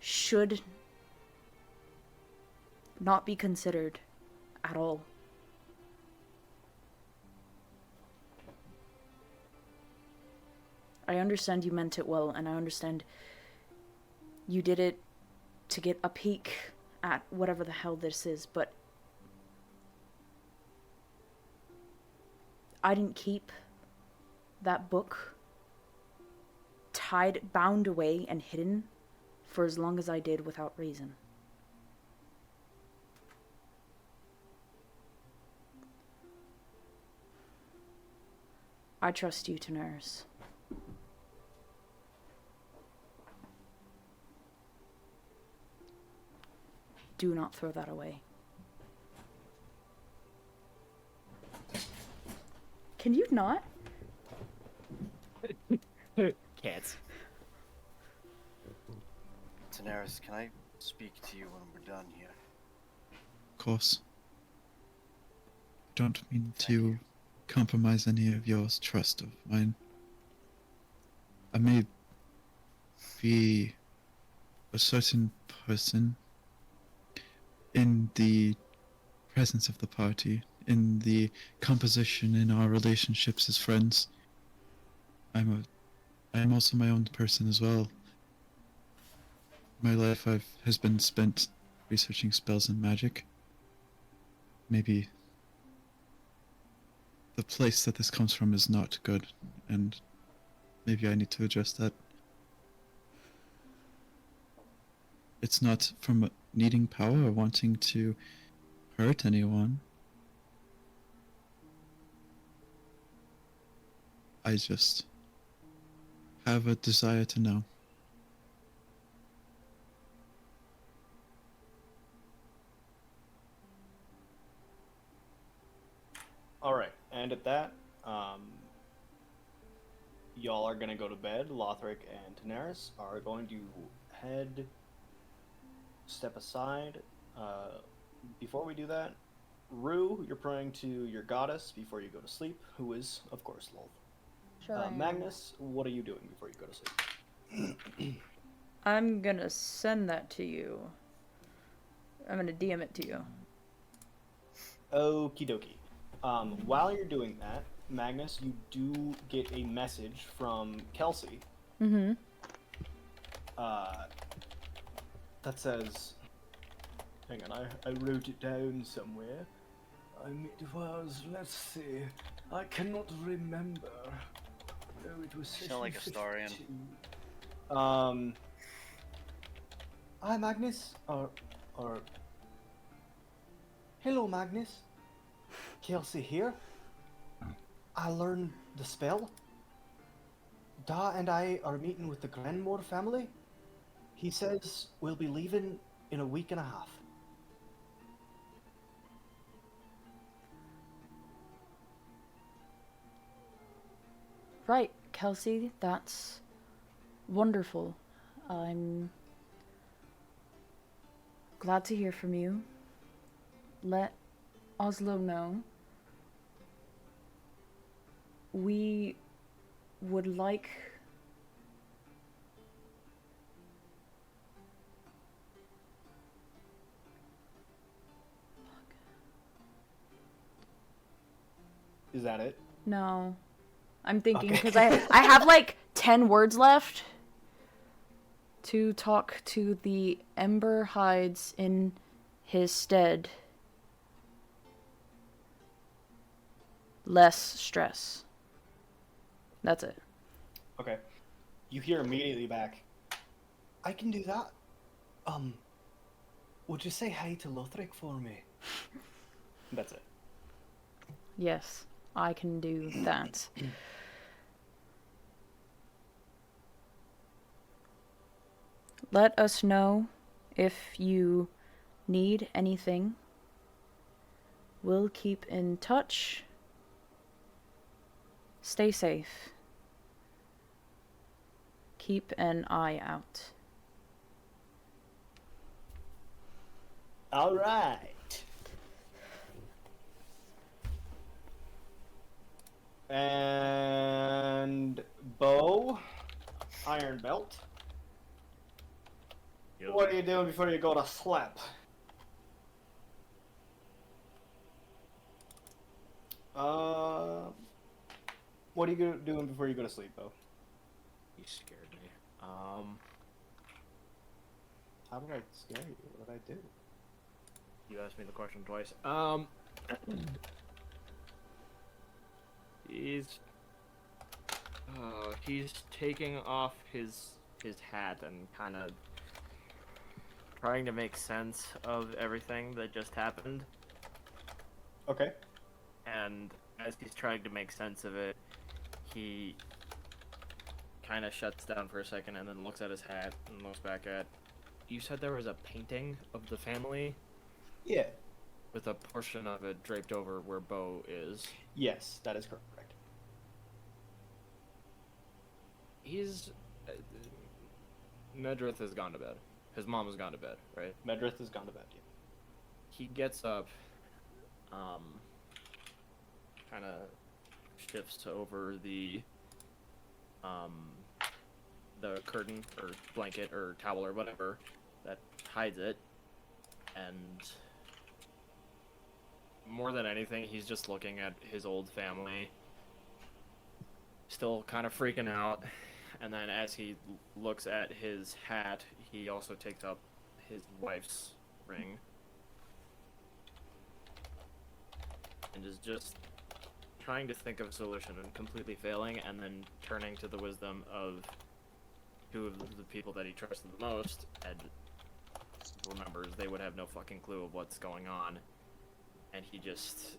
should not be considered at all. I understand you meant it well, and I understand you did it to get a peek at whatever the hell this is, but I didn't keep that book bound away and hidden for as long as I did without reason. I trust you to nurse. Do not throw that away. Can you not? Cats. Daenerys, can I speak to you when we're done here? Of course. Don't mean to compromise any of your trust of mine. I may be a certain person in the presence of the party, in the composition in our relationships as friends. I'm also my own person as well. My life has been spent researching spells and magic. Maybe the place that this comes from is not good, and maybe I need to address that. It's not from needing power or wanting to hurt anyone. I just have a desire to know. Alright, and at that, y'all are gonna go to bed. Lothric and Daenerys are going to step aside. Before we do that, Rue, you're praying to your goddess before you go to sleep, who is, of course, Lolth. Sure. I am. Magnus, what are you doing before you go to sleep? I'm gonna send that to you. I'm gonna DM it to you. Okie dokie. While you're doing that, Magnus, you do get a message from Kelsey. Mm-hmm. That says, hang on, I wrote it down somewhere. It was, let's see, I cannot remember. Oh, it was You sound like a session Starian. 52. Hi Magnus, or, hello Magnus, Kelsey here. I learned the spell. Da and I are meeting with the Granmore family. He says we'll be leaving in a week and a half. Right, Kelsey, that's wonderful. I'm glad to hear from you. Let Oslo know. We would like Is that it? No. I'm thinking Okay. because I have like 10 words left to talk to the Ember Hides in his stead. Less stress. That's it. Okay. You hear immediately back. I can do that. Would you say hi to Lothric for me? That's it. Yes, I can do that. Let us know if you need anything. We'll keep in touch. Stay safe. Keep an eye out. All right. And Bo, Iron Belt. Yep. What are you doing before you go to sleep? What are you doing before you go to sleep, Bo? You scared me. How did I scare you? What did I do? You asked me the question twice. He's He's taking off his hat and kind of trying to make sense of everything that just happened. Okay. And as he's trying to make sense of it, he kind of shuts down for a second and then looks at his hat and looks back at. You said there was a painting of the family? Yeah. With a portion of it draped over where Bo is. Yes, that is correct. He's... Medrith has gone to bed. His mom has gone to bed, right? Medrith has gone to bed, yeah. He gets up, kind of shifts over the curtain or blanket or towel or whatever that hides it, and more than anything, he's just looking at his old family, still kind of freaking out. And then as he looks at his hat, he also takes up his wife's ring. And is just trying to think of a solution and completely failing, and then turning to the wisdom of two of the people that he trusted the most, and remembers they would have no fucking clue of what's going on. And he just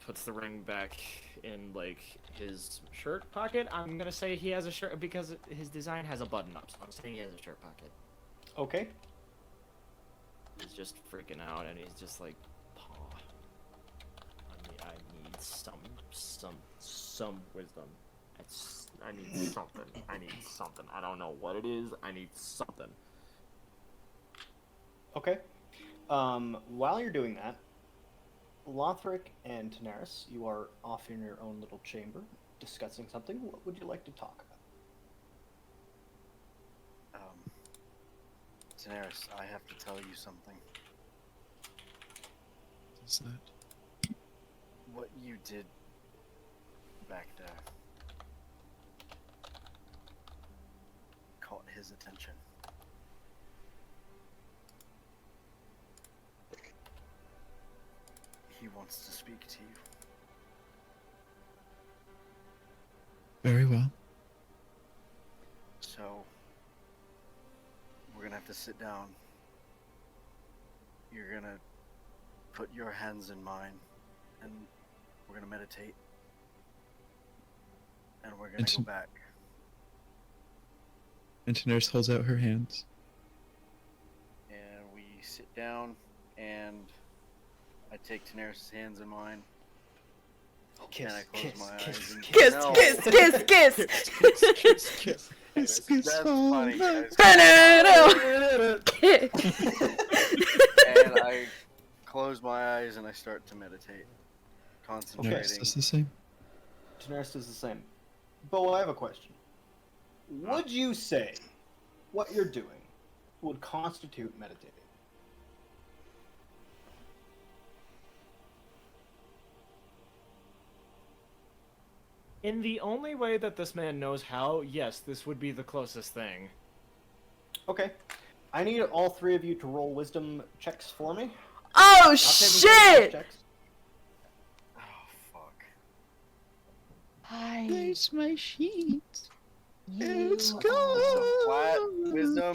puts the ring back in, like, his shirt pocket. I'm gonna say he has a shirt because his design has a button up, so I'm saying he has a shirt pocket. Okay. He's just freaking out, and he's just like, "Paw, I need some wisdom. I need something. I don't know what it is. I need something." Okay. While you're doing that, Lothric and Tanaris, you are off in your own little chamber discussing something. What would you like to talk about? Daenerys, I have to tell you something. What's that? What you did back there caught his attention. He wants to speak to you. Very well. So, we're gonna have to sit down. You're gonna put your hands in mine, and we're gonna meditate. And we're gonna go back. And Tanaris holds out her hands. And we sit down, and I take Tanaris' hands in mine. Kiss, and I close kiss, my kiss, eyes and Kiss, No. kiss, kiss, kiss. That's funny, guys. And I close my eyes and I start to meditate, concentrating. Tanaris does the same. Tanaris does the same. Bo, I have a question. Would you say what you're doing would constitute meditating? In the only way that this man knows how, yes, this would be the closest thing. Okay. I need all three of you to roll wisdom checks for me. Oh Not shit! checks. Oh, fuck. Hi. There's my sheet. You Let's So go. flat wisdom.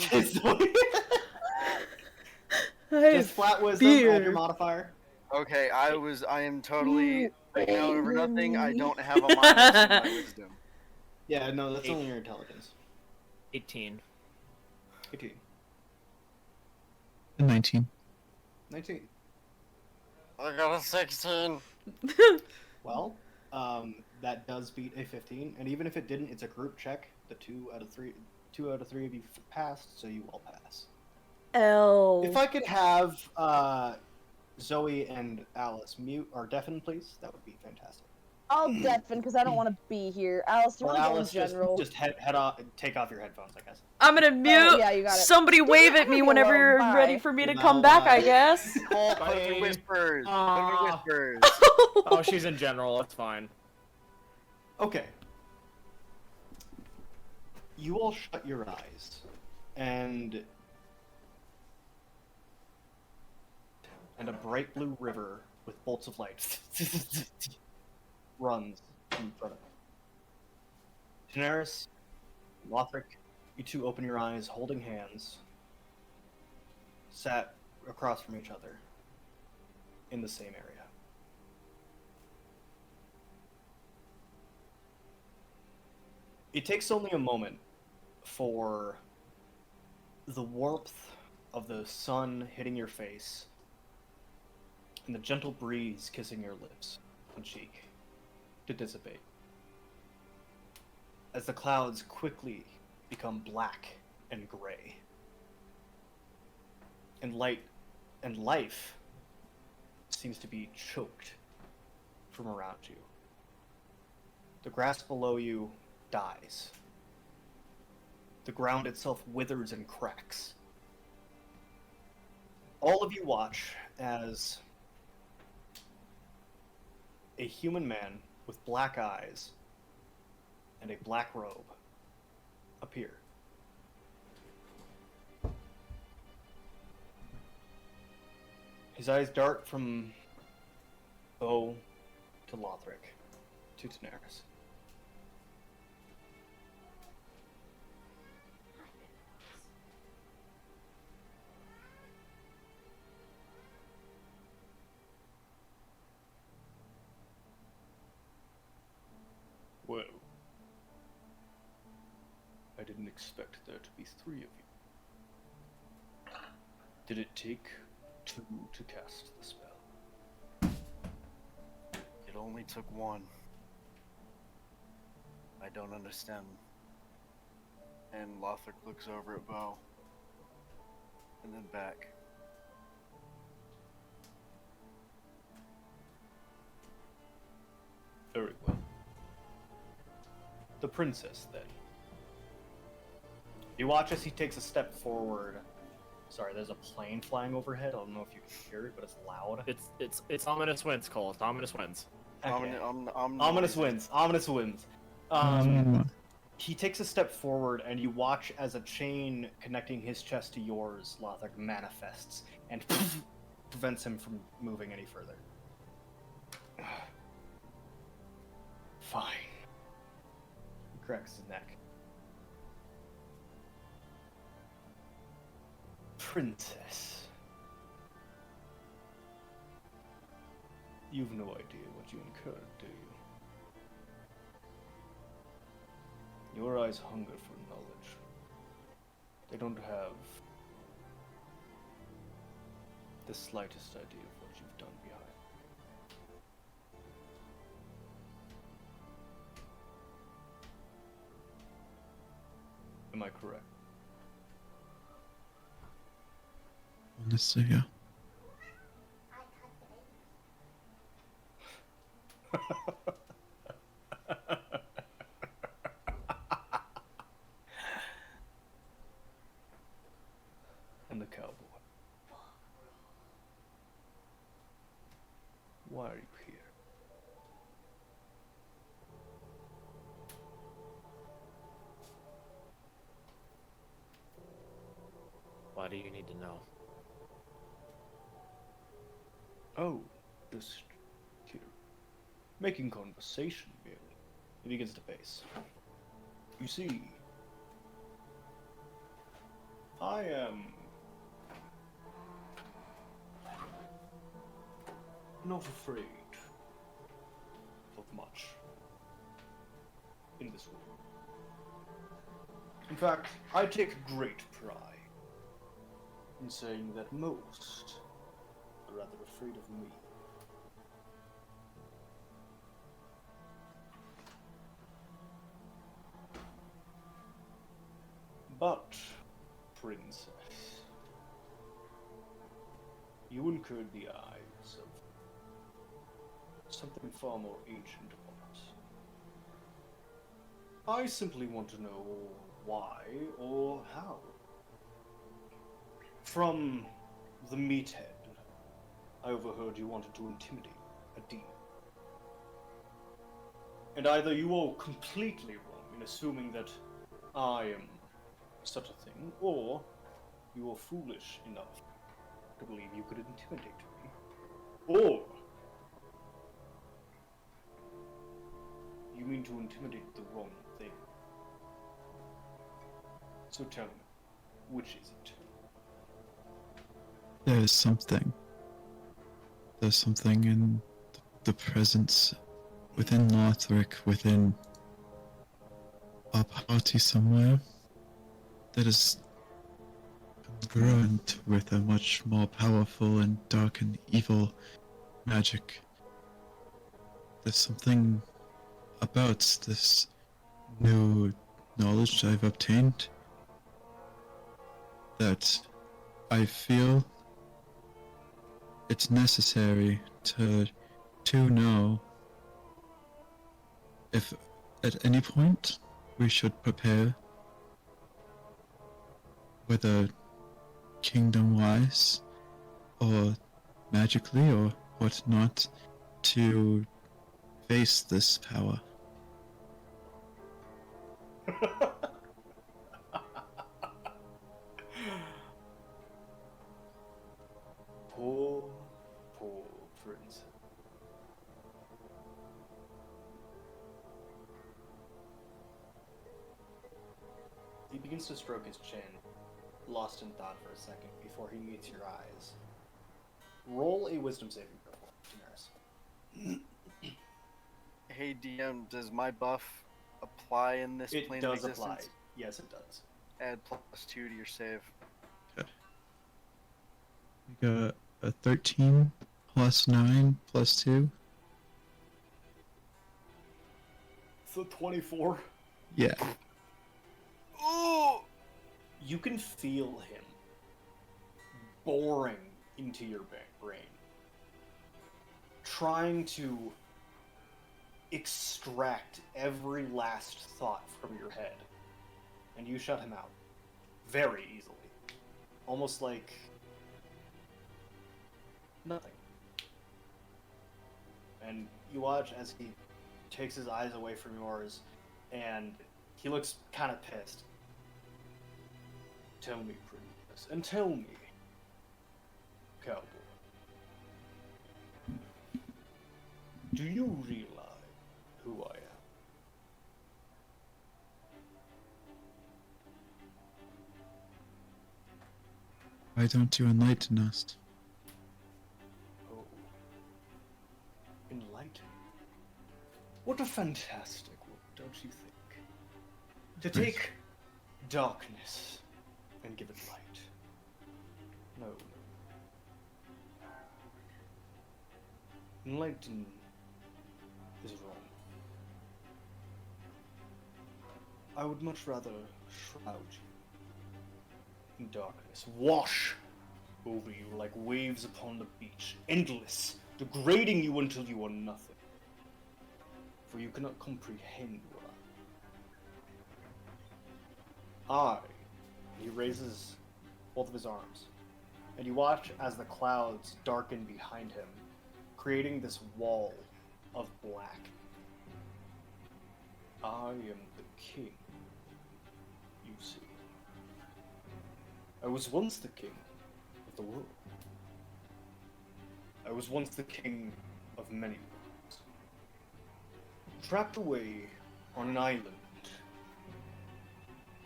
Just flat wisdom, add your modifier. Okay, I am totally freaking out over nothing. I don't have a minus in my wisdom. Yeah, no, that's only your intelligence. 18. 18. 19. 19. I got a 16. Well, that does beat a 15, and even if it didn't, it's a group check. The two out of three of you passed, so you all pass. L. If I could have Zoe and Alice mute or deafen, please, that would be fantastic. I'll deafen because I don't want to be here. Alice, do you Or want to go in Alice, general? just head off, take off your headphones, I guess. I'm gonna mute. yeah, you got it. Somebody wave at me whenever you're Bye. ready for me to No, come back, I bye. guess. Put me whispers. Put me Aw. whispers. Oh, she's in general, that's fine. Okay. You all shut your eyes, and a bright blue river with bolts of light runs in front of Daenerys, Lothric, you two open your eyes, holding hands, sat across from each other in the same area. It takes only a moment for the warmth of the sun hitting your face and the gentle breeze kissing your lips and cheek to dissipate, as the clouds quickly become black and gray, and light and life seems to be choked from around you. The grass below you dies. The ground itself withers and cracks. All of you watch as a human man with black eyes and a black robe appear. His eyes dart from Bo to Lothric to Daenerys. Well, I didn't expect there to be 3 of you. Did it take 2 to cast the spell? It only took 1. I don't understand. And Lothric looks over at Bo. And then back. Very well. The princess, then. You watch as he takes a step forward. Sorry, there's a plane flying overhead. I don't know if you can hear it, but it's loud. It's ominous winds, Cole. It's ominous winds. Okay. I'm Ominous winds. Ominous winds. He takes a step forward, and you watch as a chain connecting his chest to yours, Lothric, manifests and prevents him from moving any further. Fine. He cracks his neck. Princess. You've no idea what you incurred, do you? Your eyes hunger for knowledge. They don't have the slightest idea of what you've done behind. Am I correct? Honestly, yeah. And the cowboy. Why are you here? Why do you need to know? Oh, just here. Making conversation, merely. He begins to pace. You see, I am not afraid of much in this world. In fact, I take great pride in saying that most are rather afraid of me. But, princess, you incurred the eyes of something far more ancient upon us. I simply want to know why or how. From the meathead, I overheard you wanted to intimidate a demon. And either you are completely wrong in assuming that I am such a thing, or you are foolish enough to believe you could intimidate me. Or you mean to intimidate the wrong thing. So tell me, which is it? There is something. There's something in the presence within Lothric, within our party somewhere, that is congruent with a much more powerful and dark and evil magic. There's something about this new knowledge I've obtained that I feel it's necessary to know if at any point we should prepare, whether kingdom-wise or magically or whatnot, to face this power. Poor, poor prince. He begins to stroke his chin, lost in thought for a second before he meets your eyes. Roll a wisdom saving throw, Daenerys. Hey DM, does my buff apply in this It plane does of apply. existence? Yes, it does. Add +2 to your save. We got a 13 plus 9 plus 2. So 24. Yeah. Ooh! You can feel him boring into your brain, trying to extract every last thought from your head, and you shut him out very easily, almost like nothing. And you watch as he takes his eyes away from yours, and he looks kind of pissed. Tell me, princess, and tell me, cowboy, do you realize who I am? Why don't you enlighten us? Oh, enlighten. What a fantastic word, don't you think? To take darkness and give it light. No. Enlighten is wrong. I would much rather shroud you in darkness, wash over you like waves upon the beach, endless, degrading you until you are nothing. For you cannot comprehend what I. He raises both of his arms, and you watch as the clouds darken behind him, creating this wall of black. I am the king, you see. I was once the king of the world. I was once the king of many worlds. Trapped away on an island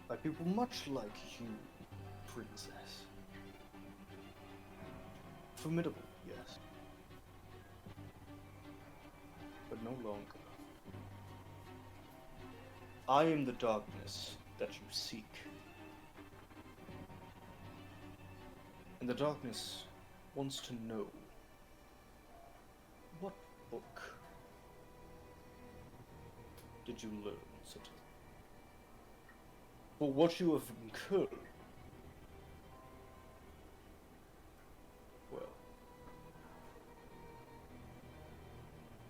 by people much like you, princess. Formidable, yes. But no longer. I am the darkness that you seek. And the darkness wants to know what book did you learn such a thing? For what you have incurred. Well,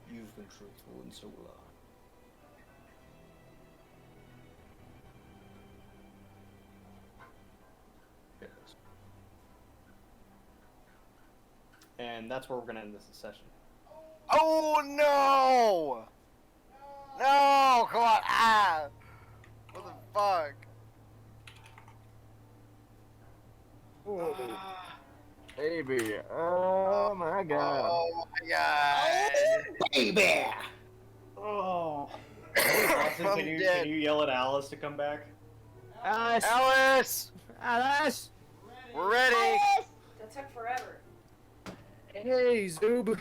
you've been truthful, and so will I. Yes. And that's where we're gonna end this session. Oh no! No! Come on! Ah! What the fuck? Baby, oh my god. Oh my god! Baby! Oh. Watson, I'm can dead. you yell at Alice to come back? Alice! Alice! Alice! We're ready! Alice! That took forever. Hey, Zoob.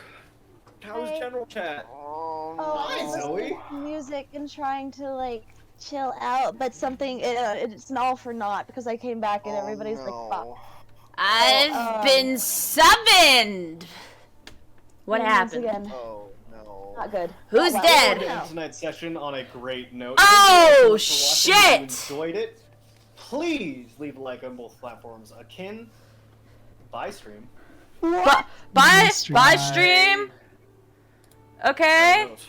How's Hey. general chat? Oh, Oh, Hi, I'm Zoe. listening to music and trying to like chill out, but something it's an all for naught because I came back and everybody's like, "Fuck." I've Um, been summoned. What Once happened? again, Oh, no. not good. Who's Not well. dead? We're gonna end tonight's session on a great note. Oh, Thank you all so much for watching. If shit! you enjoyed it, please leave a like on both platforms. Akin, buy stream. Bye, stream. Okay. Adios.